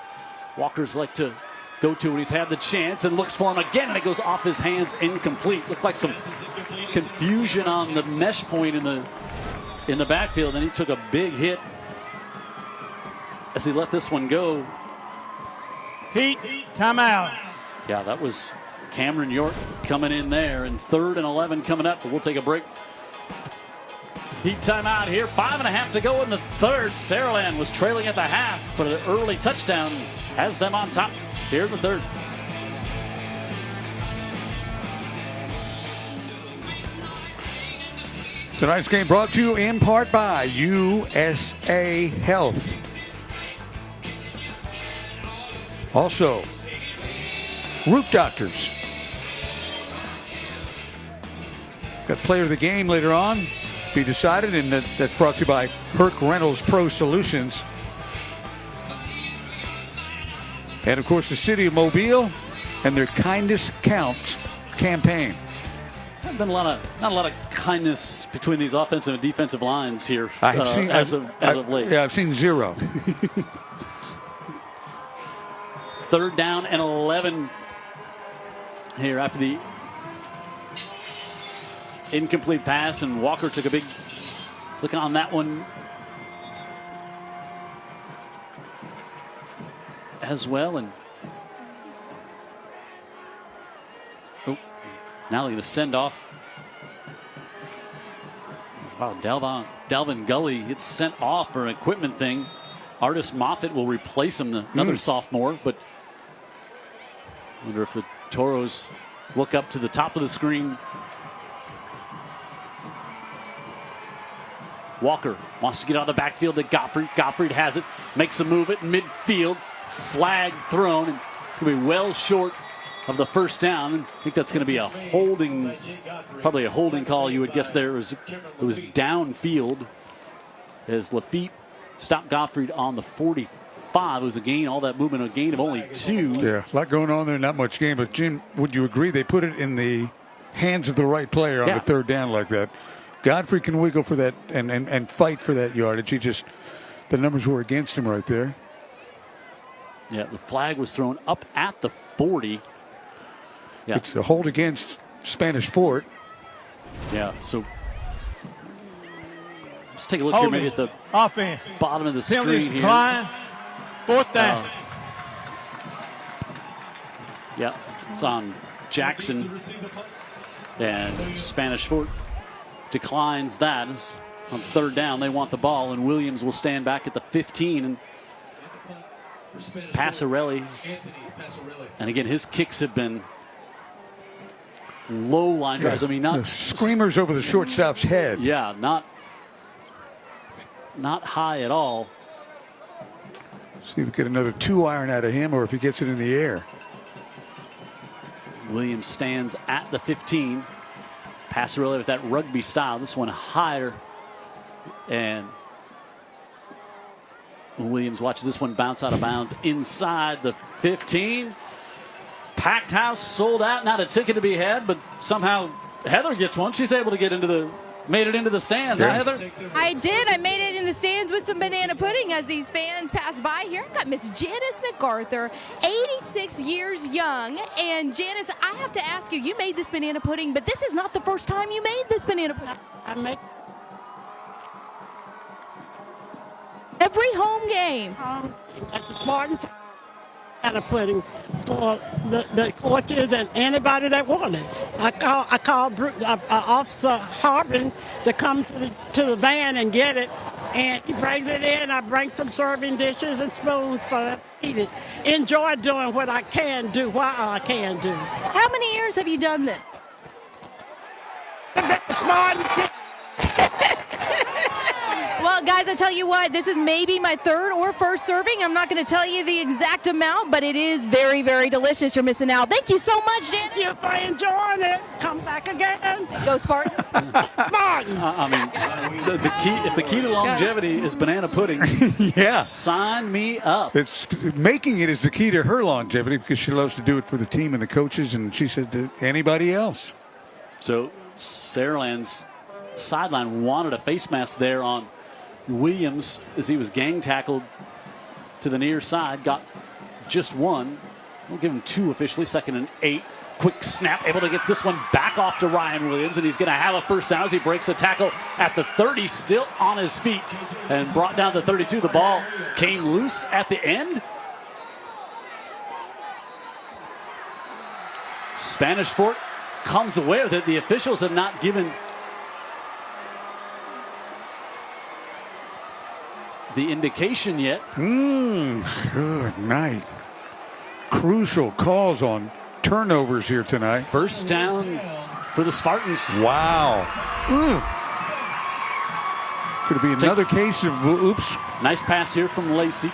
Speaker 4: Walker's like to go to when he's had the chance, and looks for him again, and it goes off his hands, incomplete. Looked like some confusion on the mesh point in the backfield, and he took a big hit as he let this one go.
Speaker 2: Heat, timeout.
Speaker 4: Yeah, that was Cameron York coming in there, and 3rd and 11 coming up, but we'll take a break. Heat timeout here, 5.5 to go in the third. Saraland was trailing at the half, but an early touchdown has them on top here in the third.
Speaker 6: Tonight's game brought to you in part by USA Health. Also, Roof Doctors. Got player of the game later on. Be decided, and that's brought to you by Herc Rentals Pro Solutions. And of course, the City of Mobile and their Kindness Counts campaign.
Speaker 4: There's been not a lot of kindness between these offensive and defensive lines here as of late.
Speaker 6: Yeah, I've seen zero.
Speaker 4: 3rd down and 11 here after the incomplete pass, and Walker took a big look on that one as well. And now they're going to send off. Wow, Dalvin Gully gets sent off for an equipment thing. Artis Moffitt will replace him, another sophomore, but I wonder if the Toros look up to the top of the screen. Walker wants to get out of the backfield to Gottfried. Gottfried has it, makes a move at midfield. Flag thrown, and it's going to be well short of the first down. And I think that's going to be a holding, probably a holding call, you would guess there. It was downfield as Lafitte stopped Gottfried on the 45. It was a gain, all that movement, a gain of only 2.
Speaker 6: Yeah, a lot going on there, not much game. But Jim, would you agree they put it in the hands of the right player on the 3rd down like that? Godfrey can wiggle for that and fight for that yardage. The numbers were against him right there.
Speaker 4: Yeah, the flag was thrown up at the 40. Yeah.
Speaker 6: It's a hold against Spanish Fort.
Speaker 4: Yeah, so let's take a look here maybe at the
Speaker 2: offense
Speaker 4: bottom of the screen here.
Speaker 2: Decline. 4th down.
Speaker 4: Yeah, it's on Jackson, and Spanish Fort declines that. On 3rd down, they want the ball, and Williams will stand back at the 15. And Passarelli, and again, his kicks have been low line drives. I mean, not
Speaker 6: screamers over the shortstop's head.
Speaker 4: Yeah, not high at all.
Speaker 6: See if we get another 2-iron out of him, or if he gets it in the air.
Speaker 4: Williams stands at the 15. Passarelli with that rugby style. This one higher. And Williams watches this one bounce out of bounds inside the 15. Packed house, sold out. Not a ticket to be had, but somehow Heather gets one. She's able to made it into the stands, huh, Heather?
Speaker 7: I did. I made it in the stands with some banana pudding as these fans pass by here. I've got Miss Janice MacArthur, 86 years young. And Janice, I have to ask you, you made this banana pudding, but this is not the first time you made this banana pudding.
Speaker 11: I make
Speaker 7: every home game.
Speaker 11: at the Spartan banana pudding for the coaches and anybody that wanted. I called Officer Harvin to come to the van and get it. And he brings it in. I bring some serving dishes and spoons for them to eat it. Enjoy doing what I can do while I can do.
Speaker 7: How many years have you done this? Well, guys, I tell you what, this is maybe my third or first serving. I'm not going to tell you the exact amount, but it is very, very delicious. You're missing out. Thank you so much, Dan.
Speaker 11: Thank you for enjoying it. Come back again.
Speaker 7: Go Spartans.
Speaker 11: Spartan.
Speaker 4: I mean, if the key to longevity is banana pudding,
Speaker 6: Yeah.
Speaker 4: sign me up.
Speaker 6: It's making it is the key to her longevity because she loves to do it for the team and the coaches, and she said to anybody else.
Speaker 4: So Saraland's sideline wanted a face mask there on Williams as he was gang tackled to the near side. Got just one. We'll give him two officially. 2nd and 8. Quick snap, able to get this one back off to Ryan Williams, and he's going to have a first down as he breaks a tackle at the 30, still on his feet, and brought down to 32. The ball came loose at the end. Spanish Fort comes away with it. The officials have not given the indication yet.
Speaker 6: Good night. Crucial calls on turnovers here tonight.
Speaker 4: First down for the Spartans.
Speaker 6: Wow. Could be another case of oops.
Speaker 4: Nice pass here from Lacey.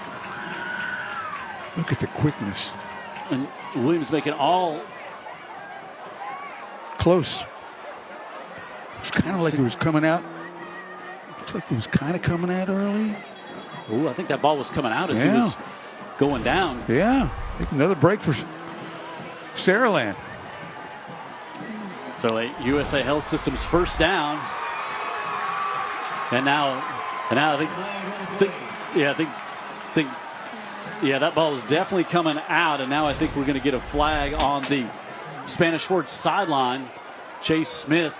Speaker 6: Look at the quickness.
Speaker 4: And Williams making all
Speaker 6: close. It's kind of like it was coming out. Looks like it was kind of coming out early.
Speaker 4: Ooh, I think that ball was coming out as he was going down.
Speaker 6: Yeah. Another break for Saraland.
Speaker 4: So a USA Health Systems first down. And now I think that ball was definitely coming out, and now I think we're going to get a flag on the Spanish Fort sideline. Chase Smith.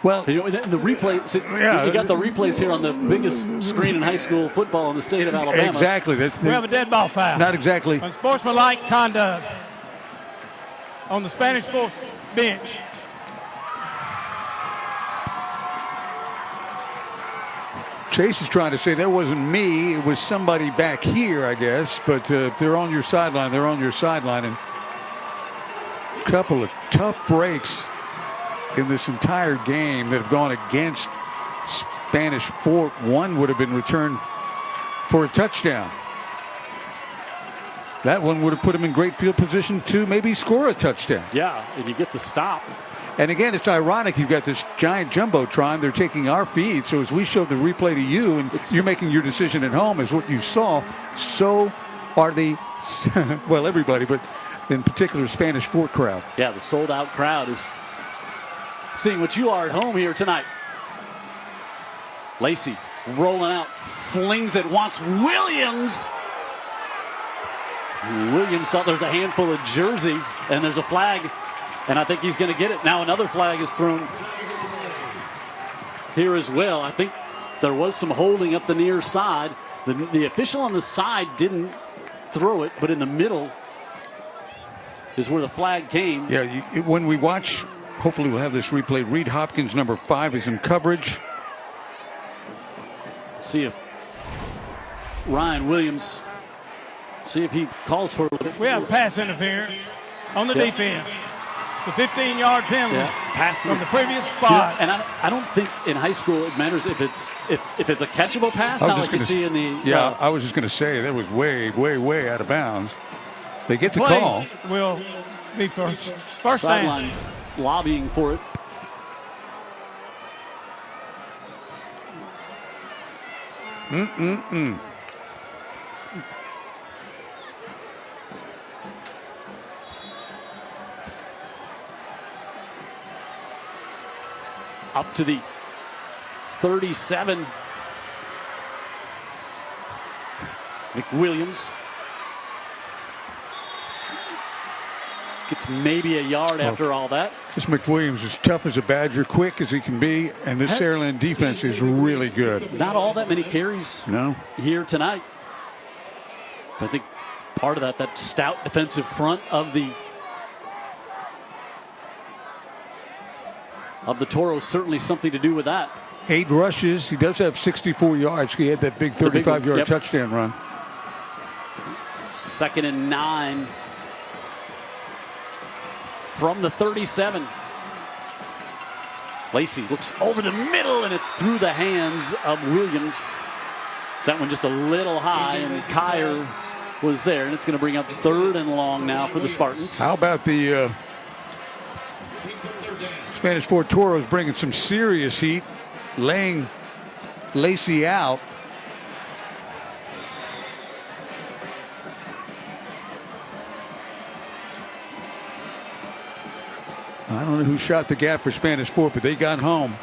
Speaker 6: Well,
Speaker 4: the replay. So you got the replays here on the biggest screen in high school football in the state of Alabama.
Speaker 6: Exactly.
Speaker 2: We have a dead ball foul.
Speaker 6: Not exactly.
Speaker 2: Unsportsmanlike conduct on the Spanish Fort bench.
Speaker 6: Chase is trying to say that wasn't me. It was somebody back here, I guess. But if they're on your sideline, they're on your sideline. And a couple of tough breaks in this entire game that have gone against Spanish Fort. One would have been returned for a touchdown. That one would have put him in great field position to maybe score a touchdown.
Speaker 4: Yeah, and you get the stop.
Speaker 6: And again, it's ironic you've got this giant jumbotron. They're taking our feed. So as we show the replay to you and you're making your decision at home as what you saw, so are the, well, everybody, but in particular Spanish Fort crowd.
Speaker 4: Yeah, the sold out crowd is seeing what you are at home here tonight. Lacey rolling out, flings it, wants Williams. Williams thought there's a handful of jersey, and there's a flag, and I think he's going to get it. Now another flag is thrown here as well. I think there was some holding up the near side. The official on the side didn't throw it, but in the middle is where the flag came.
Speaker 6: Yeah, when we watch, hopefully we'll have this replay. Reed Hopkins, number 5, is in coverage.
Speaker 4: Let's see if Ryan Williams, see if he calls for it.
Speaker 2: We have pass interference on the defense. It's a 15-yard penalty from the previous spot.
Speaker 4: And I don't think in high school it matters if it's a catchable pass, not like you see in the.
Speaker 6: Yeah, I was just going to say that was way, way, way out of bounds. They get the call.
Speaker 2: Will be first
Speaker 4: sideline lobbying for it. Up to the 37. McWilliams gets maybe a yard after all that.
Speaker 6: This McWilliams is tough as a Badger, quick as he can be, and this Saraland defense is really good.
Speaker 4: Not all that many carries here tonight. I think part of that stout defensive front of the Toros. Certainly something to do with that.
Speaker 6: 8 rushes. He does have 64 yards. He had that big 35-yard touchdown run.
Speaker 4: 2nd and 9 from the 37. Lacey looks over the middle, and it's through the hands of Williams. That one just a little high, and Kyer was there, and it's going to bring up 3rd and long now for the Spartans.
Speaker 6: How about the Spanish Fort Toros bringing some serious heat, laying Lacey out. I don't know who shot the gap for Spanish Fort, but they got home.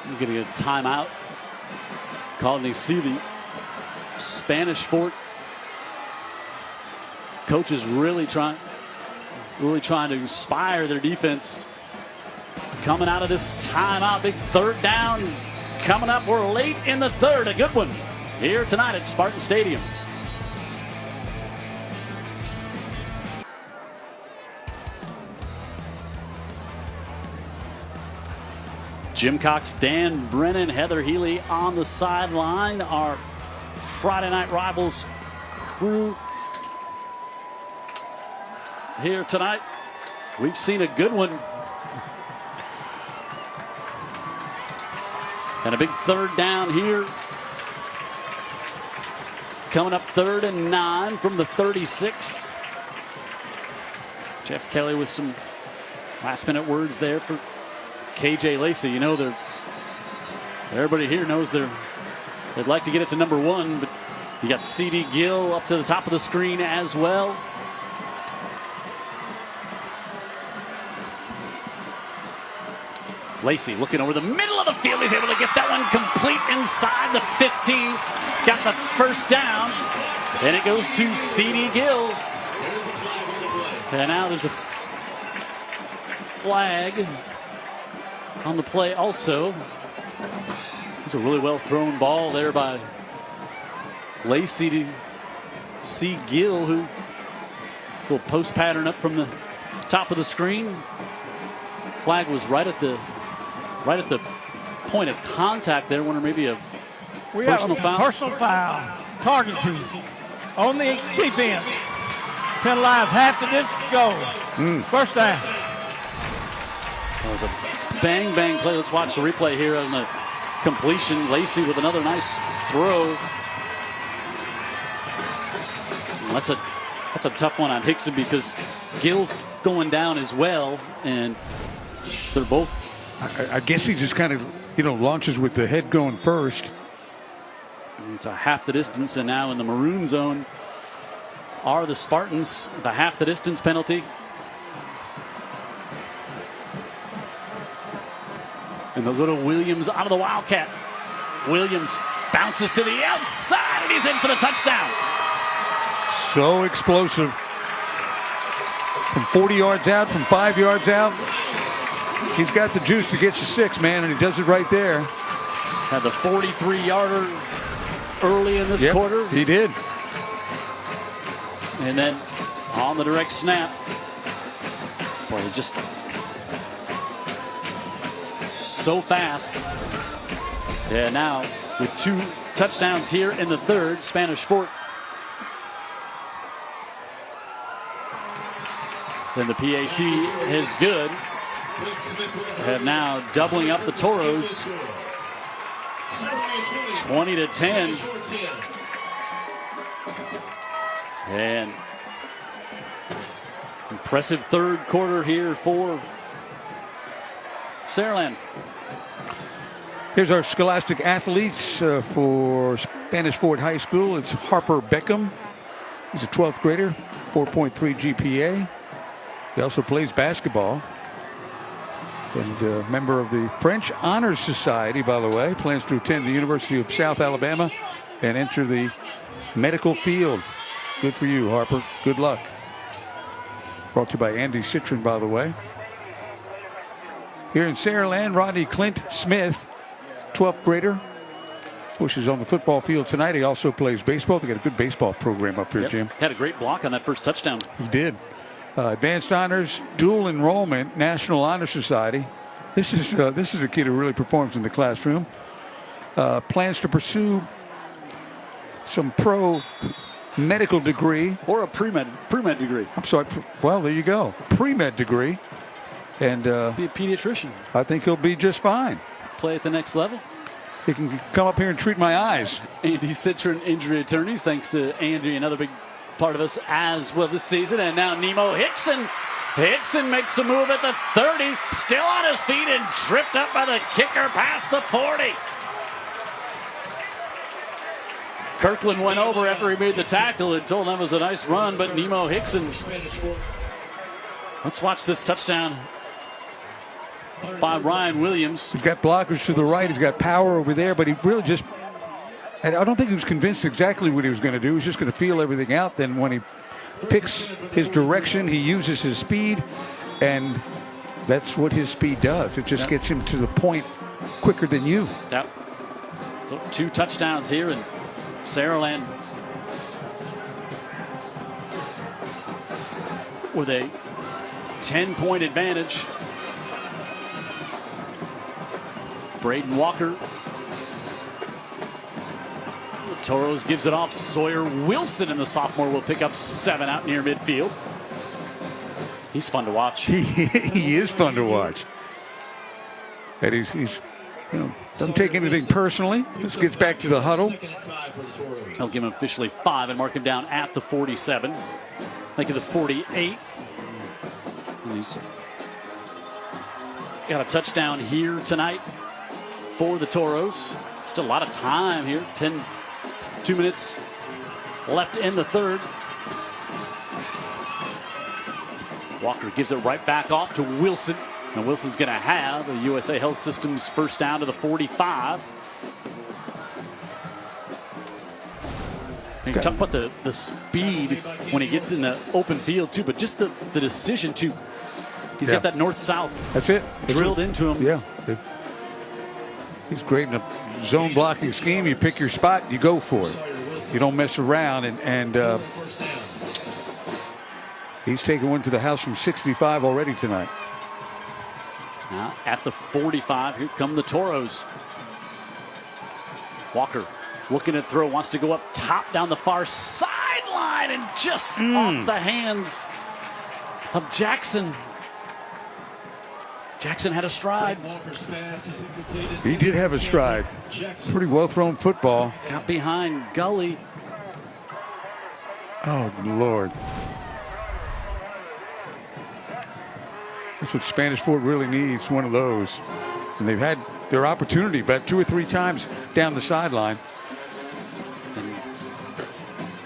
Speaker 4: You're getting a timeout. Called, and you see the Spanish Fort coaches really trying to inspire their defense. Coming out of this timeout, big 3rd down coming up. We're late in the 3rd. A good one here tonight at Spartan Stadium. Jim Cox, Dan Brennan, Heather Healy on the sideline. Our Friday Night Rivals crew here tonight. We've seen a good one. And a big 3rd down here. Coming up 3rd and 9 from the 36. Jeff Kelly with some last-minute words there for KJ Lacey. You know, everybody here knows they'd like to get it to number 1, but you got C.D. Gill up to the top of the screen as well. Lacey looking over the middle of the field. He's able to get that one complete inside the 15. He's got the 1st down, and it goes to C.D. Gill. And now there's a flag on the play also. It's a really well thrown ball there by Lacey to C. Gill, who will post pattern up from the top of the screen. Flag was right at the point of contact there. Wonder maybe a personal foul.
Speaker 2: Personal foul. Targeting on the defense. Penalized half the distance. Go. 1st down.
Speaker 4: That was a bang play. Let's watch the replay here on the completion. Lacey with another nice throw. That's a tough one on Hickson because Gill's going down as well, and they're both.
Speaker 6: I guess he just kind of launches with the head going first.
Speaker 4: To half the distance, and now in the maroon zone are the Spartans. The half the distance penalty. And the little Williams out of the Wildcat. Williams bounces to the outside, and he's in for the touchdown.
Speaker 6: So explosive. From 40 yards out, from 5 yards out. He's got the juice to get you 6, man, and he does it right there.
Speaker 4: Had the 43-yarder early in this quarter.
Speaker 6: He did.
Speaker 4: And then on the direct snap. Boy, just so fast. Yeah, now with 2 touchdowns here in the 3rd, Spanish Fort. Then the PAT is good. And now doubling up the Toros. 20-10. And impressive 3rd quarter here for Saraland.
Speaker 6: Here's our Scholastic athletes for Spanish Fort High School. It's Harper Beckham. He's a 12th grader, 4.3 GPA. He also plays basketball. And a member of the French Honor Society, by the way. Plans to attend the University of South Alabama and enter the medical field. Good for you, Harper. Good luck. Brought to you by Andy Citron, by the way. Here in Saraland, Rodney Clint Smith, 12th grader, Bush is on the football field tonight. He also plays baseball. They got a good baseball program up here,
Speaker 4: Yep.
Speaker 6: Jim.
Speaker 4: Had a great block on that first touchdown.
Speaker 6: He did. Advanced honors, dual enrollment, National Honor Society. This is a kid who really performs in the classroom. Plans to pursue some pro medical degree
Speaker 4: or a pre-med degree.
Speaker 6: I'm sorry. Well, there you go. Pre-med degree, and
Speaker 4: be a pediatrician.
Speaker 6: I think he'll be just fine.
Speaker 4: Play at the next level.
Speaker 6: He can come up here and treat my eyes.
Speaker 4: Andy Citron, injury attorneys. Thanks to Andy, another big part of us as well this season. And now Nemo Hickson. Hickson makes a move at the 30, still on his feet and tripped up by the kicker past the 40. Kirkland went over after he made the tackle and told him it was a nice run, but Nemo Hickson. Let's watch this touchdown by Ryan Williams.
Speaker 6: He's got blockers to the right. He's got power over there, but he really just, I don't think he was convinced exactly what he was going to do. He was just going to feel everything out. Then when he picks his direction, he uses his speed, and that's what his speed does. It just gets him to the point quicker than you.
Speaker 4: Yep. So 2 touchdowns here, and Saraland with a 10-point advantage. Braden Walker. The Toros gives it off. Sawyer Wilson, and the sophomore will pick up 7 out near midfield. He's fun to watch.
Speaker 6: He is fun to watch. And he's doesn't take anything personally. Just gets back to the huddle.
Speaker 4: I'll give him officially 5 and mark him down at the 47. Make it the 48. And he's got a touchdown here tonight for the Toros. Still a lot of time here. 2 minutes left in the third. Walker gives it right back off to Wilson. And Wilson's going to have a USA Health Systems first down to the 45. And you talk about the speed when he gets in the open field, too, but just the decision to, he's got that north-south.
Speaker 6: That's it.
Speaker 4: Drilled into him.
Speaker 6: Yeah. He's great in a zone blocking scheme. You pick your spot, you go for it. You don't mess around. And he's taken one to the house from 65 already tonight.
Speaker 4: Now at the 45, here come the Toros. Walker looking to throw, wants to go up top down the far sideline and just off the hands of Jackson. Jackson had a stride.
Speaker 6: He did have a stride. Pretty well thrown football.
Speaker 4: Got behind Gully.
Speaker 6: Oh, Lord. That's what Spanish Fort really needs, one of those. And they've had their opportunity about 2 or 3 times down the sideline.
Speaker 4: And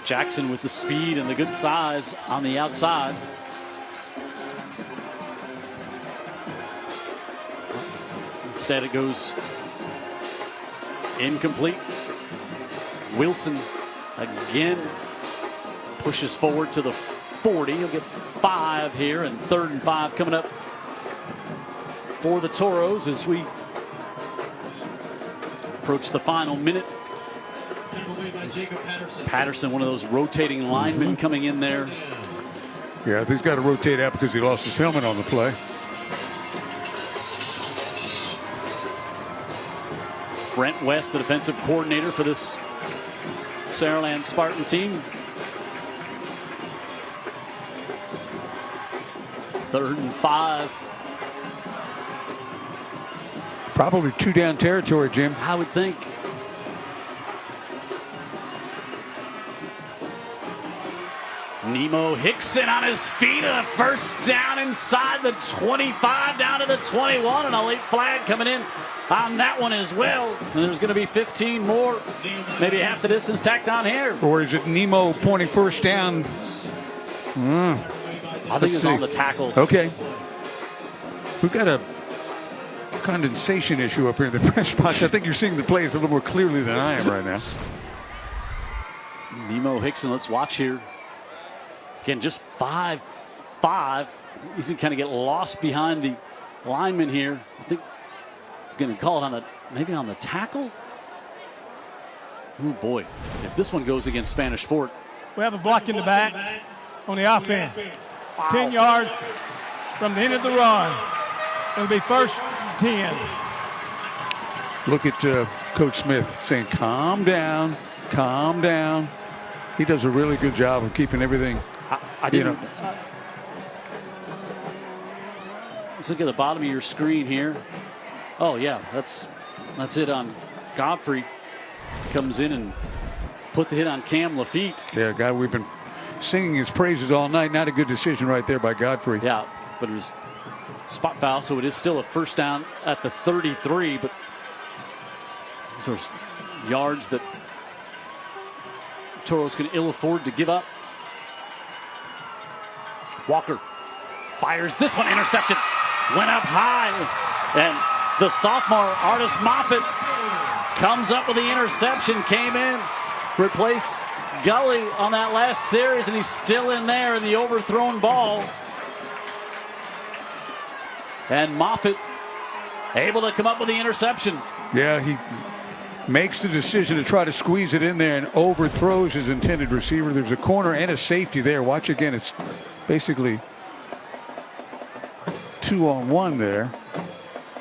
Speaker 4: Jackson with the speed and the good size on the outside. Instead it goes incomplete. Wilson again pushes forward to the 40. He'll get 5 here, and 3rd and 5 coming up for the Toros as we approach the final minute. Patterson, one of those rotating linemen coming in there.
Speaker 6: Yeah, he's got to rotate out because he lost his helmet on the play.
Speaker 4: Brent West, the defensive coordinator for this Saraland Spartan team. 3rd and 5.
Speaker 6: Probably 2 down territory, Jim.
Speaker 4: I would think. Nemo Hickson on his feet, and a first down inside the 25, down to the 21, and a late flag coming in on that one as well. And there's going to be 15 more, maybe half the distance tacked on here.
Speaker 6: Or is it Nemo pointing first down?
Speaker 4: I think it's on the tackle.
Speaker 6: Okay. We've got a condensation issue up here in the press box. I think you're seeing the plays a little more clearly than I am right now.
Speaker 4: Nemo Hickson, let's watch here. Again, just 5'5". He's going to kind of get lost behind the lineman here. I think going to call it on maybe on the tackle. Oh boy, if this one goes against Spanish Fort.
Speaker 2: We have a block in the back on the offense. 10 yards from the end of the run. It'll be first 10.
Speaker 6: Look at Coach Smith saying, calm down, calm down. He does a really good job of keeping everything,
Speaker 4: Let's look at the bottom of your screen here. Oh, yeah, that's it on Godfrey. Comes in and put the hit on Cam Lafitte.
Speaker 6: Yeah, guy we've been singing his praises all night. Not a good decision right there by Godfrey.
Speaker 4: Yeah, but it was spot foul, so it is still a first down at the 33, but those are yards that Toros can ill afford to give up. Walker fires this one, intercepted, went up high, and the sophomore Artis Moffitt comes up with the interception, came in, replaced Gully on that last series, and he's still in there in the overthrown ball. And Moffitt able to come up with the interception.
Speaker 6: Yeah, he makes the decision to try to squeeze it in there and overthrows his intended receiver. There's a corner and a safety there. Watch again. It's basically 2-on-1 there.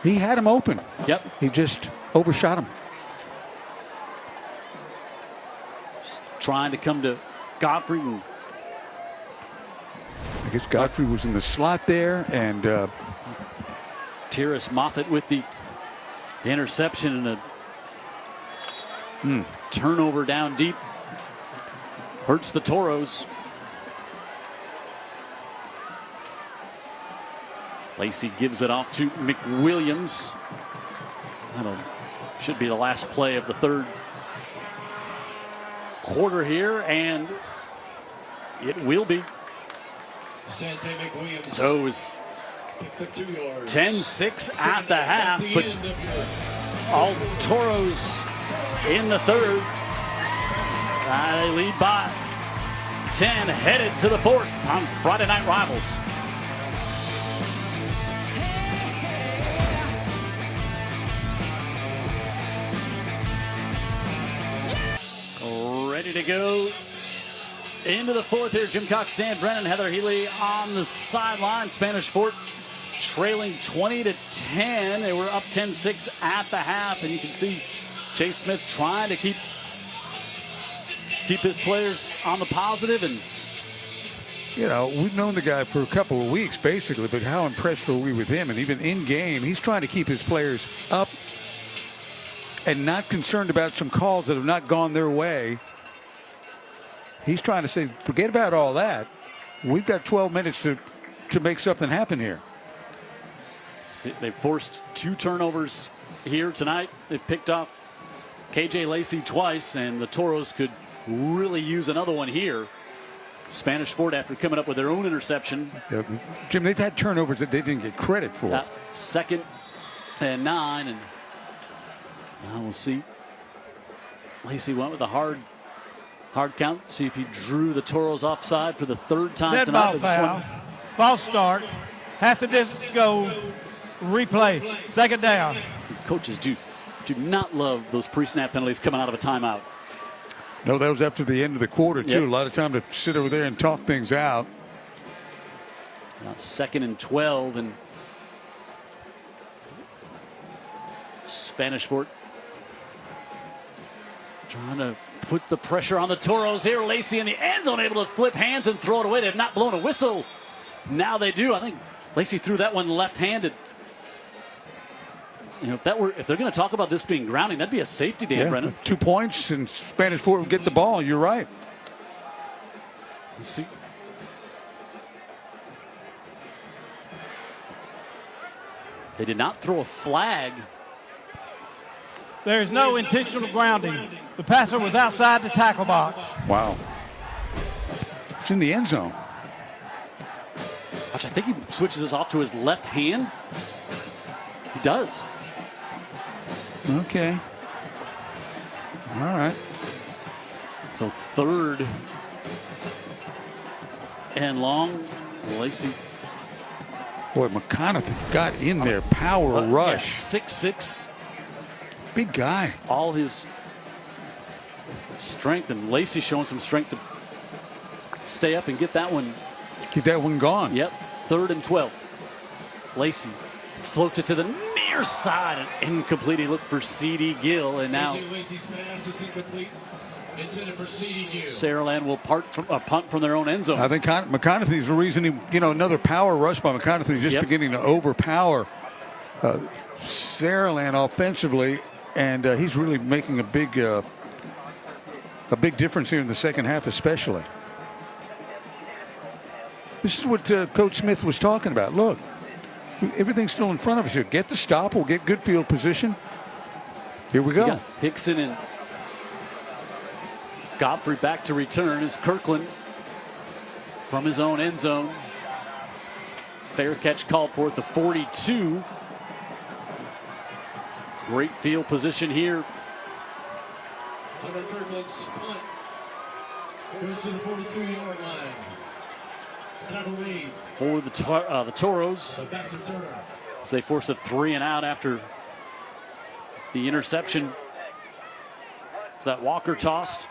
Speaker 6: He had him open.
Speaker 4: Yep.
Speaker 6: He just overshot him.
Speaker 4: Just trying to come to Godfrey. And
Speaker 6: I guess Godfrey was in the slot there, and
Speaker 4: Terrace Moffitt with the interception and a turnover down deep. Hurts the Toros. Lacey gives it off to McWilliams. That should be the last play of the third quarter here, and it will be.
Speaker 8: Sante McWilliams.
Speaker 4: So it's 10-6 at the half, but all Toros in the third. They lead by 10, headed to the fourth on Friday Night Rivals. Ready to go into the fourth here. Jim Cox, Dan Brennan, Heather Healy on the sideline. Spanish Fort trailing 20-10. They were up 10-6 at the half, and you can see Chase Smith trying to keep his players on the positive. And
Speaker 6: you know, we've known the guy for a couple of weeks basically, but how impressed were we with him? And even in game, he's trying to keep his players up and not concerned about some calls that have not gone their way. He's trying to say, forget about all that. We've got 12 minutes to make something happen here.
Speaker 4: They forced 2 turnovers here tonight. They picked off KJ Lacey twice, and the Toros could really use another one here. Spanish Fort, after coming up with their own interception.
Speaker 6: Yeah, Jim, they've had turnovers that they didn't get credit for.
Speaker 4: 2nd and 9, and now we'll see. Lacey went with a hard count. See if he drew the Toros offside for the third time
Speaker 2: Dead
Speaker 4: tonight.
Speaker 2: ball foul. False start. Half the distance go. Replay. 2nd down.
Speaker 4: Coaches do not love those pre-snap penalties coming out of a timeout.
Speaker 6: No, that was after the end of the quarter, too.
Speaker 4: Yep.
Speaker 6: A lot of time to sit over there and talk things out.
Speaker 4: Now 2nd and 12, and Spanish Fort trying to put the pressure on the Toros here. Lacey in the end zone, able to flip hands and throw it away. They have not blown a whistle. Now they do. I think Lacey threw that one left-handed. You know, if they're going to talk about this being grounding, that'd be a safety, Dan Brennan.
Speaker 6: 2 points and Spanish Fort would get the ball. You're right.
Speaker 4: Let's see. They did not throw a flag.
Speaker 2: There's no intentional grounding. The passer was outside the tackle box.
Speaker 6: Wow. It's in the end zone.
Speaker 4: Watch, I think he switches this off to his left hand. He does.
Speaker 6: Okay. All right.
Speaker 4: So 3rd and long. Lacey.
Speaker 6: Boy, McConaughey got in there. Power rush.
Speaker 4: Yeah, 6'6".
Speaker 6: Big guy.
Speaker 4: All his Strength, and Lacey showing some strength to stay up and get that one.
Speaker 6: Get that one gone.
Speaker 4: Yep, 3rd and 12. Lacey floats it to the near side and incomplete. He looked for C.D. Gill, and now
Speaker 8: Lacey's pass is incomplete. Intended for C.D. Gill.
Speaker 4: Saraland will punt from their own end zone.
Speaker 6: I think McConaughey's the reason another power rush by McConaughey, just beginning to overpower Saraland offensively, and he's really making a big difference here in the second half, especially. This is what Coach Smith was talking about. Look, everything's still in front of us here. Get the stop. We'll get good field position. Here we go.
Speaker 4: Hickson and Godfrey back to return as Kirkland from his own end zone. Fair catch called for at the 42. Great field position here.
Speaker 8: Hunter Kirkland's punt goes to the 42-yard line.
Speaker 4: For the Toros, as they force a 3 and out after the interception that Walker tossed.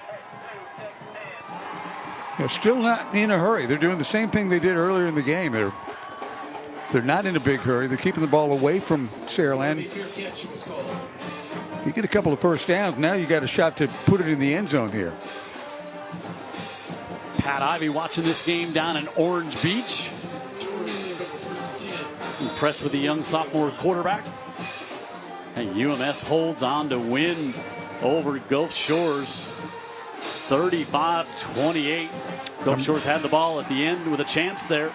Speaker 6: They're still not in a hurry. They're doing the same thing they did earlier in the game. They're not in a big hurry. They're keeping the ball away from Saraland. You get a couple of first downs. Now you got a shot to put it in the end zone here.
Speaker 4: Pat Ivy watching this game down in Orange Beach. Impressed with the young sophomore quarterback. And UMS holds on to win over Gulf Shores 35-28. Gulf Shores had the ball at the end with a chance there.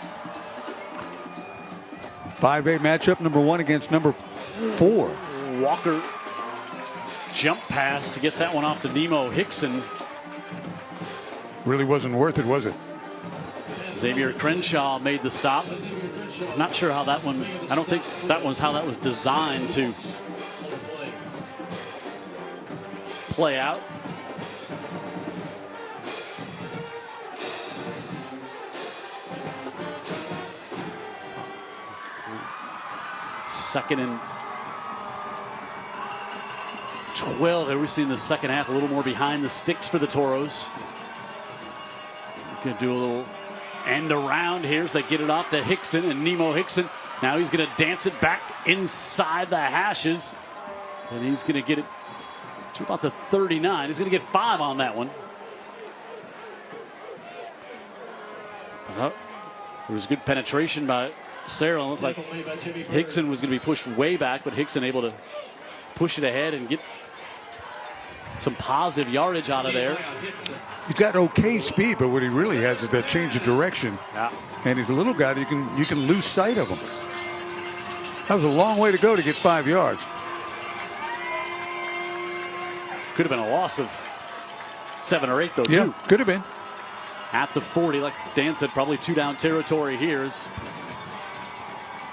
Speaker 6: 5A matchup, number 1 against number 4.
Speaker 4: Walker jump pass to get that one off to Nemo Hickson.
Speaker 6: Really wasn't worth it, was it?
Speaker 4: Xavier Crenshaw made the stop. I'm not sure how that one, I don't think that was how that was designed to play out. Second and 12. We've seen the second half a little more behind the sticks for the Toros. Going to do a little end around here as they get it off to Hickson, and Nemo Hickson. Now he's going to dance it back inside the hashes, and he's going to get it to about the 39. He's going to get 5 on that one. There was good penetration by Sarah. It looks like Hickson was going to be pushed way back, but Hickson able to push it ahead and get some positive yardage out of there.
Speaker 6: He's got okay speed, but what he really has is that change of direction.
Speaker 4: Yeah.
Speaker 6: And he's a little guy. You can lose sight of him. That was a long way to go to get 5 yards.
Speaker 4: Could have been a loss of 7 or 8, though,
Speaker 6: yeah,
Speaker 4: too.
Speaker 6: Could have been.
Speaker 4: At the 40, like Dan said, probably 2 down territory here as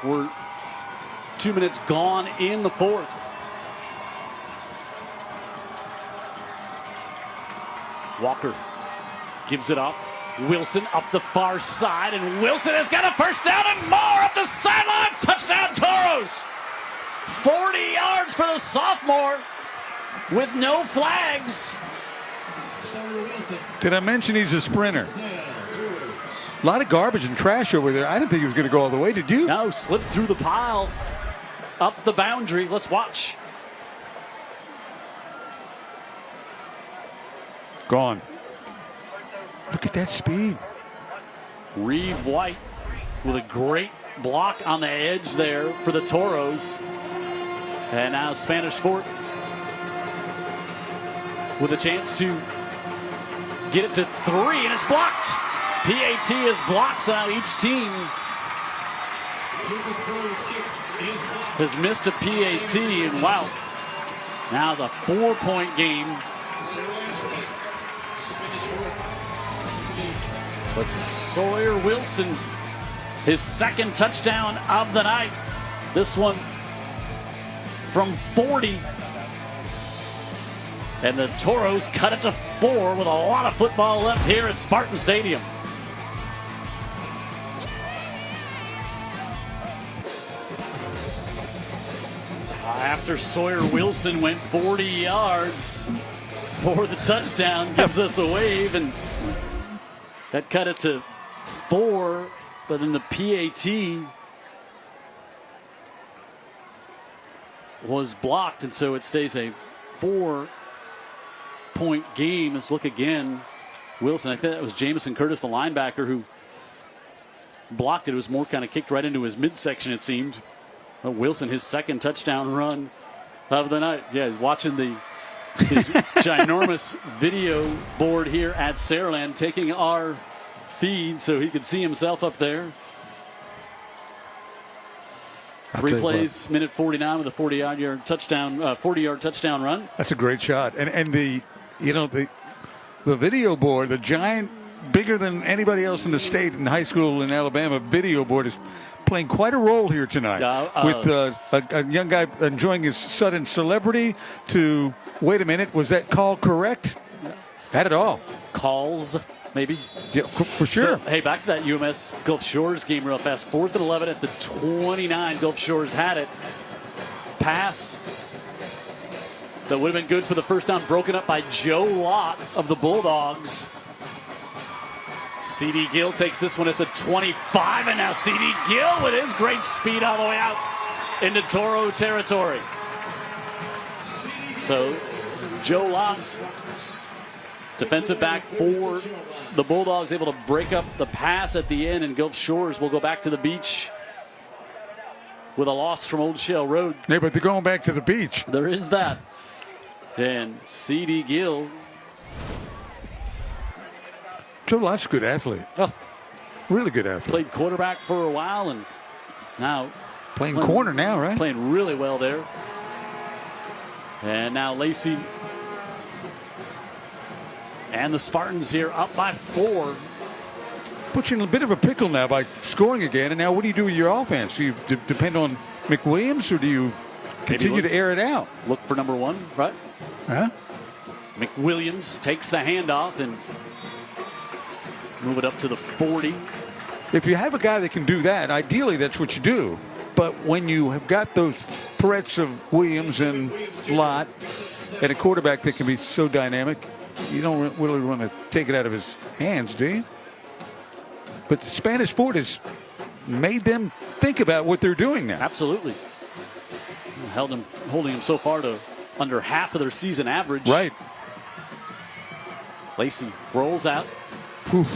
Speaker 4: we're 2 minutes gone in the 4th. Walker gives it up. Wilson up the far side, and Wilson has got a first down and more up the sidelines. Touchdown Toros. 40 yards for the sophomore with no flags.
Speaker 6: Did I mention he's a sprinter? A lot of garbage and trash over there. I didn't think he was going to go all the way. Did you?
Speaker 4: No, slipped through the pile, up the boundary. Let's watch.
Speaker 6: Gone. Look at that speed.
Speaker 4: Reed White with a great block on the edge there for the Toros. And now Spanish Fort with a chance to get it to 3, and it's blocked. PAT is blocked, so now each team has missed a PAT, and wow. Now the 4-point game. But Sawyer Wilson, his second touchdown of the night. This one from 40. And the Toros cut it to 4 with a lot of football left here at Spartan Stadium. After Sawyer Wilson went 40 yards, for the touchdown. Gives us a wave, and that cut it to 4. But then the PAT was blocked, and so it stays a 4-point game. Let's look again. Wilson, I think that was Jamison Curtis, the linebacker, who blocked it. It was more kind of kicked right into his midsection, it seemed. But Wilson, his second touchdown run of the night. Yeah, he's watching his ginormous video board here at Saraland, taking our feed so he could see himself up there. 3 plays, minute 49 with a 40-yard touchdown run.
Speaker 6: That's a great shot. And the video board, the giant, bigger than anybody else in the state in high school in Alabama, video board is playing quite a role here tonight. With a young guy enjoying his sudden celebrity to, wait a minute, was that call correct? Had it all.
Speaker 4: Calls, maybe.
Speaker 6: Yeah, for sure.
Speaker 4: So, hey, back to that UMS Gulf Shores game real fast. 4th and 11 at the 29. Gulf Shores had it. Pass that would have been good for the first down, broken up by Joe Lott of the Bulldogs. C.D. Gill takes this one at the 25, and now C.D. Gill with his great speed all the way out into Toro territory. So Joe Lott, defensive back for the Bulldogs, able to break up the pass at the end, and Gulf Shores will go back to the beach with a loss from Old Shell Road.
Speaker 6: Yeah, but they're going back to the beach.
Speaker 4: There is that. And C.D. Gill.
Speaker 6: Joe Lott's a good athlete.
Speaker 4: Oh,
Speaker 6: really good athlete.
Speaker 4: Played quarterback for a while, and now
Speaker 6: playing corner now, right?
Speaker 4: Playing really well there. And now Lacey and the Spartans here up by 4.
Speaker 6: Puts you in a bit of a pickle now by scoring again. And now what do you do with your offense? Do you depend on McWilliams, or do you continue to air it out?
Speaker 4: Look for number 1, right?
Speaker 6: Huh?
Speaker 4: McWilliams takes the handoff and move it up to the 40.
Speaker 6: If you have a guy that can do that, ideally that's what you do. But when you have got those threats of Williams and Lott and a quarterback that can be so dynamic, you don't really want to take it out of his hands, do you? But the Spanish Fort has made them think about what they're doing now.
Speaker 4: Absolutely. Holding him so far to under half of their season average.
Speaker 6: Right.
Speaker 4: Lacey rolls out.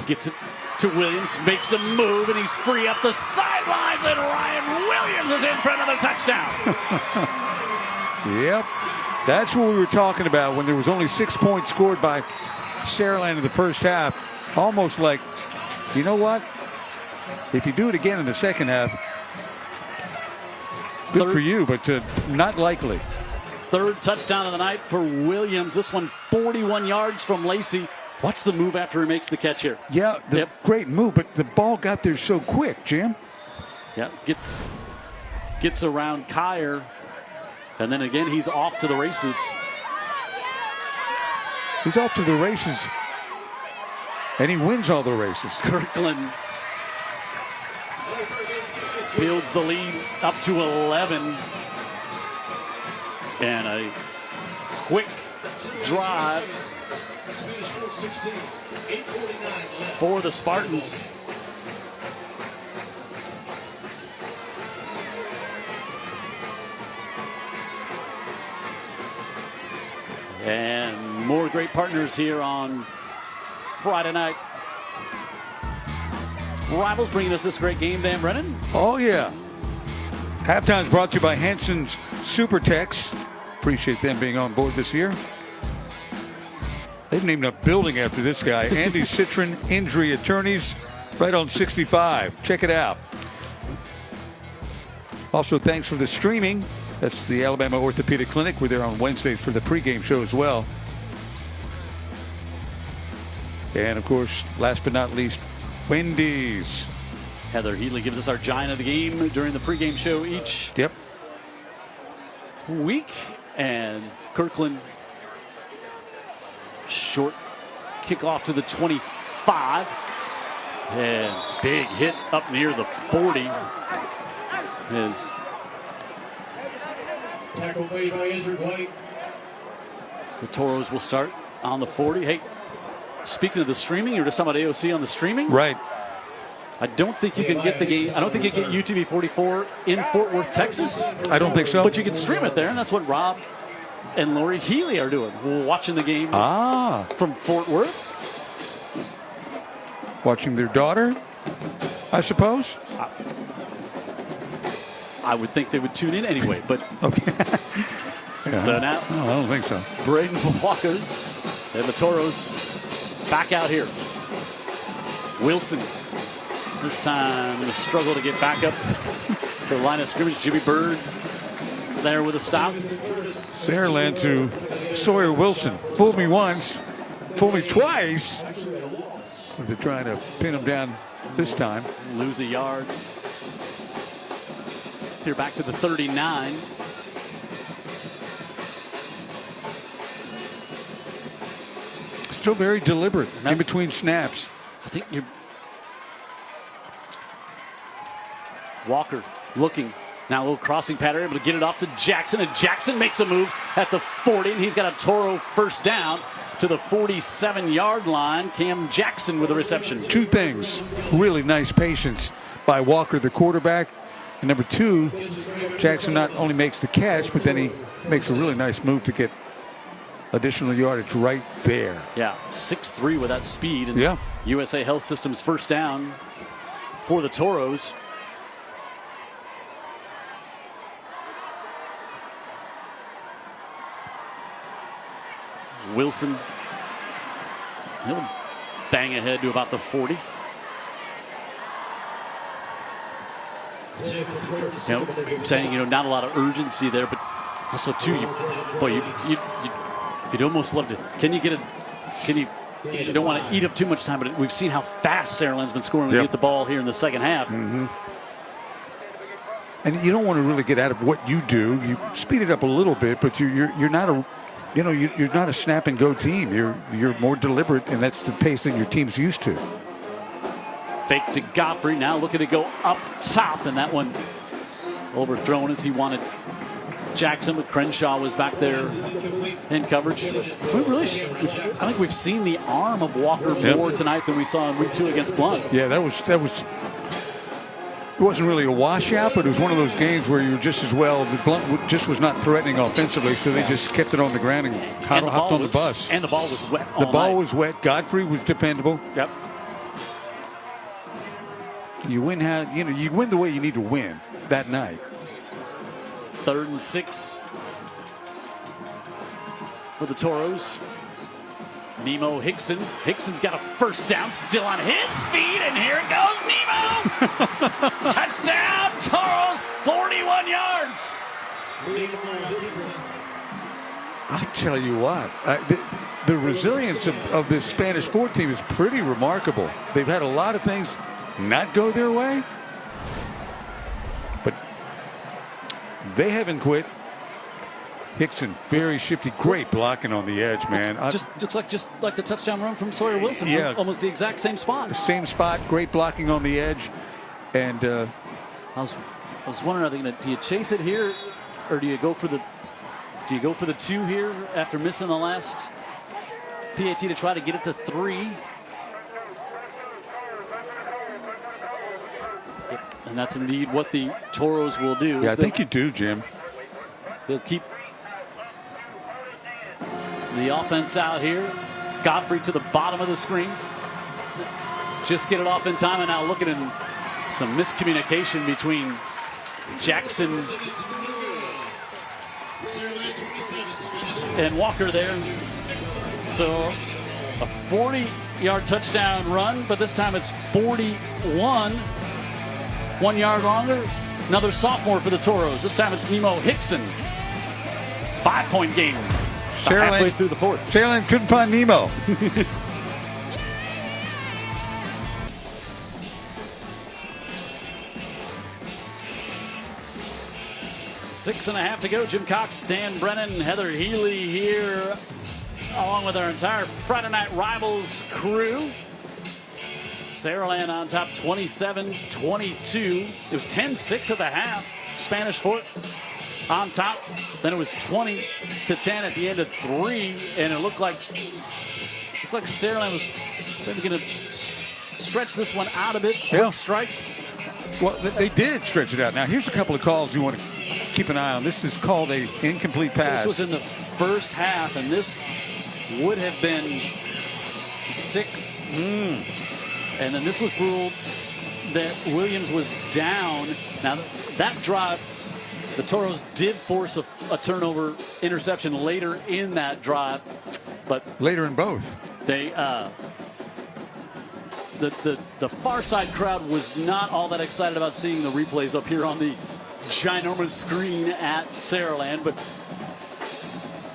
Speaker 4: Gets it to Williams, makes a move, and he's free up the sidelines, and Ryan Williams is in front of the touchdown.
Speaker 6: Yep. That's what we were talking about when there was only 6 points scored by Saraland in the first half. Almost like, you know what? If you do it again in the second half, good for you, but not likely.
Speaker 4: 3rd touchdown of the night for Williams. This one 41 yards from Lacey. Watch the move after he makes the catch here.
Speaker 6: Yeah, great move, but the ball got there so quick, Jim.
Speaker 4: Yeah, gets around Kyer, and then again he's off to the races.
Speaker 6: He's off to the races, and he wins all the races.
Speaker 4: Kirkland builds the lead up to 11, and a quick drive for the Spartans. And more great partners here on Friday night. Rivals bringing us this great game, Van Brennan.
Speaker 6: Oh, yeah. Halftime's brought to you by Hanson's Super Techs. Appreciate them being on board this year. They've named a building after this guy. Andy Citron Injury Attorneys, right on 65. Check it out. Also, thanks for the streaming. That's the Alabama Orthopedic Clinic. We're there on Wednesdays for the pregame show as well. And, of course, last but not least, Wendy's.
Speaker 4: Heather Heatley gives us our giant of the game during the pregame show each week. And Kirkland, short kickoff to the 25. And big hit up near the 40. As
Speaker 8: tackle made by injured White.
Speaker 4: the Toros will start on the 40. Hey, speaking of the streaming, you're just talking about AOC on the streaming?
Speaker 6: Right.
Speaker 4: I don't think you can get the game. I don't think you can get UTV 44 in Fort Worth, Texas.
Speaker 6: I don't think so.
Speaker 4: But you can stream it there, and that's what Rob and Lori Healy are doing. We're watching the game from Fort Worth.
Speaker 6: Watching their daughter, I suppose.
Speaker 4: I would think they would tune in anyway, but
Speaker 6: okay. Yeah.
Speaker 4: So now,
Speaker 6: no, I don't think so.
Speaker 4: Braden Walker and the Toros back out here. Wilson, this time the struggle to get back up to the line of scrimmage. Jimmy Bird there with a stop.
Speaker 6: Saraland to Sawyer Wilson. Fooled me once, fooled me twice. They're trying to pin him down this time.
Speaker 4: Lose a yard. Here back to the 39.
Speaker 6: Still very deliberate in between snaps.
Speaker 4: I think you're Walker looking. Now a little crossing pattern, able to get it off to Jackson, and Jackson makes a move at the 40, and he's got a Toro first down to the 47-yard line. Cam Jackson with a reception.
Speaker 6: Two things. Really nice patience by Walker, the quarterback. And number two, Jackson not only makes the catch, but then he makes a really nice move to get additional yardage right there.
Speaker 4: Yeah, 6'3" with that speed. And
Speaker 6: yeah.
Speaker 4: USA Health Systems first down for the Toros. Wilson, he'll bang ahead to about the 40. Saying, not a lot of urgency there, but also too, you'd almost love to. You don't want to eat up too much time, but we've seen how fast Saraland's been scoring when you get the ball here in the second half.
Speaker 6: Mm-hmm. And you don't want to really get out of what you do. You speed it up a little bit, but you're not a. You're not a snap and go team. You're more deliberate, and that's the pace that your team's used to.
Speaker 4: Fake to Godfrey, now looking to go up top, and that one overthrown as he wanted Jackson, but Crenshaw was back there in coverage. I think we've seen the arm of Walker more tonight than we saw in week 2 against Blunt.
Speaker 6: Yeah, that was. It wasn't really a washout, but it was one of those games where you were just as well. The Blunt just was not threatening offensively, so they just kept it on the ground and hopped on the bus.
Speaker 4: And the ball was wet.
Speaker 6: The ball was wet. Godfrey was dependable.
Speaker 4: Yep.
Speaker 6: You win you win the way you need to win that night.
Speaker 4: 3rd and 6 for the Toros. Nemo Hickson. Hickson's got a first down, still on his feet, and here it goes, Nemo! Touchdown, Toros, 41 yards.
Speaker 6: I'll tell you what, the resilience of this Spanish 4 team is pretty remarkable. They've had a lot of things not go their way, but they haven't quit. Hickson, very shifty, great blocking on the edge, man.
Speaker 4: Looks like the touchdown run from Sawyer Wilson.
Speaker 6: Yeah,
Speaker 4: almost the exact same spot.
Speaker 6: Same spot, great blocking on the edge, and
Speaker 4: I was wondering, do you chase it here, or do you go for the 2 here after missing the last PAT to try to get it to 3? And that's indeed what the Toros will do.
Speaker 6: Yeah, I think you do, Jim.
Speaker 4: They'll keep the offense out here. Godfrey to the bottom of the screen. Just get it off in time, and now looking at some miscommunication between Jackson and Walker there. So a 40-yard touchdown run, but this time it's 41. 1 yard longer. Another sophomore for the Toros. This time it's Nemo Hickson. It's a 5-point game. Halfway through the 4th.
Speaker 6: Saraland couldn't find Nemo.
Speaker 4: 6.5 to go. Jim Cox, Dan Brennan, Heather Healy here, along with our entire Friday Night Rivals crew. Saraland on top, 27-22. It was 10-6 at the half. Spanish Fort on top. Then it was 20-10 at the end of 3, and it looked like Saraland was maybe going to stretch this one out a bit. Quick strikes.
Speaker 6: Well, they did stretch it out. Now, here's a couple of calls you want to keep an eye on. This is called an incomplete pass.
Speaker 4: This was in the first half, and this would have been 6. And then this was ruled that Williams was down. Now, that drive, the Toros did force a turnover interception later in that drive, but
Speaker 6: later in both.
Speaker 4: They the far side crowd was not all that excited about seeing the replays up here on the ginormous screen at Saraland, but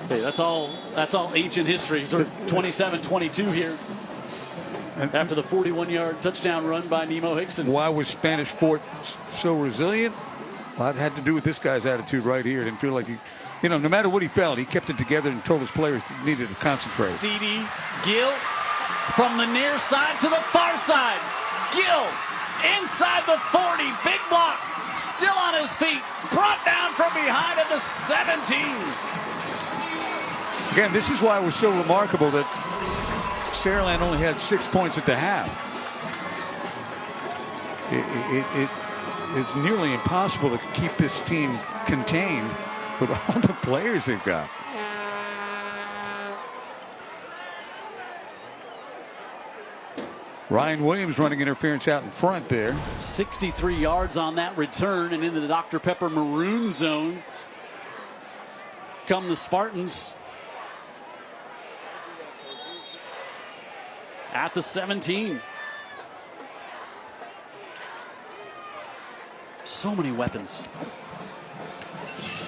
Speaker 4: hey, that's all ancient history. So 27-22 here after the 41-yard touchdown run by Nemo Hickson.
Speaker 6: Why was Spanish Fort so resilient? Well, it had to do with this guy's attitude right here. Didn't feel like he, no matter what he felt, he kept it together and told his players he needed to concentrate.
Speaker 4: C.D. Gill from the near side to the far side. Gill inside the 40. Big block. Still on his feet. Brought down from behind at the 17.
Speaker 6: Again, this is why it was so remarkable that Saraland only had 6 points at the half. It's nearly impossible to keep this team contained with all the players they've got. Ryan Williams running interference out in front there.
Speaker 4: 63 yards on that return, and into the Dr. Pepper maroon zone come the Spartans at the 17. So many weapons.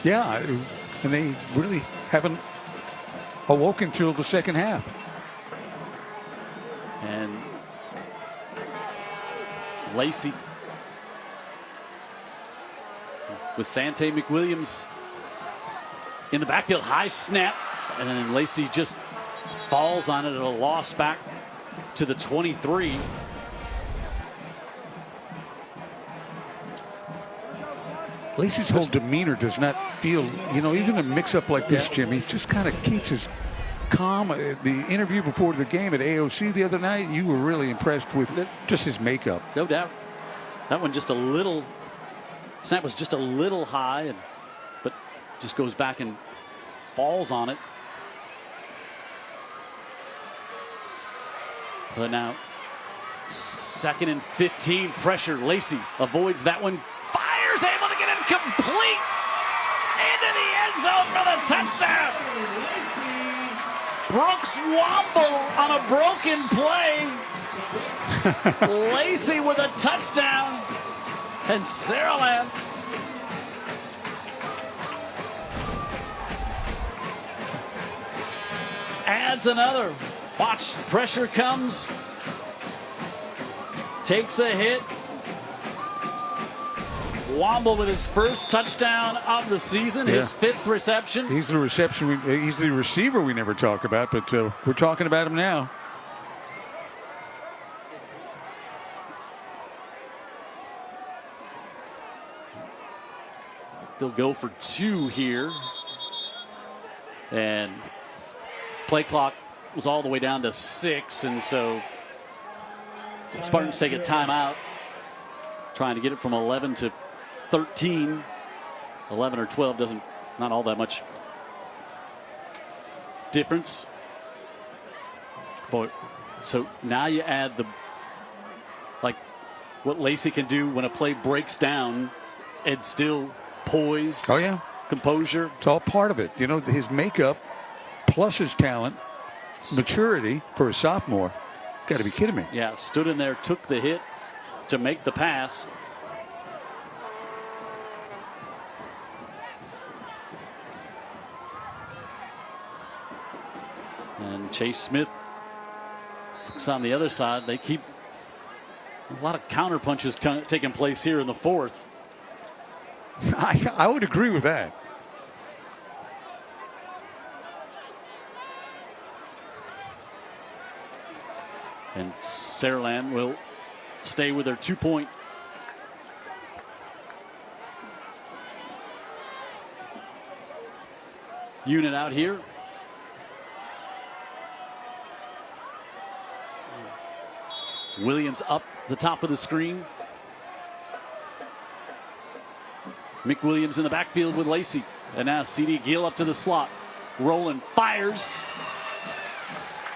Speaker 6: Yeah, and they really haven't awoken till the second half.
Speaker 4: And Lacey with Sante McWilliams in the backfield. High snap, and then Lacey just falls on it at a loss back to the 23.
Speaker 6: Lacey's whole demeanor does not feel, even a mix-up like this, Jim, he just kind of keeps his calm. The interview before the game at AOC the other night, you were really impressed with just his makeup.
Speaker 4: No doubt. That one just a little, snap was just a little high, but just goes back and falls on it. But now, 2nd and 15, pressure. Lacey avoids that one. Fires, able to get it complete into the end zone for the touchdown. Brooks Womble on a broken play. Lacey with a touchdown. And Saraland adds another. Watch, pressure comes. Takes a hit. Womble with his first touchdown of the season, his 5th reception.
Speaker 6: He's the he's the receiver we never talk about, but we're talking about him now.
Speaker 4: They'll go for 2 here. And play clock was all the way down to 6, and so Spartans take a timeout, trying to get it from 11 to 13. 11 or 12 not all that much difference. But so now you add what Lacey can do when a play breaks down and still poise.
Speaker 6: Oh yeah,
Speaker 4: composure.
Speaker 6: It's all part of it. His makeup plus his talent, maturity for a sophomore. Got to be kidding me.
Speaker 4: Yeah, stood in there, took the hit to make the pass. And Chase Smith looks on the other side. They keep a lot of counter punches taking place here in the 4th.
Speaker 6: I would agree with that.
Speaker 4: And Saraland will stay with their 2-point unit out here. Williams up the top of the screen. Mick Williams in the backfield with Lacey. And now C.D. Gill up to the slot. Roland fires.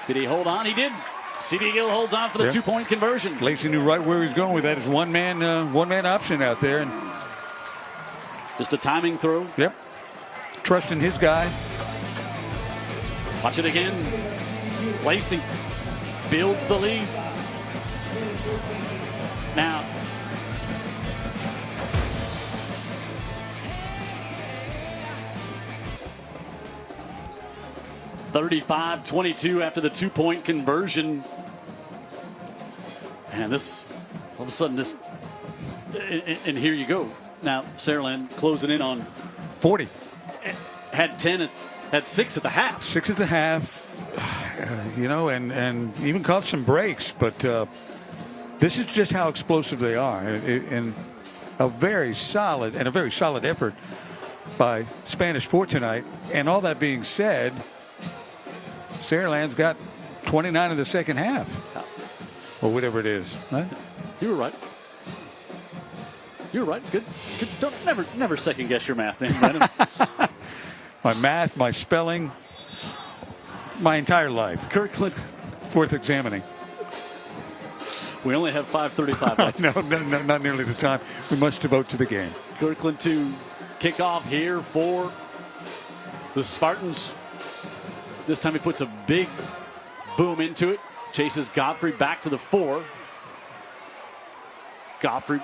Speaker 4: Did he hold on? He did. C.D. Gill holds on for the 2-point conversion.
Speaker 6: Lacey knew right where he was going with that. His one-man option out there. And
Speaker 4: just a timing throw.
Speaker 6: Yep. Trusting his guy.
Speaker 4: Watch it again. Lacey builds the lead. Now, (35-22) after the 2-point conversion. And this, all of a sudden, this, and here you go. Now, Saraland closing in on
Speaker 6: 40.
Speaker 4: Had 10, had 6 at the half.
Speaker 6: 6 at the half, and even caught some breaks. But this is just how explosive they are. And a very solid effort by Spanish Fort tonight. And all that being said, Saraland's got 29 in the second half. Or whatever it is. Right?
Speaker 4: You were right. You're right. Good. Don't never second guess your math, then.
Speaker 6: My math, my spelling, my entire life.
Speaker 4: Kirkland.
Speaker 6: Worth examining.
Speaker 4: We only have 5:35 left.
Speaker 6: No, not nearly the time we must devote to the game.
Speaker 4: Kirkland to kick off here for the Spartans. This time he puts a big boom into it. Chases Godfrey back to the 4. Godfrey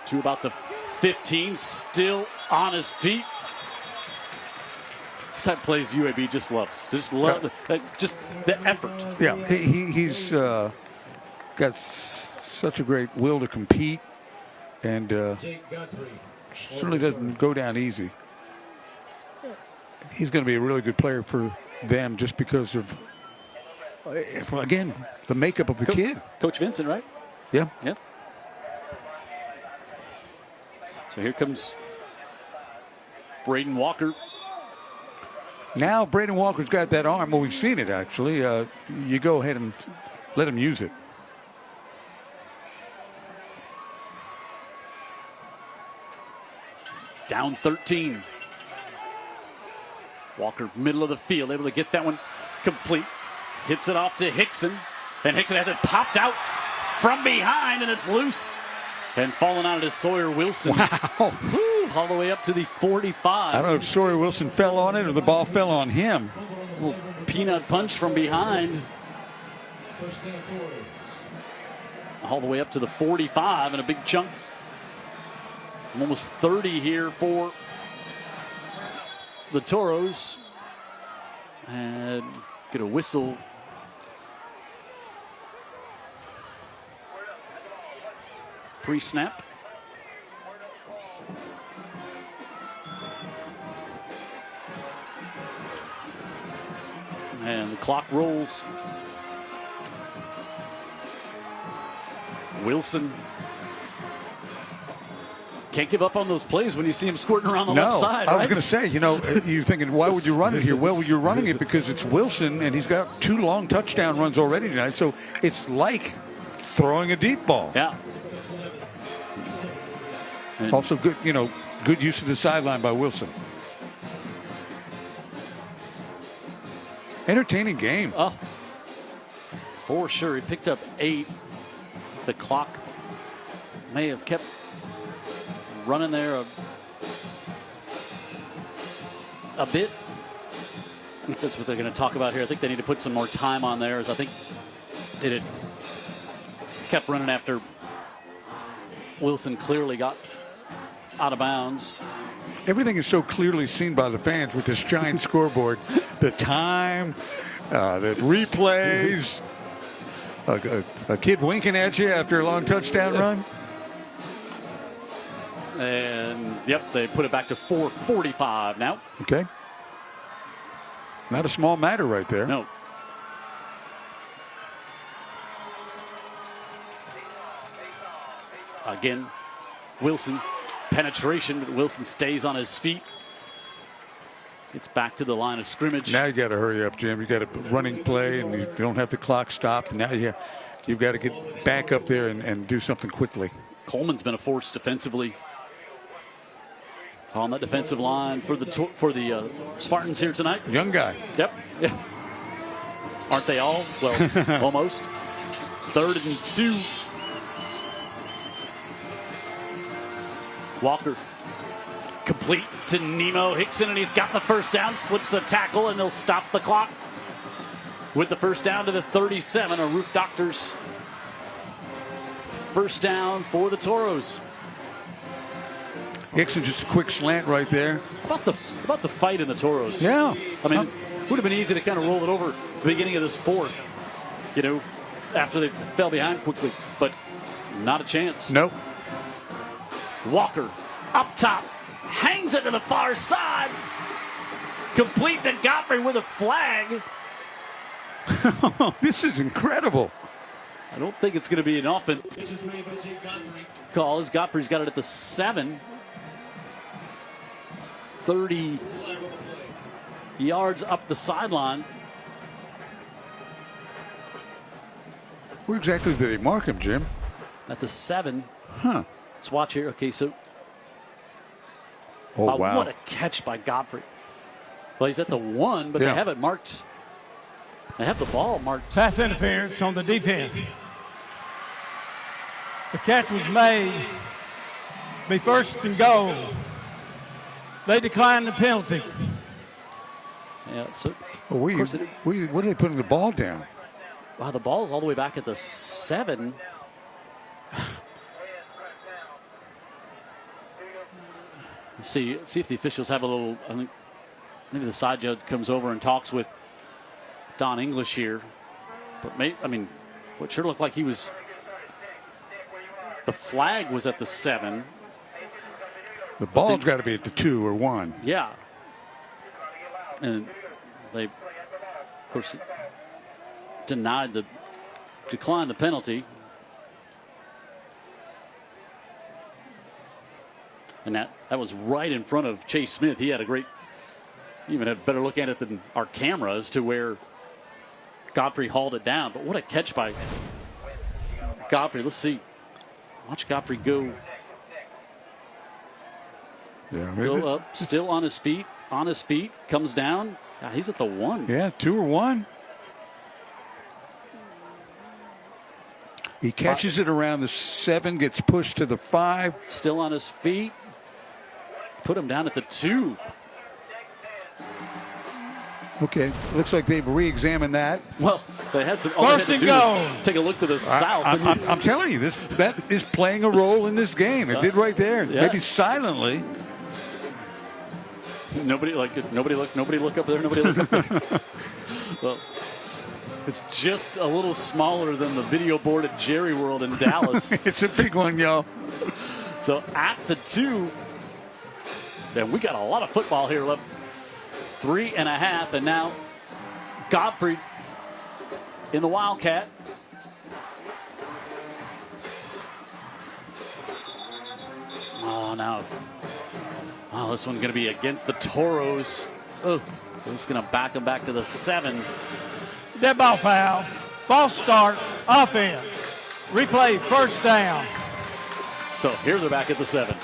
Speaker 4: to about the 15, still on his feet. This type of plays UAB just loves. Just the effort.
Speaker 6: Yeah, he's got such a great will to compete, and certainly doesn't go down easy. He's going to be a really good player for them just because of, again, the makeup of the kid.
Speaker 4: Coach Vincent, right?
Speaker 6: Yeah.
Speaker 4: Yep. So here comes Braden Walker.
Speaker 6: Now Braden Walker's got that arm. Well, we've seen it, actually. You go ahead and let him use it.
Speaker 4: Down 13. Walker, middle of the field, able to get that one complete. Hits it off to Hickson. And Hickson has it popped out from behind, and it's loose. And falling out is Sawyer Wilson.
Speaker 6: Wow.
Speaker 4: Woo, all the way up to the 45.
Speaker 6: I don't know if Sawyer Wilson fell on it or the ball fell on him.
Speaker 4: A little peanut punch from behind. All the way up to the 45, and a big chunk. Almost 30 here for the Toros. And get a whistle. Pre-snap. And the clock rolls. Wilson can't give up on those plays when you see him squirting around the left side.
Speaker 6: I was
Speaker 4: right?
Speaker 6: going to say, you're thinking, why would you run it here? Well, you're running it because it's Wilson, and he's got 2 long touchdown runs already tonight. So it's like throwing a deep ball.
Speaker 4: Yeah.
Speaker 6: Also good, good use of the sideline by Wilson. Entertaining game.
Speaker 4: Oh, for sure. He picked up 8. The clock may have kept running there a bit. That's what they're going to talk about here. I think they need to put some more time on there, as I think it had kept running after Wilson clearly got out of bounds.
Speaker 6: Everything is so clearly seen by the fans with this giant scoreboard. The time, the replays, a kid winking at you after a long touchdown run.
Speaker 4: And, yep, they put it back to 4:45 now.
Speaker 6: Okay. Not a small matter right there.
Speaker 4: No. Again, Wilson, penetration, but Wilson stays on his feet. It's back to the line of scrimmage.
Speaker 6: Now you got to hurry up, Jim. You got a running play, and you don't have the clock stopped. Now you've got to get back up there and do something quickly.
Speaker 4: Coleman's been a force defensively on that defensive line for the Spartans here tonight.
Speaker 6: Young guy.
Speaker 4: Yep. Yeah. Aren't they all? Well, almost. 3rd and 2. Walker complete to Nemo Hickson, and he's got the first down, slips a tackle, and they'll stop the clock with the first down to the 37. A Roof Doctors first down for the Toros.
Speaker 6: Hickson, just a quick slant right there.
Speaker 4: About the fight in the Toros.
Speaker 6: Yeah.
Speaker 4: I mean, it would have been easy to kind of roll it over the beginning of this fourth, after they fell behind quickly, but not a chance.
Speaker 6: Nope.
Speaker 4: Walker up top, hangs it to the far side, complete to Godfrey with a flag.
Speaker 6: This is incredible.
Speaker 4: I don't think it's going to be an offense call, as Godfrey's got it at the 7. 30 yards up the sideline.
Speaker 6: Where exactly did they mark him, Jim?
Speaker 4: At the 7.
Speaker 6: Huh.
Speaker 4: Let's watch here. Okay, so.
Speaker 6: Oh, wow.
Speaker 4: What a catch by Godfrey. Well, he's at the 1, but they have it marked. They have the ball marked.
Speaker 2: Pass interference on the defense. The catch was made. Be 1st and goal. They declined the penalty.
Speaker 4: Yeah, so.
Speaker 6: Where are they putting the ball down?
Speaker 4: Wow, the ball's all the way back at the 7. See if the officials have a little. I think maybe the side judge comes over and talks with Don English here, but what sure looked like he was. The flag was at the 7.
Speaker 6: The ball's got to be at the 2 or 1.
Speaker 4: Yeah, and they, of course, declined the penalty. And that was right in front of Chase Smith. He had he even had a better look at it than our cameras, to where Godfrey hauled it down. But what a catch by Godfrey. Let's see. Watch Godfrey go.
Speaker 6: Yeah,
Speaker 4: go up, still on his feet, comes down. Yeah, he's at the 1.
Speaker 6: Yeah, 2 or 1. He catches it around the 7, gets pushed to the 5.
Speaker 4: Still on his feet. Put him down at the 2.
Speaker 6: Okay, looks like they've re-examined that.
Speaker 4: Well, they had some.
Speaker 2: 1st and goal.
Speaker 4: Take a look to the south.
Speaker 6: I'm telling you, that is playing a role in this game. It did right there.
Speaker 4: Yeah.
Speaker 6: Maybe silently.
Speaker 4: Nobody look up there. Nobody look up there. Well, it's just a little smaller than the video board at Jerry World in Dallas.
Speaker 6: It's a big one, y'all.
Speaker 4: So at the 2, and we got a lot of football here left. 3.5, and now Godfrey in the Wildcat. Oh, now. Wow, this one's going to be against the Toros. Oh, this is going to back them back to the 7.
Speaker 2: Dead ball foul. False start. Offense. Replay 1st down.
Speaker 4: So here they're back at the 7.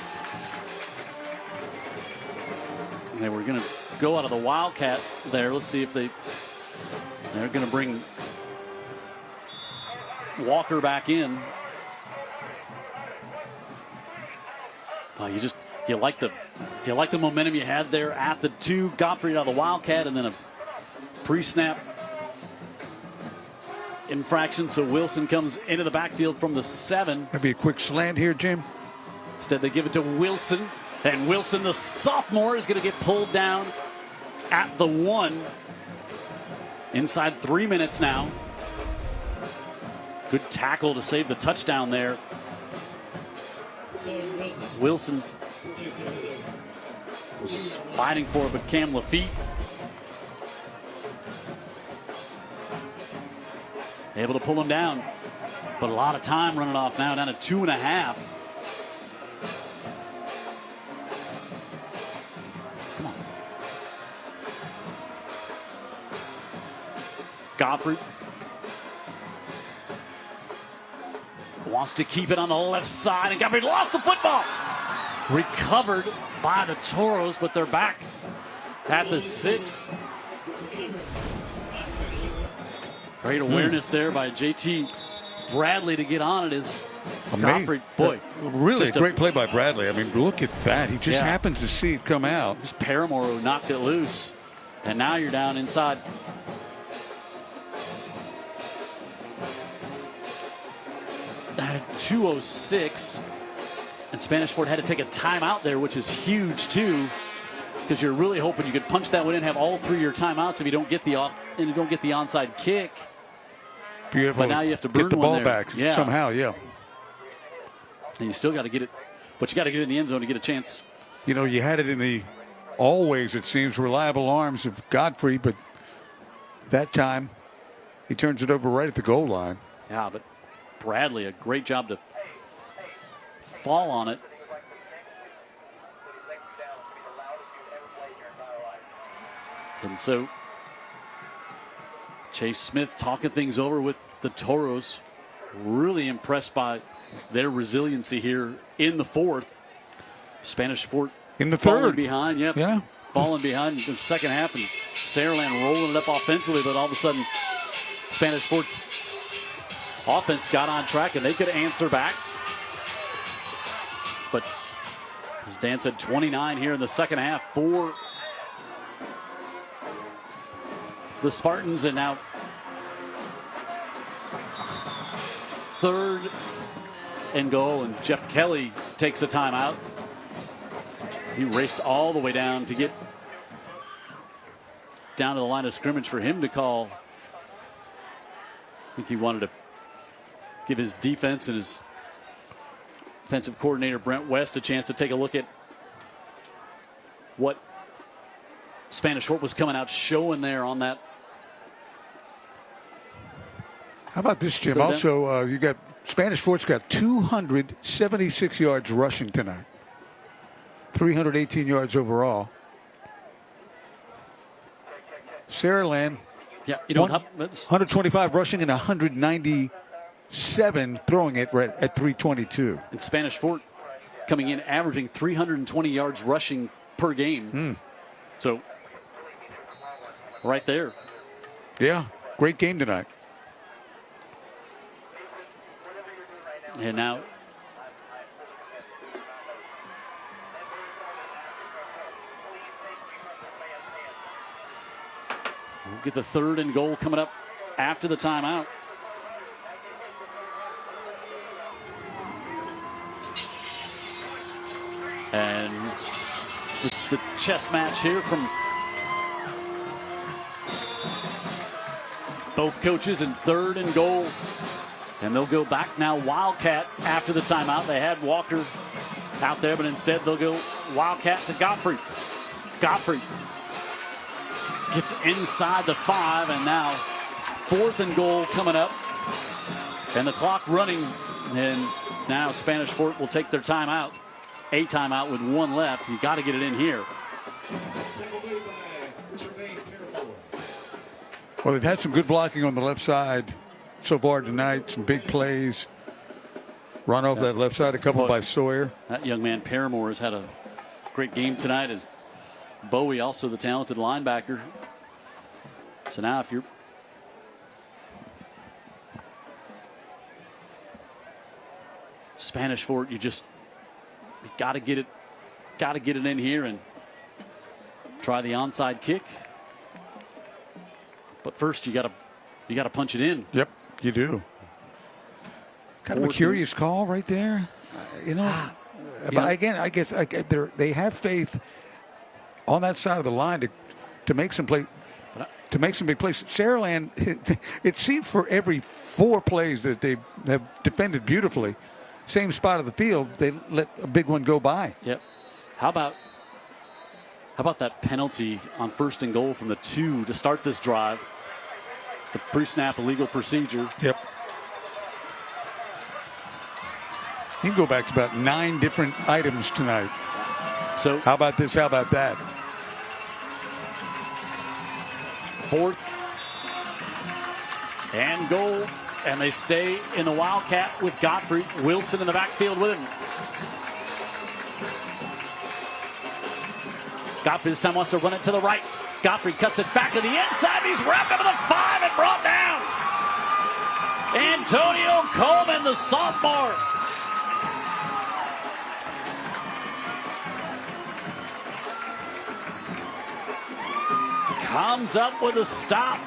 Speaker 4: And they were going to go out of the Wildcat there. Let's see if they're going to bring Walker back in. You like the momentum you had there at the 2. Godfrey out of the Wildcat, and then a pre-snap infraction. So Wilson comes into the backfield from the 7.
Speaker 6: Maybe a quick slant here, Jim.
Speaker 4: Instead, they give it to Wilson. And Wilson, the sophomore, is going to get pulled down at the 1. Inside 3 minutes now. Good tackle to save the touchdown there. Wilson was fighting for it, but Cam Lafitte able to pull him down. But a lot of time running off now, down to 2.5. Godfrey wants to keep it on the left side, and Godfrey lost the football. Recovered by the Toros, but they're back at the 6. Great awareness there by JT Bradley to get on it. Is Godfrey, boy,
Speaker 6: really a great play by Bradley. I mean, look at that. He just happened to see it come out.
Speaker 4: Just Paramore who knocked it loose, and now you're down inside. At 2:06, and Spanish Fort had to take a timeout there, which is huge too, because you're really hoping you could punch that one in, have all 3 of your timeouts if you don't get the onside kick. But now you have to burn
Speaker 6: get the
Speaker 4: one
Speaker 6: ball
Speaker 4: there.
Speaker 6: back somehow. Yeah.
Speaker 4: And you still got to get it, but you got to get it in the end zone to get a chance.
Speaker 6: You know, you had it in the always, it seems, reliable arms of Godfrey, but that time he turns it over right at the goal line.
Speaker 4: Yeah, but Bradley, a great job to fall on it. And so Chase Smith talking things over with the Toros. Really impressed by their resiliency here in the 4th. Spanish Fort
Speaker 6: in the
Speaker 4: falling
Speaker 6: 3rd
Speaker 4: behind. Yep.
Speaker 6: Yeah.
Speaker 4: Falling behind in the second half, and Saraland rolling it up offensively, but all of a sudden Spanish Fort's offense got on track and they could answer back. But as Dan said, 29 here in the second half for the Spartans, and now 3rd and goal, and Jeff Kelly takes a timeout. He raced all the way down to get down to the line of scrimmage for him to call. I think he wanted to give his defense and his defensive coordinator Brent West a chance to take a look at what Spanish Fort was coming out showing there on that.
Speaker 6: How about this, Jim? Also, you got Spanish Fort's got 276 yards rushing tonight, 318 yards overall. Saraland, 125 rushing and 197 throwing it right at 322.
Speaker 4: And Spanish Fort coming in averaging 320 yards rushing per game. So right there.
Speaker 6: Yeah, great game tonight.
Speaker 4: And now we'll get the 3rd and goal coming up after the timeout. And the chess match here from both coaches, in 3rd and goal. And they'll go back now Wildcat after the timeout. They had Walker out there, but instead they'll go Wildcat to Godfrey. Godfrey gets inside the 5, and now 4th and goal coming up. And the clock running, and now Spanish Fort will take their timeout. A timeout with 1 left. You got to get it in here.
Speaker 6: Well, they've had some good blocking on the left side so far tonight. Some big plays. Run off that left side, a couple by Sawyer.
Speaker 4: That young man Paramore has had a great game tonight, as Bowie, also the talented linebacker. So now if you're Spanish Fort, you got to get it in here and try the onside kick. But first you got to punch it in.
Speaker 6: Yep, you do. Kind of a curious call right there, But again, I guess they have faith on that side of the line to make some play, to make some big plays. Saraland, it seemed for every 4 plays that they have defended beautifully, same spot of the field, they let a big one go by.
Speaker 4: Yep. How about that penalty on 1st and goal from the 2 to start this drive? The pre-snap illegal procedure.
Speaker 6: Yep. You can go back to about 9 different items tonight.
Speaker 4: So
Speaker 6: how about this? How about that?
Speaker 4: 4th and goal, and they stay in the Wildcat with Godfrey. Wilson in the backfield with him. Godfrey this time wants to run it to the right. Godfrey cuts it back to the inside. He's wrapped up in the 5 and brought down. Antonio Coleman, the sophomore. Comes up with a stop.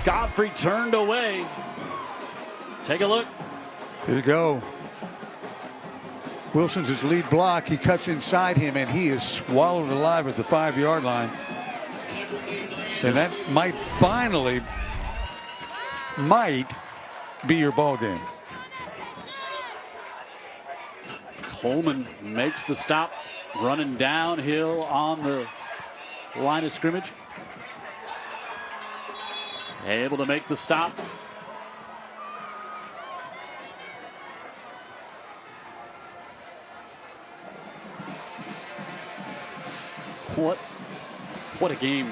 Speaker 4: Godfrey turned away. Take a look.
Speaker 6: Here we go. Wilson's his lead block. He cuts inside him, and he is swallowed alive at the 5-yard line. And that might finally be your ball game.
Speaker 4: Coleman makes the stop, running downhill on the line of scrimmage. Able to make the stop. What a game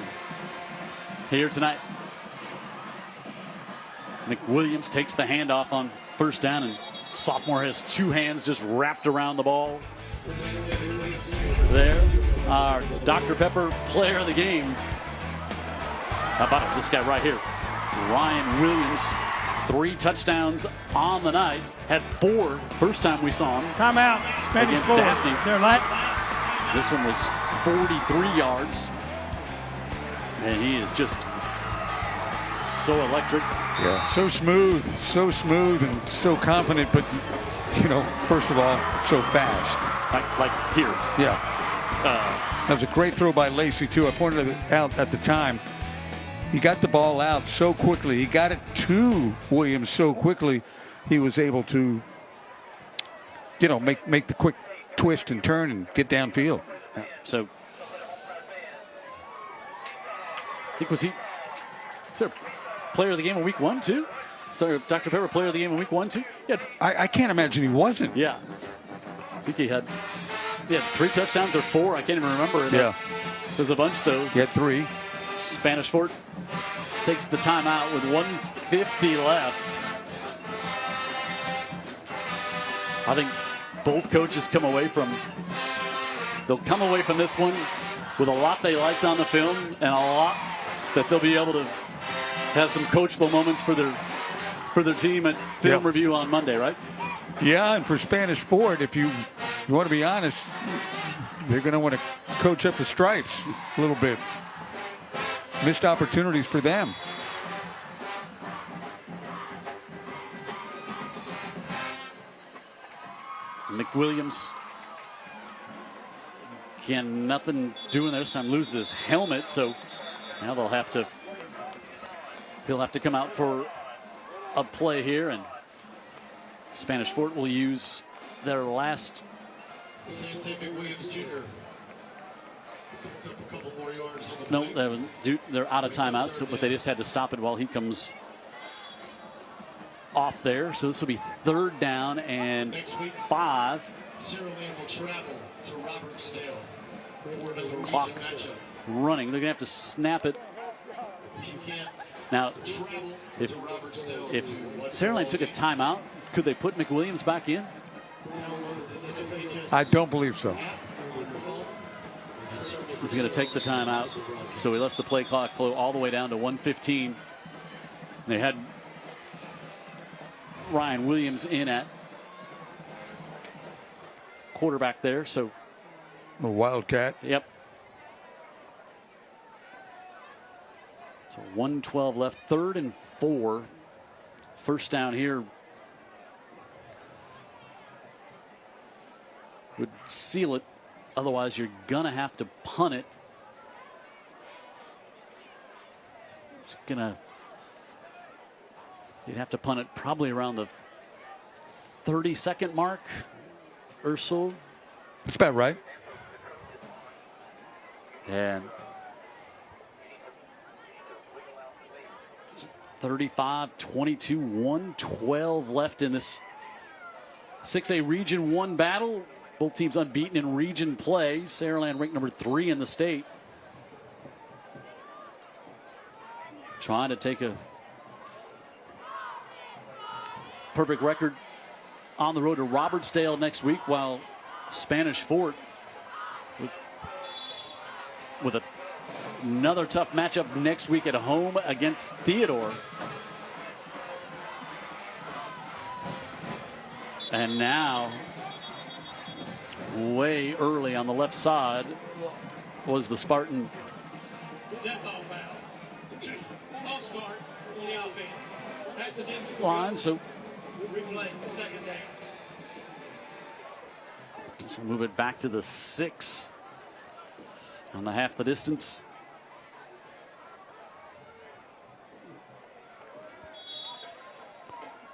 Speaker 4: here tonight. McWilliams takes the handoff on first down, and sophomore has 2 hands just wrapped around the ball. There, our Dr. Pepper player of the game. How about it? This guy right here, Ryan Williams. 3 touchdowns on the night. Had 4 first time we saw him.
Speaker 2: Timeout. Spanish
Speaker 4: against
Speaker 2: forward.
Speaker 4: Daphne.
Speaker 2: They're light.
Speaker 4: This one was 43 yards. And he is just so electric.
Speaker 6: Yeah, so smooth and so confident, but, first of all, so fast.
Speaker 4: Like here.
Speaker 6: Yeah. That was a great throw by Lacey, too. I pointed it out at the time. He got the ball out so quickly. He got it to Williams so quickly. He was able to, make the quick twist and turn and get downfield.
Speaker 4: So, I think is there player of the game in week 1, too? Is there Dr. Pepper player of the game in week 1, too?
Speaker 6: I can't imagine he wasn't.
Speaker 4: Yeah. I think he had 3 touchdowns or 4. I can't even remember.
Speaker 6: Yeah.
Speaker 4: There's a bunch, though.
Speaker 6: He had 3.
Speaker 4: Spanish Fort takes the timeout with 1:50 left. I think both coaches they'll come away from this one with a lot they liked on the film and a lot that they'll be able to have some coachable moments for their team at film review on Monday, right?
Speaker 6: Yeah, and for Spanish Fort, if you want to be honest, they're going to want to coach up the stripes a little bit. Missed opportunities for them.
Speaker 4: McWilliams, again, nothing doing there. This time loses his helmet, so now he'll have to come out for a play here, and Spanish Fort will use their last.
Speaker 8: McWilliams Jr. Gets up a couple more yards on the
Speaker 4: No, they're out of timeout, but they just had to stop it while he comes off there. So this will be 3rd down and 5.
Speaker 8: Saraland will travel to Robertsdale.
Speaker 4: Clock running. They're going to have to snap it. Now, if Saraland took a timeout, could they put McWilliams back in?
Speaker 6: I don't believe so.
Speaker 4: He's going to take the timeout. So he lets the play clock flow all the way down to 1:15. They had Ryan Williams in at quarterback there. So
Speaker 6: a Wildcat.
Speaker 4: Yep. So 1:12 left. 3rd and 4. First down here would seal it. Otherwise, you're going to have to punt it. You'd have to punt it probably around the 30-second mark or so.
Speaker 6: That's about right.
Speaker 4: And it's 35-22, 1:12 left in this 6A Region 1 battle. Both teams unbeaten in region play. Saraland ranked number 3 in the state. Trying to take a perfect record on the road to Robertsdale next week, while Spanish Fort with another tough matchup next week at home against Theodore. And now, way early on the left side was the Spartan line. So move it back to the 6 on the half the distance.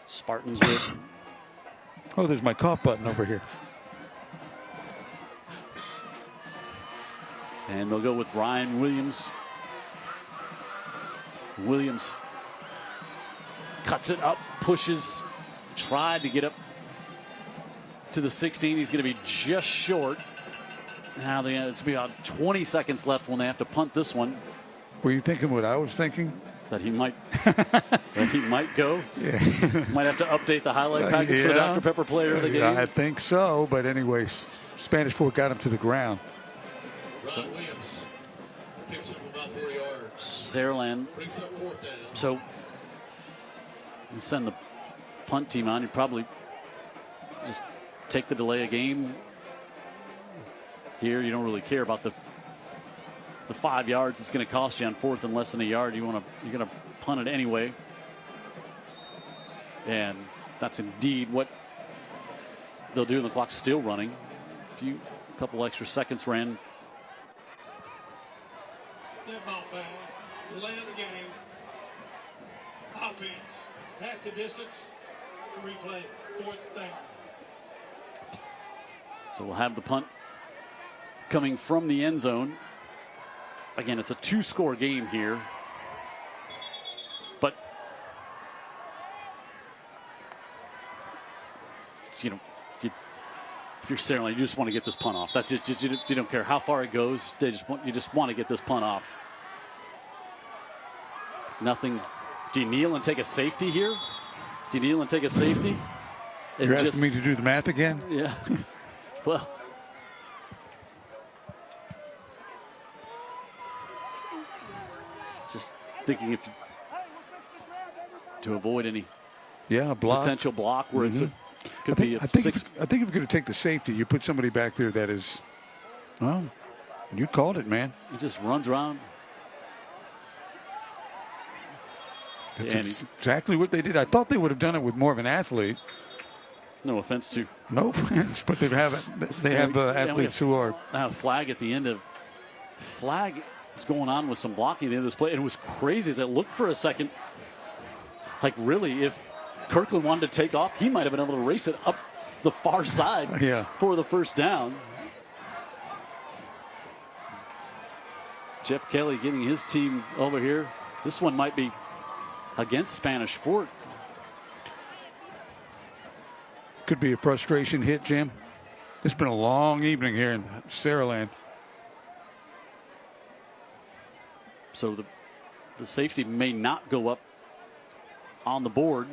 Speaker 4: Spartans with.
Speaker 6: Oh, there's my cough button over here.
Speaker 4: And they'll go with Ryan Williams. Williams cuts it up, pushes, tried to get up to the 16. He's going to be just short. Now it's be about 20 seconds left when they have to punt this one.
Speaker 6: Were you thinking what I was thinking?
Speaker 4: That he might go.
Speaker 6: Yeah.
Speaker 4: Might have to update the highlight package for the Dr. Pepper player of the game.
Speaker 6: I think so, but anyway, Spanish Fort got him to the ground.
Speaker 8: Ron Williams picks up about 4 yards.
Speaker 4: Saraland.
Speaker 8: Brings up 4th down.
Speaker 4: So you send the punt team on. You probably just take the delay of game. Here, you don't really care about the 5 yards it's going to cost you on 4th and less than a yard. You're going to punt it anyway. And that's indeed what they'll do. And the clock's still running. A couple extra seconds ran.
Speaker 2: Dead ball foul. Delay of the game. Offense. Half the distance. Replay. 4th down.
Speaker 4: So we'll have the punt coming from the end zone. Again, it's a 2-score game here. But, if you're Saraland, you just want to get this punt off. That's just you don't care how far it goes. You just want to get this punt off. Nothing. Do you kneel and take a safety here? Do you kneel and take a safety?
Speaker 6: You're asking me to do the math again?
Speaker 4: Yeah. Well. Just thinking to avoid any potential block where
Speaker 6: I think if you're going to take the safety, you put somebody back there that is, well, you called it, man.
Speaker 4: He just runs around.
Speaker 6: That's exactly what they did. I thought they would have done it with more of an athlete.
Speaker 4: No offense to.
Speaker 6: No offense, but they have athletes who are.
Speaker 4: Now flag at the end of. Flag is going on with some blocking at the end of this play. And it was crazy as it looked for a second. Like really, if Kirkland wanted to take off, he might have been able to race it up the far side for the first down. Jeff Kelly getting his team over here. This one might be against Spanish Fort.
Speaker 6: Could be a frustration hit, Jim. It's been a long evening here in Saraland.
Speaker 4: So the safety may not go up on the board.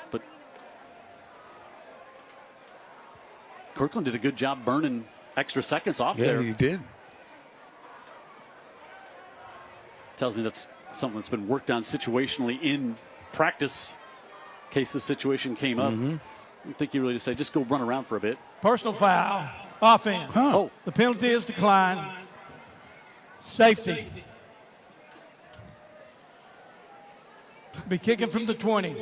Speaker 4: But Kirkland did a good job burning extra seconds off there.
Speaker 6: Yeah, he did.
Speaker 4: Tells me that's something that's been worked on situationally in practice. In case the situation came up. I don't think you really just say, just go run around for a bit.
Speaker 2: Personal foul. Offense.
Speaker 4: Oh.
Speaker 2: The penalty is declined. Safety. Be kicking from the 20.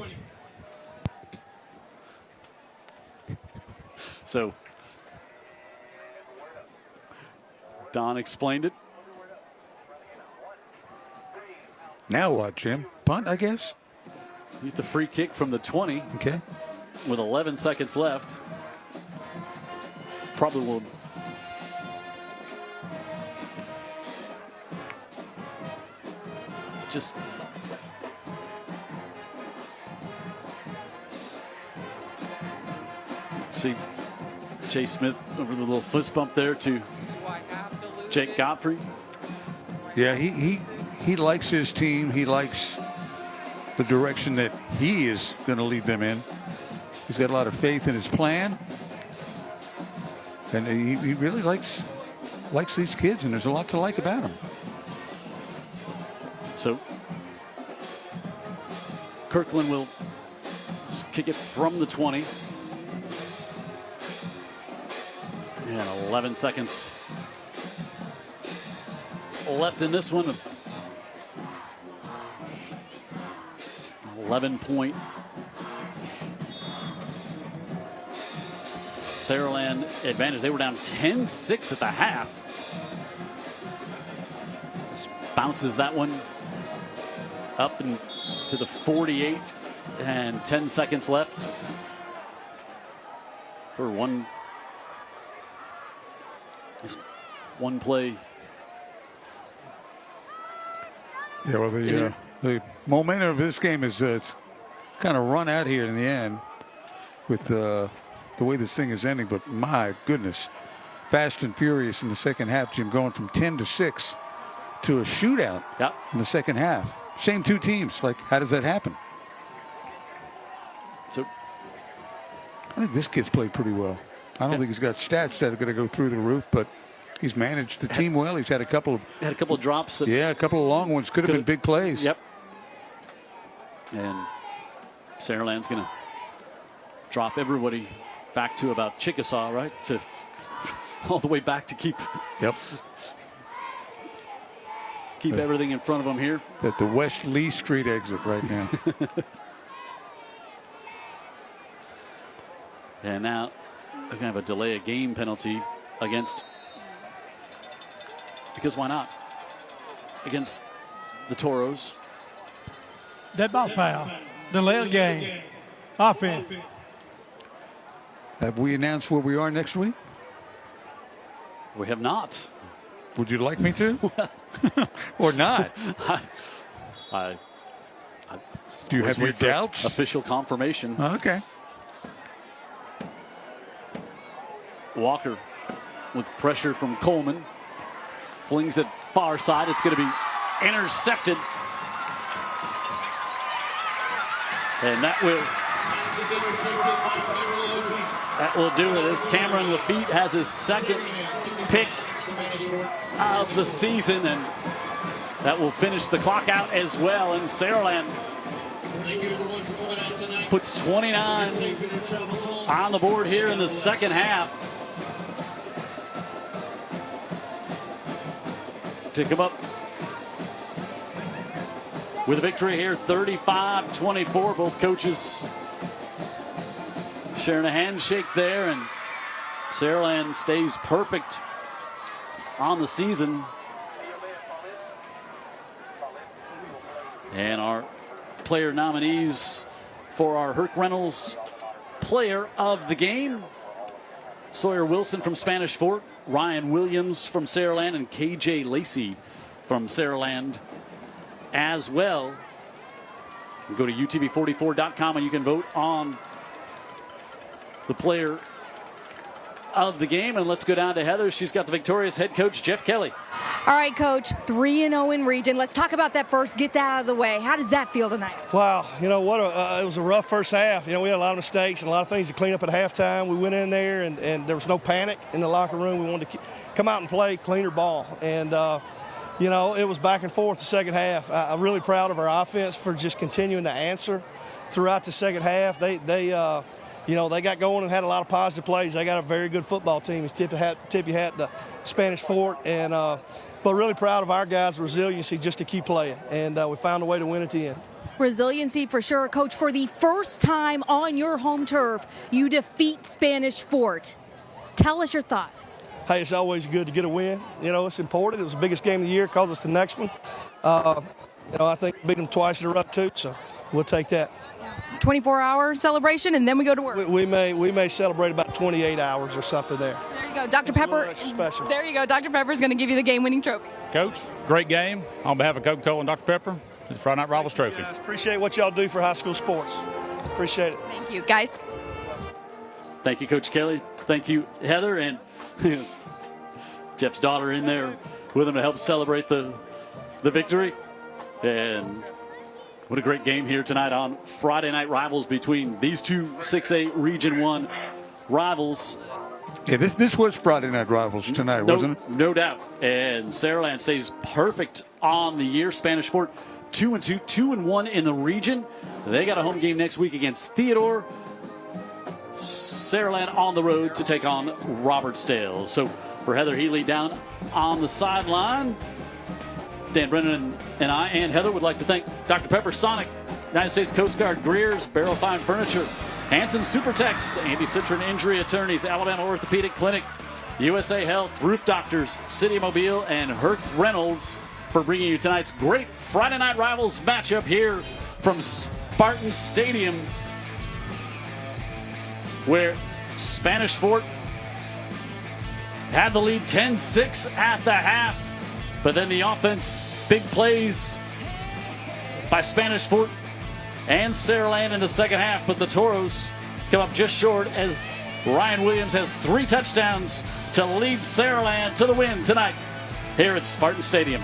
Speaker 4: So Don explained it.
Speaker 6: Now what, Jim? Punt, I guess?
Speaker 4: Get the free kick from the 20.
Speaker 6: Okay.
Speaker 4: With 11 seconds left. Probably will. Just. See Chase Smith over the little fist bump there to Jake Godfrey.
Speaker 6: Yeah, he likes his team. He likes the direction that he is going to lead them in. He's got a lot of faith in his plan, and he really likes these kids, and there's a lot to like about him.
Speaker 4: So Kirkland will kick it from the 20. And 11 seconds left in this one. 11-point Saraland advantage. They were down 10-6 at the half. Just bounces that one up and to the 48, and 10 seconds left for one play.
Speaker 6: Yeah, well, the momentum of this game is it's kind of run out here in the end with the way this thing is ending. But my goodness, fast and furious in the second half, Jim, going from 10-6 to a shootout in the second half. Same two teams. Like, how does that happen?
Speaker 4: So
Speaker 6: I think this kid's played pretty well. I don't think he's got stats that are going to go through the roof, but he's managed the team well. He's had a couple of
Speaker 4: drops.
Speaker 6: A couple of long ones. Could have been big plays.
Speaker 4: Yep. And Saraland's going to drop everybody back to about Chickasaw, right? To all the way back to keep everything in front of them here.
Speaker 6: At the West Lee Street exit right now.
Speaker 4: And now they're going to have a delay of game penalty against, because why not? Against the Toros.
Speaker 2: Dead ball foul. Delay of game. Offense.
Speaker 6: Have we announced where we are next week?
Speaker 4: We have not.
Speaker 6: Would you like me to? Or not? Do you have your doubts?
Speaker 4: Official confirmation.
Speaker 6: Okay.
Speaker 4: Walker with pressure from Coleman. Flings it far side. It's going to be intercepted. And that will do it, as Cameron Lafitte has his second pick of the season, and that will finish the clock out as well. And Saraland puts 29 on the board here in the second half to come up with a victory here, 35-24. Both coaches sharing a handshake there, and Saraland stays perfect on the season. And our player nominees for our Herc Reynolds Player of the Game: Sawyer Wilson from Spanish Fort, Ryan Williams from Saraland, and KJ Lacey from Saraland as well. Go to utv44.com and you can vote on the player of the game. And let's go down to Heather. She's got the victorious head coach, Jeff Kelly.
Speaker 7: All right, Coach, 3-0 in region. Let's talk about that first. Get that out of the way. How does that feel tonight?
Speaker 12: Wow, you know what? It was a rough first half. You know, we had a lot of mistakes and a lot of things to clean up at halftime. We went in there and there was no panic in the locker room. We wanted to come out and play cleaner ball. And, you know, it was back and forth the second half. I'm really proud of our offense for just continuing to answer throughout the second half. You know, they got going and had a lot of positive plays. They got a very good football team. Tip your hat to Spanish Fort. And but really proud of our guys' resiliency just to keep playing. And we found a way to win at the end.
Speaker 7: Resiliency for sure. Coach, for the first time on your home turf, you defeat Spanish Fort. Tell us your thoughts.
Speaker 12: Hey, it's always good to get a win. You know, it's important. It was the biggest game of the year. Calls us the next one. You know, I think we beat them twice in a row too, so we'll take that.
Speaker 7: It's a 24-hour celebration, and then we go to work.
Speaker 12: We may celebrate about 28 hours or something there.
Speaker 7: There you go, Dr. Pepper. There you go, Dr. Pepper is going to give you the game-winning trophy.
Speaker 13: Coach, great game. On behalf of Coca-Cola and Dr. Pepper, it's the Friday Night Rivals trophy.
Speaker 12: Guys, appreciate what y'all do for high school sports. Appreciate it.
Speaker 7: Thank you, guys.
Speaker 4: Thank you, Coach Kelly. Thank you, Heather, and Jeff's daughter in there with him to help celebrate the victory. And What a great game here tonight on Friday Night Rivals between these two 6A Region 1 rivals.
Speaker 6: Yeah, this was Friday Night Rivals tonight, wasn't it?
Speaker 4: No doubt. And Saraland stays perfect on the year. Spanish Fort 2-2, 2-1 in the region. They got a home game next week against Theodore. Saraland on the road to take on Robertsdale. So for Heather Healy down on the sideline, Dan Brennan and I and Heather would like to thank Dr. Pepper, Sonic, United States Coast Guard, Greer's, Barrel Fine Furniture, Hanson Supertex, Andy Citron Injury Attorneys, Alabama Orthopedic Clinic, USA Health, Roof Doctors, City Mobile, and Hertz Reynolds for bringing you tonight's great Friday Night Rivals matchup here from Spartan Stadium, where Spanish Fort had the lead 10-6 at the half, but then the offense, big plays by Spanish Fort and Saraland in the second half, but the Toros come up just short as Ryan Williams has 3 touchdowns to lead Saraland to the win tonight here at Spartan Stadium.